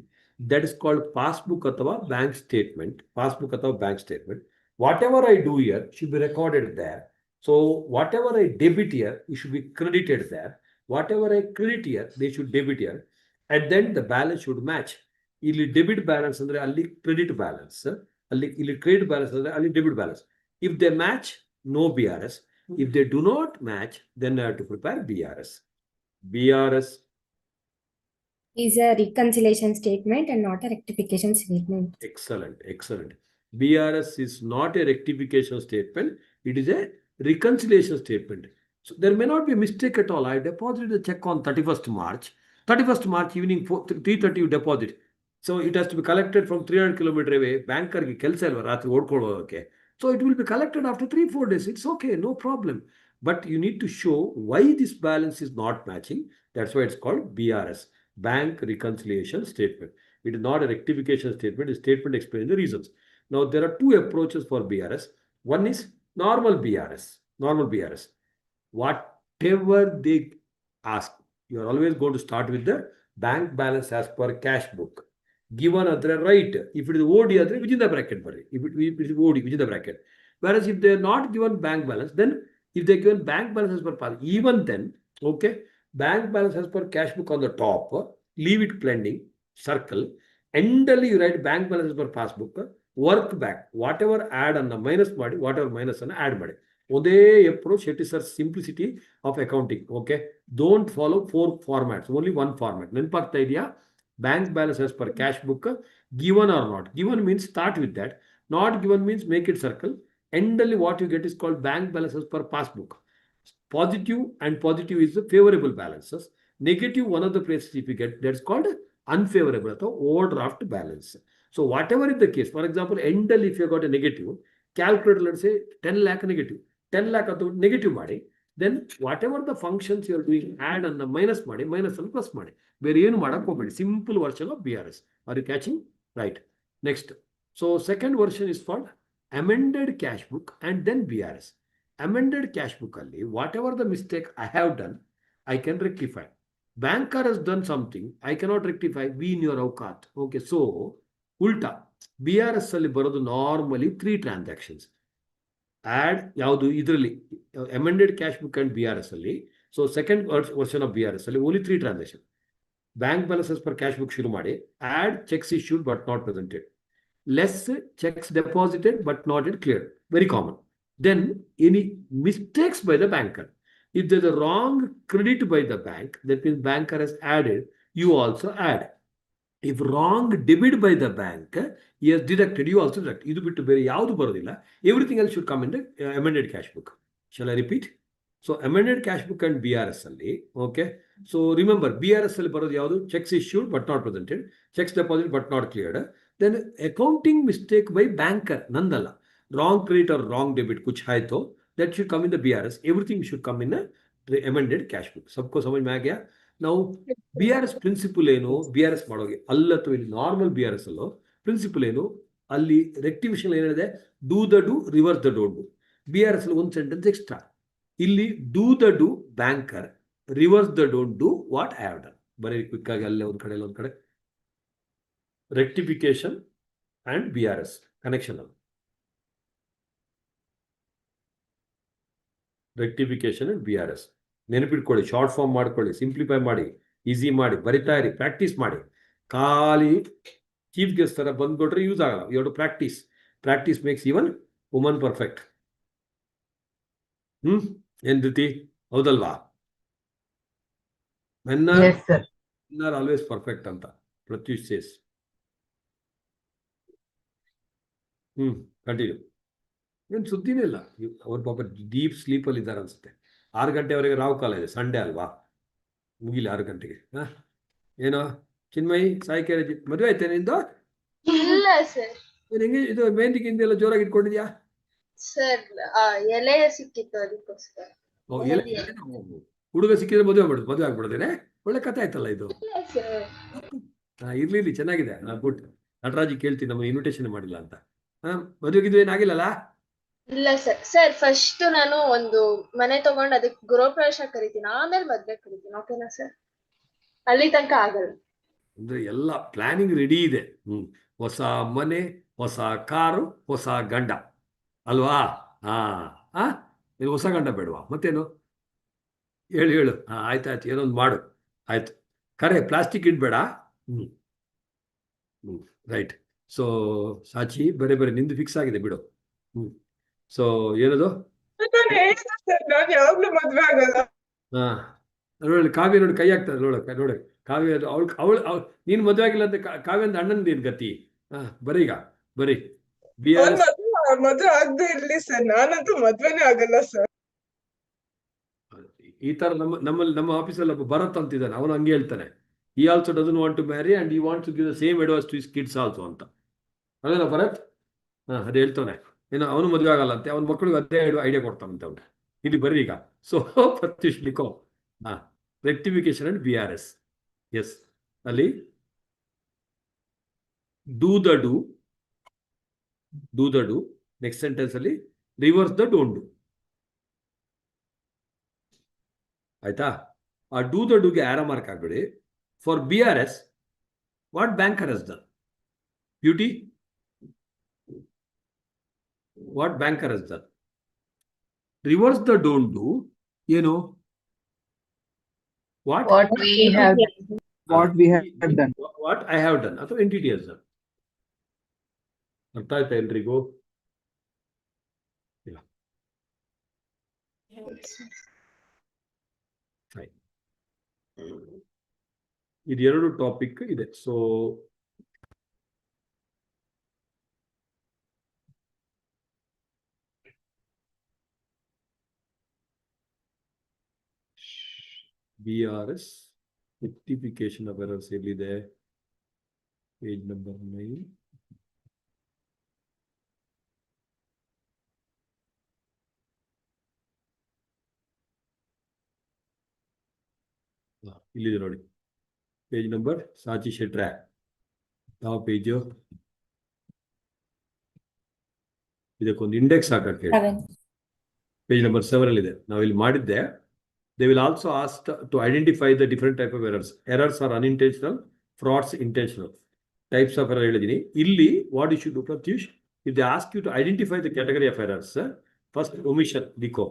That is called passbook athava bank statement. Passbook athava bank statement. Whatever I do here should be recorded there. So whatever I debit here, it should be credited there. Whatever I credit here, they should debit here. And then the balance should match. ಇಲ್ಲಿ debit balance ಅಂದ್ರೆ ಅಲ್ಲಿ credit balance, ಇಲ್ಲಿ credit balance ಅಂದ್ರೆ ಅಲ್ಲಿ debit balance. If they match, no BRS. If they do not match, then I have to prepare BRS. BRS Is a reconciliation statement and not a rectification statement. Excellent, excellent. BRS is not a rectification statement. It is a reconciliation statement. So there may not be a mistake at all. I deposited the check on 31st March. 31st March evening 3:30 you deposit. So it has to be collected from 300 kilometer away. Banker ki kelsa ilva ratri odkolodake. So it will be collected after 3-4 days. It's okay, no problem. But you need to show why this balance is not matching. That's why it's called BRS. Bank Reconciliation Statement. It is not a rectification statement. It's a statement explaining the reasons. Now, there are two approaches for BRS. One is normal BRS. Normal BRS. Whatever they ask, you are always going to start with the bank balance as per cash book. Given other right. If it is OD, within the bracket. If it is OD, within the bracket. Whereas if they are not given bank balance, then if they given bank balance as per pass, even then, okay, bank balance as per cash book on the top, leave it pending, circle, endally you write bank balance as per passbook, work back, whatever add on the minus body, whatever minus on add body. Ode approach, it is a simplicity of accounting, okay? Don't follow 4 formats, only one format. Nenpakta idea, bank balance as per cash book, given or not. Given means start with that. Not given means make it circle. Endally what you get is called bank balance as per passbook. Positive and positive is the favorable balances. Negative, one of the places if you get, that's called unfavorable or overdraft balance. So whatever is the case, for example, endally if you got a negative, calculate, let's say 10 lakh negative, 10 lakh of negative madi, then whatever the functions you are doing, add on the minus madi, minus on plus madi. Very simple version of BRS. Are you catching? Right. Next. So second version is called amended cash book and then BRS. Amended cash book alli, whatever the mistake I have done, I can rectify. Banker has done something, I cannot rectify, be in your awqat. Okay, so ulta BRS alli barodu normally 3 transactions. Add yaudu idralli amended cash book and BRS alli. So second version of BRS alli only 3 transactions. Bank balances per cash book shuru ಮಾಡಿ, add checks issued but not presented, less checks deposited but not yet cleared, very common. Then any mistakes by the banker. If there's a wrong credit by the bank, that means banker has added, you also add. If wrong debit by the bank, he has deducted, you also deduct. Idu bittu bere yavadu barodilla. Everything else should come in the amended cash book. Shall I repeat? So amended cash book and BRS alli, okay. So remember, BRS alli barodu yavadu, checks issued but not presented, checks deposited but not cleared. Then accounting mistake by banker, nandala. Wrong credit or wrong debit, kuch hai to, that should come in the BRS. Everything should come in the amended cash book. Sabko samajh mein aa gaya? Now, BRS principle ಏನು, BRS ಮಾಡೋಗೆ ಅಲ್ಲತ್ತು ಇಲ್ಲಿ normal BRS ಅಲ್ಲೋ principle ಏನು, ಅಲ್ಲಿ rectification ಏನಿದೆ, do the do, reverse the don't do. BRS ಅಲ್ಲಿ ಒಂದು ಸೆಂಟೆನ್ಸ್ ಎಕ್ಸ್ಟ್ರಾ. ಇಲ್ಲಿ do the do banker, reverse the don't do what I have done. ಬರೀ ಕ್ವಿಕ್ ಆಗಿ ಅಲ್ಲೇ ಒಂದು ಕಡೆ ರೆಕ್ಟಿಫಿಕೇಶನ್ ಅಂಡ್ BRS ಕನೆಕ್ಷನ್ ಅಲ್ಲಿ. ರೆಕ್ಟಿಫಿಕೇಶನ್ ಅಂಡ್ BRS ನೆನಪಿಟ್ಕೊಳ್ಳಿ, ಶಾರ್ಟ್ ಫಾರ್ಮ್ ಮಾಡ್ಕೊಳ್ಳಿ, ಸಿಂಪ್ಲಿಫೈ ಮಾಡಿ, ಈಸಿ ಮಾಡಿ, ಬರಿತಾ ಇರಿ, ಪ್ರಾಕ್ಟೀಸ್ ಮಾಡಿ. ಖಾಲಿ ಚೀಫ್ ಗೆಸ್ಟ್ ತರ ಬಂದ್ಕೊಟ್ರೆ ಯೂಸ್ ಆಗಲ್ಲ. You have to practice. Practice makes even woman perfect. ಏನ್ ರೀತಿ, ಹೌದಲ್ವಾ? ಮೆನ್ ಆರ್ ಆಲ್ವೇಸ್ ಪರ್ಫೆಕ್ಟ್ ಅಂತ ಪ್ರತ್ಯೂಷ್ ಸೇಸ್. ಕಂಟಿನ್ಯೂ. ಏನು ಸುದ್ದಿನೇ ಇಲ್ಲ. ಅವ್ರ ಪಾಪ ಡೀಪ್ ಸ್ಲೀಪಲ್ಲಿ ಇದ್ದಾರೆ ಅನ್ಸುತ್ತೆ. 6 ಗಂಟೆವರೆಗೆ ರಾವ್ ಕಾಲ ಇದೆ, ಸಂಡೇ ಅಲ್ವಾ, ಮುಗಿಲಿ 6 ಗಂಟೆಗೆ. ಏನೋ ಚಿನ್ಮಯಿ ಸಾಯಿ ಕೇಳಿ ಮದುವೆ ಆಯ್ತಾ ನಿಂದು? ಇಲ್ಲ ಸರ್. ನೀನ್ ಹೆಂಗೆ ಇದು ಮೆಹಂದಿ ಗಿಂದಿ ಎಲ್ಲ ಜೋರಾಗಿ ಇಟ್ಕೊಂಡಿದ್ಯಾ? ಸರ್ ಎಲೆ ಸಿಕ್ಕಿತ್ತು ಅದಕ್ಕೋಸ್ಕರ. ಓ, ಹುಡುಗ ಸಿಕ್ಕಿದ್ರೆ ಮದುವೆ ಆಗ್ಬಿಡೋದೇನೆ. ಒಳ್ಳೆ ಕಥೆ ಆಯ್ತಲ್ಲ ಇದು. ಇಲ್ಲ ಸರ್. ಇರ್ಲಿ ಚೆನ್ನಾಗಿದೆ. ಗುಡ್. ನಟರಾಜಿ ಕೇಳ್ತೀನಿ, ನಮ್ಮ ಇನ್ವಿಟೇಷನ್ ಮಾಡಿಲ್ಲ ಅಂತ. ಮದುವೆಗಿದ್ದು ಏನಾಗಿಲ್ಲಲ್ಲ? ಇಲ್ಲ ಸರ್. ಸರ್ ಫಸ್ಟ್ ನಾನು ಒಂದು ಮನೆ ತಗೊಂಡು ಅದಕ್ಕೆ ಗೃಹಪ್ರವೇಶ ಕರಿತೀನಿ, ಆಮೇಲೆ ಮದ್ವೆ ಕರಿತೀನಿ. ಓಕೆನಾ ಸರ್? ಅಲ್ಲಿ ತನಕ ಆಗಲ್ಲ. ಅಂದ್ರೆ ಎಲ್ಲ ಪ್ಲಾನಿಂಗ್ ರೆಡಿ ಇದೆ. ಹೊಸ ಮನೆ, ಹೊಸ ಕಾರು, ಹೊಸ ಗಂಡ ಅಲ್ವಾ? ಹೊಸ ಗಂಡ ಬೇಡವಾ? ಮತ್ತೇನು ಹೇಳು. ಆಯ್ತಾಯ್ತು, ಏನೊಂದು ಮಾಡು. ಆಯ್ತು, ಕರೆ ಪ್ಲಾಸ್ಟಿಕ್ ಇಡ್ಬೇಡ. ರೈಟ್. ಸೊ ಸಾಚಿ ಬೇರೆ ನಿಂದು ಫಿಕ್ಸ್ ಆಗಿದೆ ಬಿಡು. ಸೊ ಏನದು? ನಾನು ಹೇಳಿದೆ ಸರ್, ನಾನು ಯಾವಾಗ್ಲೂ ಮದ್ವೆ ಆಗಲ್ಲ. ನೋಡಿ ಕಾವ್ಯ, ನೋಡಿ ಕೈ ಆಗ್ತದೆ ನೋಡಿ ಕಾವ್ಯ. ಅವಳು ನೀನು ಮದುವೆ ಆಗಿಲ್ಲ ಅಂತ ಕಾವ್ಯ ಅಂತ ಅಣ್ಣನ ನೀನು ಗತಿ. ಬರೀ ಮದ್ವೆ ಆಗದೆ ಇರ್ಲಿ ಸರ್, ನಾನಂತೂ ಮದ್ವೆನೇ ಆಗಲ್ಲ ಸರ್. ಈ ತರ ನಮ್ಮ ಆಫೀಸಲ್ಲಿ ಒಬ್ಬ ಭರತ್ ಅಂತಿದ್ದಾನೆ, ಅವನು ಹಂಗೆ ಹೇಳ್ತಾನೆ. he also doesn't want to marry and he wants to give the same advice to his kids also ಅಂತ. ಅದೇನಾ ಭರತ್? ಅದು ಹೇಳ್ತಾನೆ, ಏನೋ ಅವನು ಮದುವೆ ಆಗಲ್ಲ ಅಂತೆ, ಅವನ ಮಕ್ಕಳಿಗೆ ಅದೇ ಐಡಿಯಾ ಕೊಡ್ತಾನಂತೆ ಅವ್ನು. ಇಲ್ಲಿ ಬರ್ರಿ ಈಗ. ಸೊ ಪ್ರತ್ಯುಷ್ ಲಿಖೋ ರೆಕ್ಟಿಫಿಕೇಶನ್ ಅಂಡ್ BRS. ಎಸ್, ಅಲ್ಲಿ do the do next sentence ಅಲ್ಲಿ ರಿವರ್ಸ್ ದ ಡೋಂಟ್ ಡೂ. ಆಯ್ತಾ? ಆ ಡೂ ದ ಡೂಗೆ ಆರೋ ಮಾರ್ಕ್ ಆಗ್ಬೇಡಿ. For BRS, what banker has done? Beauty, what banker has done? Reverse the don't do ಏನು? What we have done. What I have done ಅಥವಾ entity has done. ಅರ್ಥ ಆಯ್ತಾ ಎಲ್ರಿಗೂ? ಇದು 2 ಟಾಪಿಕ್ ಇದೆ. So BRS rectification of errors ಎಲ್ಲಿದೆ? Page number 9. ಇಲ್ಲಿದೆ ನೋಡಿ, ಪೇಜ್ ನಂಬರ್. ಸಾಚಿ ಶೆಟ್ರೆ ಯಾವ ಪೇಜು? ಇದಕ್ಕೊಂದು ಇಂಡೆಕ್ಸ್ ಹಾಕಕ್ಕೆ ಪೇಜ್ ನಂಬರ್ 7 ಇದೆ. ನಾವಿಲ್ಲಿ ಮಾಡಿದ್ದೆ. They will also ask to identify the different type of errors. Errors are unintentional, frauds intentional. Types of error ಹೇಳಿದೀನಿ. ಇಲ್ಲಿ what you should do, Pratyush, if they ask you to identify the category of errors, first omission, LICO,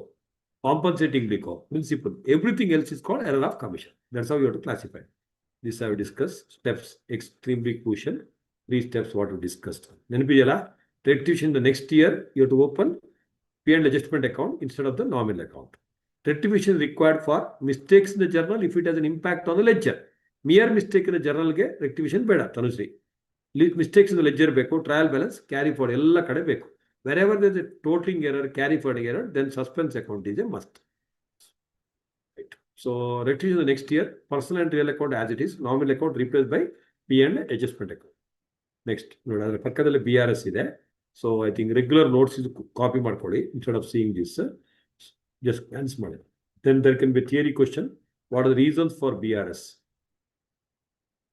compensating LICO, principle, everything else is called error of commission. That's how you have to classify. This I will discuss. Steps, extremely crucial. 3 steps what we discussed. ನೆನಪಿದೆಯಲ್ಲ? Rectification the next year, you have to open P&L adjustment account instead of the nominal account. Rectification required for mistakes in the journal if it has an impact on the ledger. Mere mistake in the journal ge rectification beda. Tanusri, mistakes in the ledger ಬೇಕು, trial balance, carry forward ಎಲ್ಲ ಕಡೆ ಬೇಕು. Wherever there is a totaling error, carry forward error, then suspense account is a must. Right. So rectification the next year, personal and real account as it is, nominal account replaced by P&L adjustment account. Next, ನೋಡಿ ಅದರ ಪಕ್ಕದಲ್ಲಿ BRS ಇದೆ. So I think regular notes is copy ಮಾಡ್ಕೊಳ್ಳಿ instead of seeing this. Just glance ಮಾಡಿ. Then there can be theory question. What are the reasons for BRS?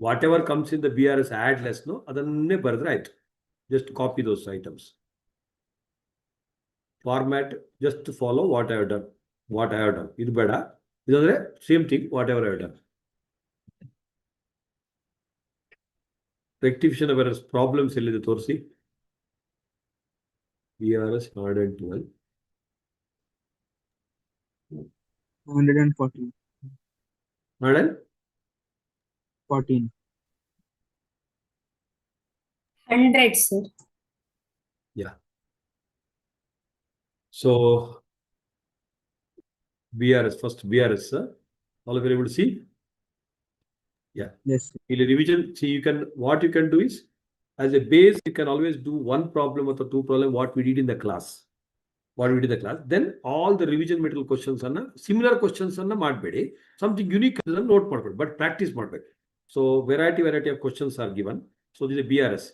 Whatever comes in the BRS add less, no, adanne ಬರೆದ್ರೆ ಆಯ್ತು. Just copy those items. Format, just follow what I have done. ಇದು ಬೇಡ. ಇದಂದ್ರೆ same thing, whatever I have done. Rectification of errors, problems ಎಲ್ಲಿದೆ ತೋರಿಸಿ. BRS 112. 114. 114. 100, sir. Yeah. So BRS, first BRS, all of you able to see? Yeah. Yes. In a revision, see, what you can do is, as a base, you can always do 1 problem or 2 problem, what we did in the class. Then all the revision material questions, similar questions, something unique, note, but practice. So variety of questions are given. So this is a BRS.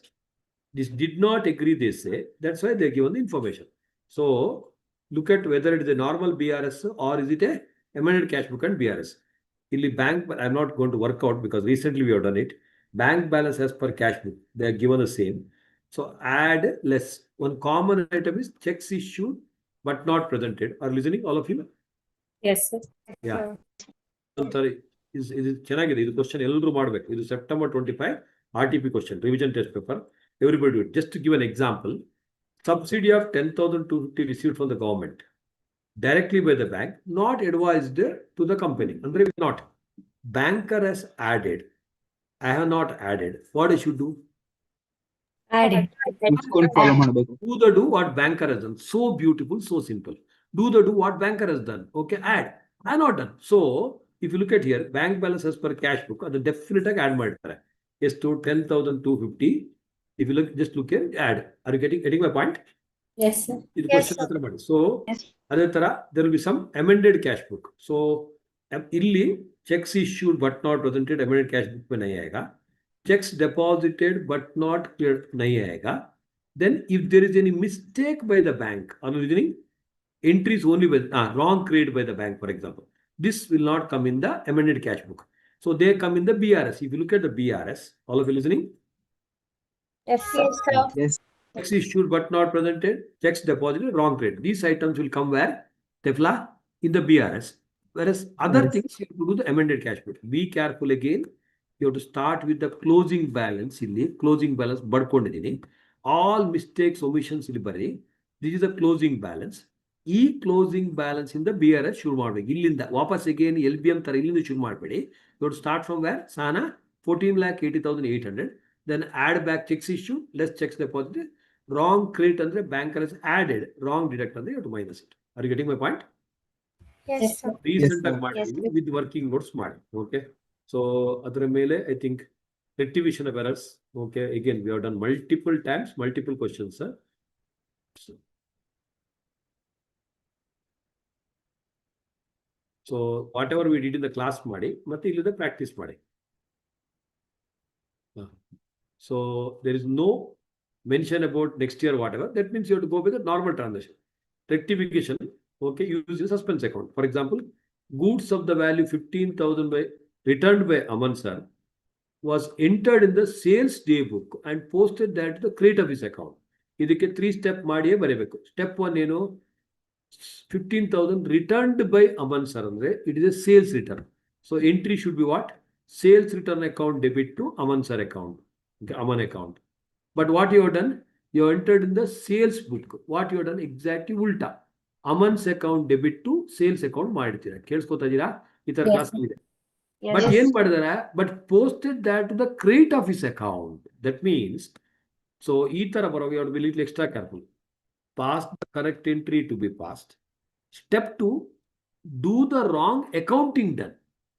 This did not agree, they say. That's why they given the information. So look at whether it is a normal BRS or is it a amended cash book and BRS. Illi bank, I'm not going to work out because recently we have done it. Bank balance as per cash book, they are given the same. So add less. One common item is checks issued but not presented. Are listening, all of you? Yes, sir. Yeah. Sorry, ಇದು ಚೆನ್ನಾಗಿದೆ ಇದು question ಎಲ್ಲರೂ ಮಾಡಬೇಕು. ಇದು September 25 RTP question, revision test paper. Everybody do it. Just to give an example, subsidy of 10,250 received from the government directly by the bank, not advised to the company. Andre not. Banker has added. I have not added. What I should do? Add it. ಇಸ್ಕೊಂಡು follow ಮಾಡಬೇಕು. Do what banker has done. So beautiful, so simple. Do what banker has done. Okay, add. I have not done. So if you look at here, bank balance as per cash book, ಅದು definite ಆಗಿ add ಮಾಡ್ತಾರೆ. ಎಷ್ಟು 10,250. If you look, just look at add. Are you getting my point? Yes, sir. ಇದು Yes, question sir. ಹತ್ರ ಮಾಡಿ. So Yes. ಅದೇ ತರ there will be some amended cash book. So ಇಲ್ಲಿ checks issued but not presented amended cash book में नहीं आएगा. Checks deposited but not cleared नहीं आएगा. Then if there is any mistake by the bank, on reasoning, entries only by wrong created by the bank, for example, this will not come in the amended cash book. So they come in the BRS. If you look at the BRS, all of you listening? Yes, sir. Yes, sir. Yes. Checks issued but not presented, checks deposited, wrong created. These items will come where? Tefla in the BRS. Whereas other Yes. things you have to do the amended cash book. Be careful again. You have to start with the closing balance. Illi closing balance ಬರ್ಕೊಂಡಿದ್ದೀನಿ. All mistakes, omissions ಇಲ್ಲಿ ಬರಿ. This is the closing balance. ಈ closing balance in the BRS ಶುರು ಮಾಡಬೇಕು. ಇಲ್ಲಿಂದ ವಾಪಸ್ again LBM ತರ ಇಲ್ಲಿಂದ ಶುರು ಮಾಡಬೇಡಿ. You have to start from where? Sana 14,80,800. Then add back checks issued, less checks deposited. Wrong credit andre banker has added. Wrong deduct andre you have to minus it. Are you getting my point? Yes, Yes, sir. sir. Recent sir. ಆಗಿ ಮಾಡ್ತೀನಿ with working notes ಮಾಡಿ. Okay. So ಅದರ ಮೇಲೆ I think rectification of errors. Okay. Again, we have done multiple times, multiple questions, sir. So whatever we did in the class ಮಾಡಿ ಮತ್ತೆ ಇಲ್ಲಿಂದ practice ಮಾಡಿ. So there is no mention about next year whatever. That means you have to go with the normal transaction. Rectification. Okay, use your suspense account. For example, goods of the value 15,000 by returned by Aman sir was entered in the sales day book and posted that to the credit of his account. ಇದಕ್ಕೆ 3 step ಮಾಡಿಯೇ ಬರಬೇಕು. Step 1 ಏನು? 15,000 returned by Aman sir ಅಂದ್ರೆ it is a sales return. So entry should be what? Sales return account debit to Aman sir account. Okay, Aman account. But what you have done? You have entered in the sales book. What you have done exactly ulta. Aman's account debit to sales account ಮಾಡಿರ್ತೀರಾ. ಕೇಳಿಸ್ಕೊತಾ ಇದ್ದೀರಾ? ಈ ತರ Yes, class ಇದೆ. But Yes. ಏನ್ ಮಾಡಿದಾರೆ? But posted that to the credit of his account. That means, so ಈ ತರ ಬರೋವಾಗ you have to be little extra careful. Pass the correct entry to be passed. Step 2, do the wrong accounting done.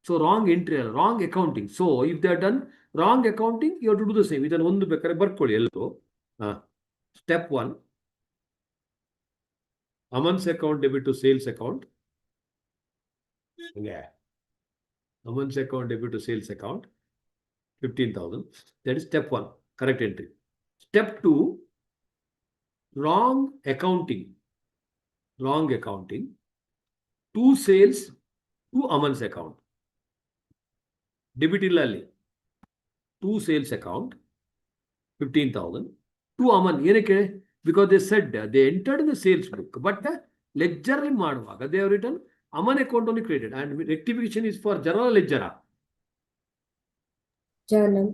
So wrong entry, wrong accounting. So if they are done wrong accounting, you have to do the same. ಇದನ್ನು ಒಂದು ಬೇಕಾದ್ರೆ ಬರ್ಕೊಳ್ಳಿ ಎಲ್ಲರೂ. Step 1, Aman's account debit to sales account. Yeah. Aman's account debit to sales account, 15,000. That is step 1, correct entry. Step 2, wrong accounting. Wrong accounting. 2 sales to Aman's account. Debit illali. 2 sales account, 15,000. To Aman. ಏನಕ್ಕೆ? Because they said they entered in the sales book, but the ledger ಮಾಡುವಾಗ they have written Aman account only created, and rectification is for general ledger. Journal.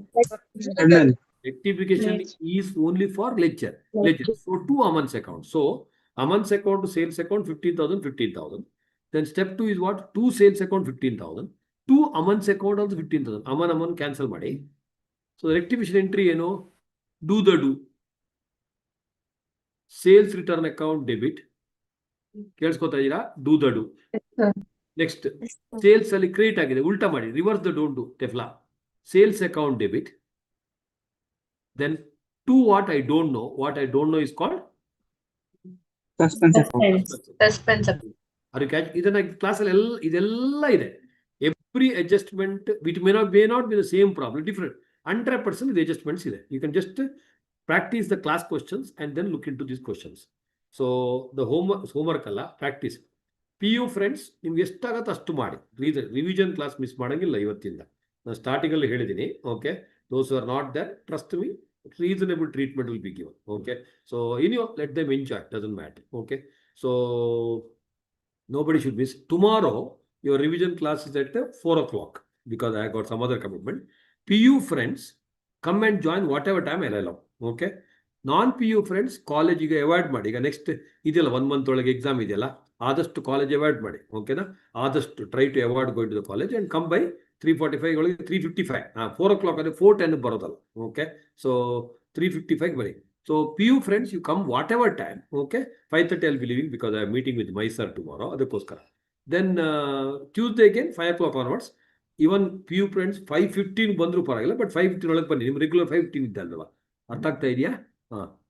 Journal. Rectification is only for ledger. So to Aman's account. So Aman's account to sales account 15,000, 15,000. Then step 2 is what? To sales account 15,000. To Aman's account also 15,000. Aman cancel ಮಾಡಿ. So rectification entry ಏನು? Do the do. Sales return account debit. ಕೇಳಿಸ್ಕೊತಾ ಇದ್ದೀರಾ? Do the do. Next, sales ಅಲ್ಲಿ create ಆಗಿದೆ, ಉಲ್ಟಾ ಮಾಡಿ, reverse the don't do. ಟೆಫ್ಲಾ sales account debit. Then to what I don't know. What I don't know is called Suspense account. Suspense. Are you catch? ಇದನ್ನ ಕ್ಲಾಸಲ್ಲಿ ಇದೆಲ್ಲ ಇದೆ. every adjustment, it may not be the same problem, different. 100% the adjustments ಇದೆ. You can just practice the class questions and then look into these questions. So the homework ಅಲ್ಲ, practice. PU friends, ನಿಮ್ಗೆ ಎಷ್ಟಾಗತ್ತೆ ಅಷ್ಟು ಮಾಡಿ. Revision class miss ಮಾಡಂಗಿಲ್ಲ ಇವತ್ತಿಂದ. ನಾನು starting ಅಲ್ಲಿ ಹೇಳಿದ್ದೀನಿ. Okay, those who are not there, trust me, reasonable treatment will be given. Okay, so let them enjoy, doesn't matter. Okay, so nobody should miss. Tomorrow your revision class is at 4 o'clock because I got some other commitment. PU friends, come and join whatever time I allow. Okay, non-PU friends ಕಾಲೇಜಿಗೆ avoid ಮಾಡಿ. ಈಗ next ಇದೆಯಲ್ಲ 1 month ಒಳಗೆ exam ಇದೆಯಲ್ಲ, ಆದಷ್ಟು college avoid ಮಾಡಿ. ಓಕೆನಾ, ಆದಷ್ಟು try to avoid going to the college and come by 3:45 ಒಳಗೆ 3:55 4 o'clock ಅಂದರೆ 4:10 ಬರೋದಲ್ಲ. ಓಕೆ, ಸೊ 3:55 ಬರಿ. So PU friends, you come whatever time. Okay, 5:30 I'll be leaving because I am meeting with my sir tomorrow. ಅದಕ್ಕೋಸ್ಕರ then Tuesday again 5 o'clock onwards. Even PU friends 5:15 ಬಂದರೂ ಪರವಾಗಿಲ್ಲ, but 5:15 ಒಳಗೆ ಬನ್ನಿ. ನಿಮ್ಮ regular 5:15 ಇದ್ದಲ್ವಾ, ಅರ್ಥ ಆಗ್ತಾ ಇದೆಯಾ?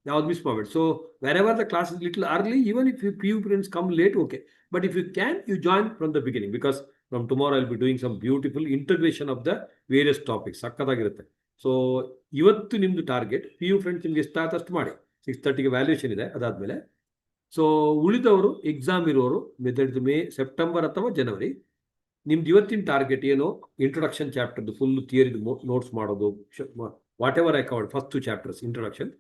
ಯಾವ್ದು ಮಿಸ್ ಮಾಡಬೇಡಿ. So wherever the class is little early, even if you PU friends come late, okay, but if you can, you join from the beginning because from tomorrow I'll be doing some beautiful integration of the various topics. ಸಕ್ಕತ್ತಾಗಿರುತ್ತೆ. So ಇವತ್ತು ನಿಮ್ದು target PU friends ನಿಮ್ಗೆ ಎಷ್ಟಾದಷ್ಟು ಮಾಡಿ. 6:30ಗೆ valuation ಇದೆ. ಅದಾದ್ಮೇಲೆ so ಉಳಿದವರು exam ಇರೋರು May September ಅಥವಾ ಜನವರಿ, ನಿಮ್ದು ಇವತ್ತಿನ ಟಾರ್ಗೆಟ್ ಏನು, ಇಂಟ್ರೊಡಕ್ಷನ್ ಚಾಪ್ಟರ್ದು ಫುಲ್ ಥಿಯರಿದು ನೋಟ್ಸ್ ಮಾಡೋದು, whatever I covered first 2 chapters, introduction,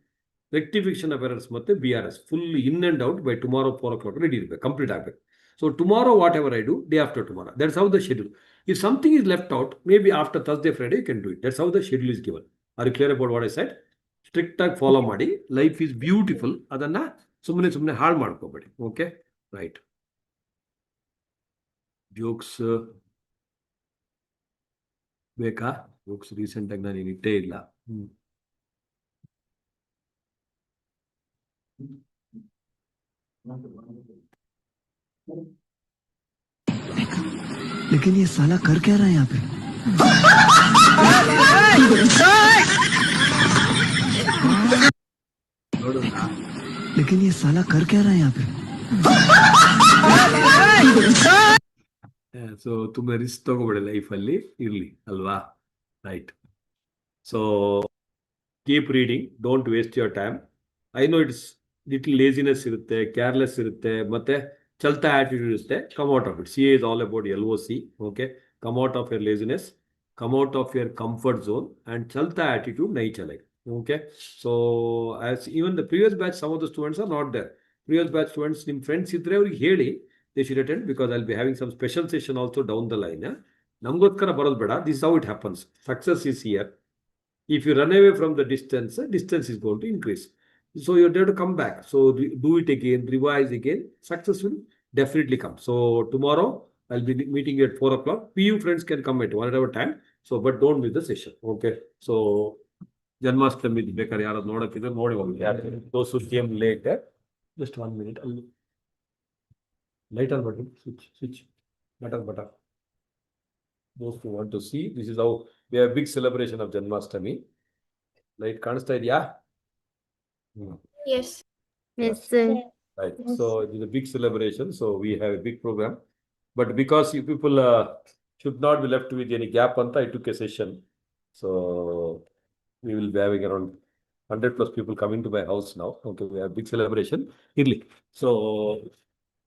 rectification of errors ಮತ್ತು BRS full in and out by tomorrow 4 o'clock ready ಇರಬೇಕು, ಕಂಪ್ಲೀಟ್ ಆಗಬೇಕು. So tomorrow whatever I do, day after tomorrow, that's how the schedule. If something is left out, maybe after Thursday Friday you can do it. That's how the schedule is given. Are you clear about what I said? Strict ಆಗಿ follow ಮಾಡಿ. Life is beautiful, ಅದನ್ನ ಸುಮ್ಮನೆ ಹಾಳು ಮಾಡ್ಕೋಬೇಡಿ. Okay, right. Jokes ಬೇಕಾ? Jokes recent ಆಗಿ ನಾನು ಇಟ್ಟೇ ಇಲ್ಲ. लेकिन ये साला कर क्या रहा है यहाँ पे? लेकिन ये साला कर क्या रहा है यहाँ पे? ಸೊ ತುಂಬ ರಿಸ್ಕ್ ತಗೋಬೇಡಿ ಲೈಫಲ್ಲಿ, ಇರಲಿ ಅಲ್ವಾ? Right. So keep reading, don't waste your time. I know it's little laziness ಇರುತ್ತೆ, ಕೇರ್ಲೆಸ್ ಇರುತ್ತೆ, ಮತ್ತೆ ಚಲ್ತಾ ಆಟಿಟ್ಯೂಡ್ ಇರುತ್ತೆ. Come out of it. CA is all about LOC. Okay, come out of your laziness, come out of your comfort zone and ಚಲ್ತಾ attitude ನೈ ಚಲೈ. Okay, so as even the previous batch, some of the students are not there. Previous batch students, ನಿಮ್ಮ friends ಇದ್ರೆ ಅವ್ರಿಗೆ ಹೇಳಿ, they should attend because I'll be having some special session also down the line. ನಮಗೋಸ್ಕರ ಬರೋದು ಬೇಡ. This is how it happens. Success is here. If you run away from the distance, distance is going to increase. So you're there to come back. So do it again, revise again. Success will definitely come. So tomorrow I'll be meeting you at 4 o'clock. PU friends can come at whatever time. So but don't miss the session. Okay. So Janmashtami ಬೇಕಾದ್ರೆ ಯಾರು ನೋಡಕ್ಕಿದ್ರೆ ನೋಡಿ ಹೋಗಿ. Those who came late, just 1 minute. Lighter button, switch, button. Those who want to see, this is how we have a big celebration of Janmashtami. Light ಕಾಣಿಸ್ತಾ ಇದೆಯಾ? Yes. Yes, sir. Right. So it is a big celebration. So we have a big program. But because you people should not be left with any gap, I took a session. So we will be having around 100+ people coming to my house now. Okay, we have a big celebration. Irli. So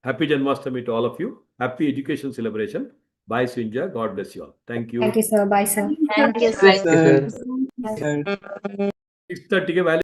happy Janmashtami to all of you. Happy education celebration. Bye, Sinja. God bless you all. Thank you. Thank you, sir. Bye, sir. Thank you, Yes, sir. sir. 6:30 value.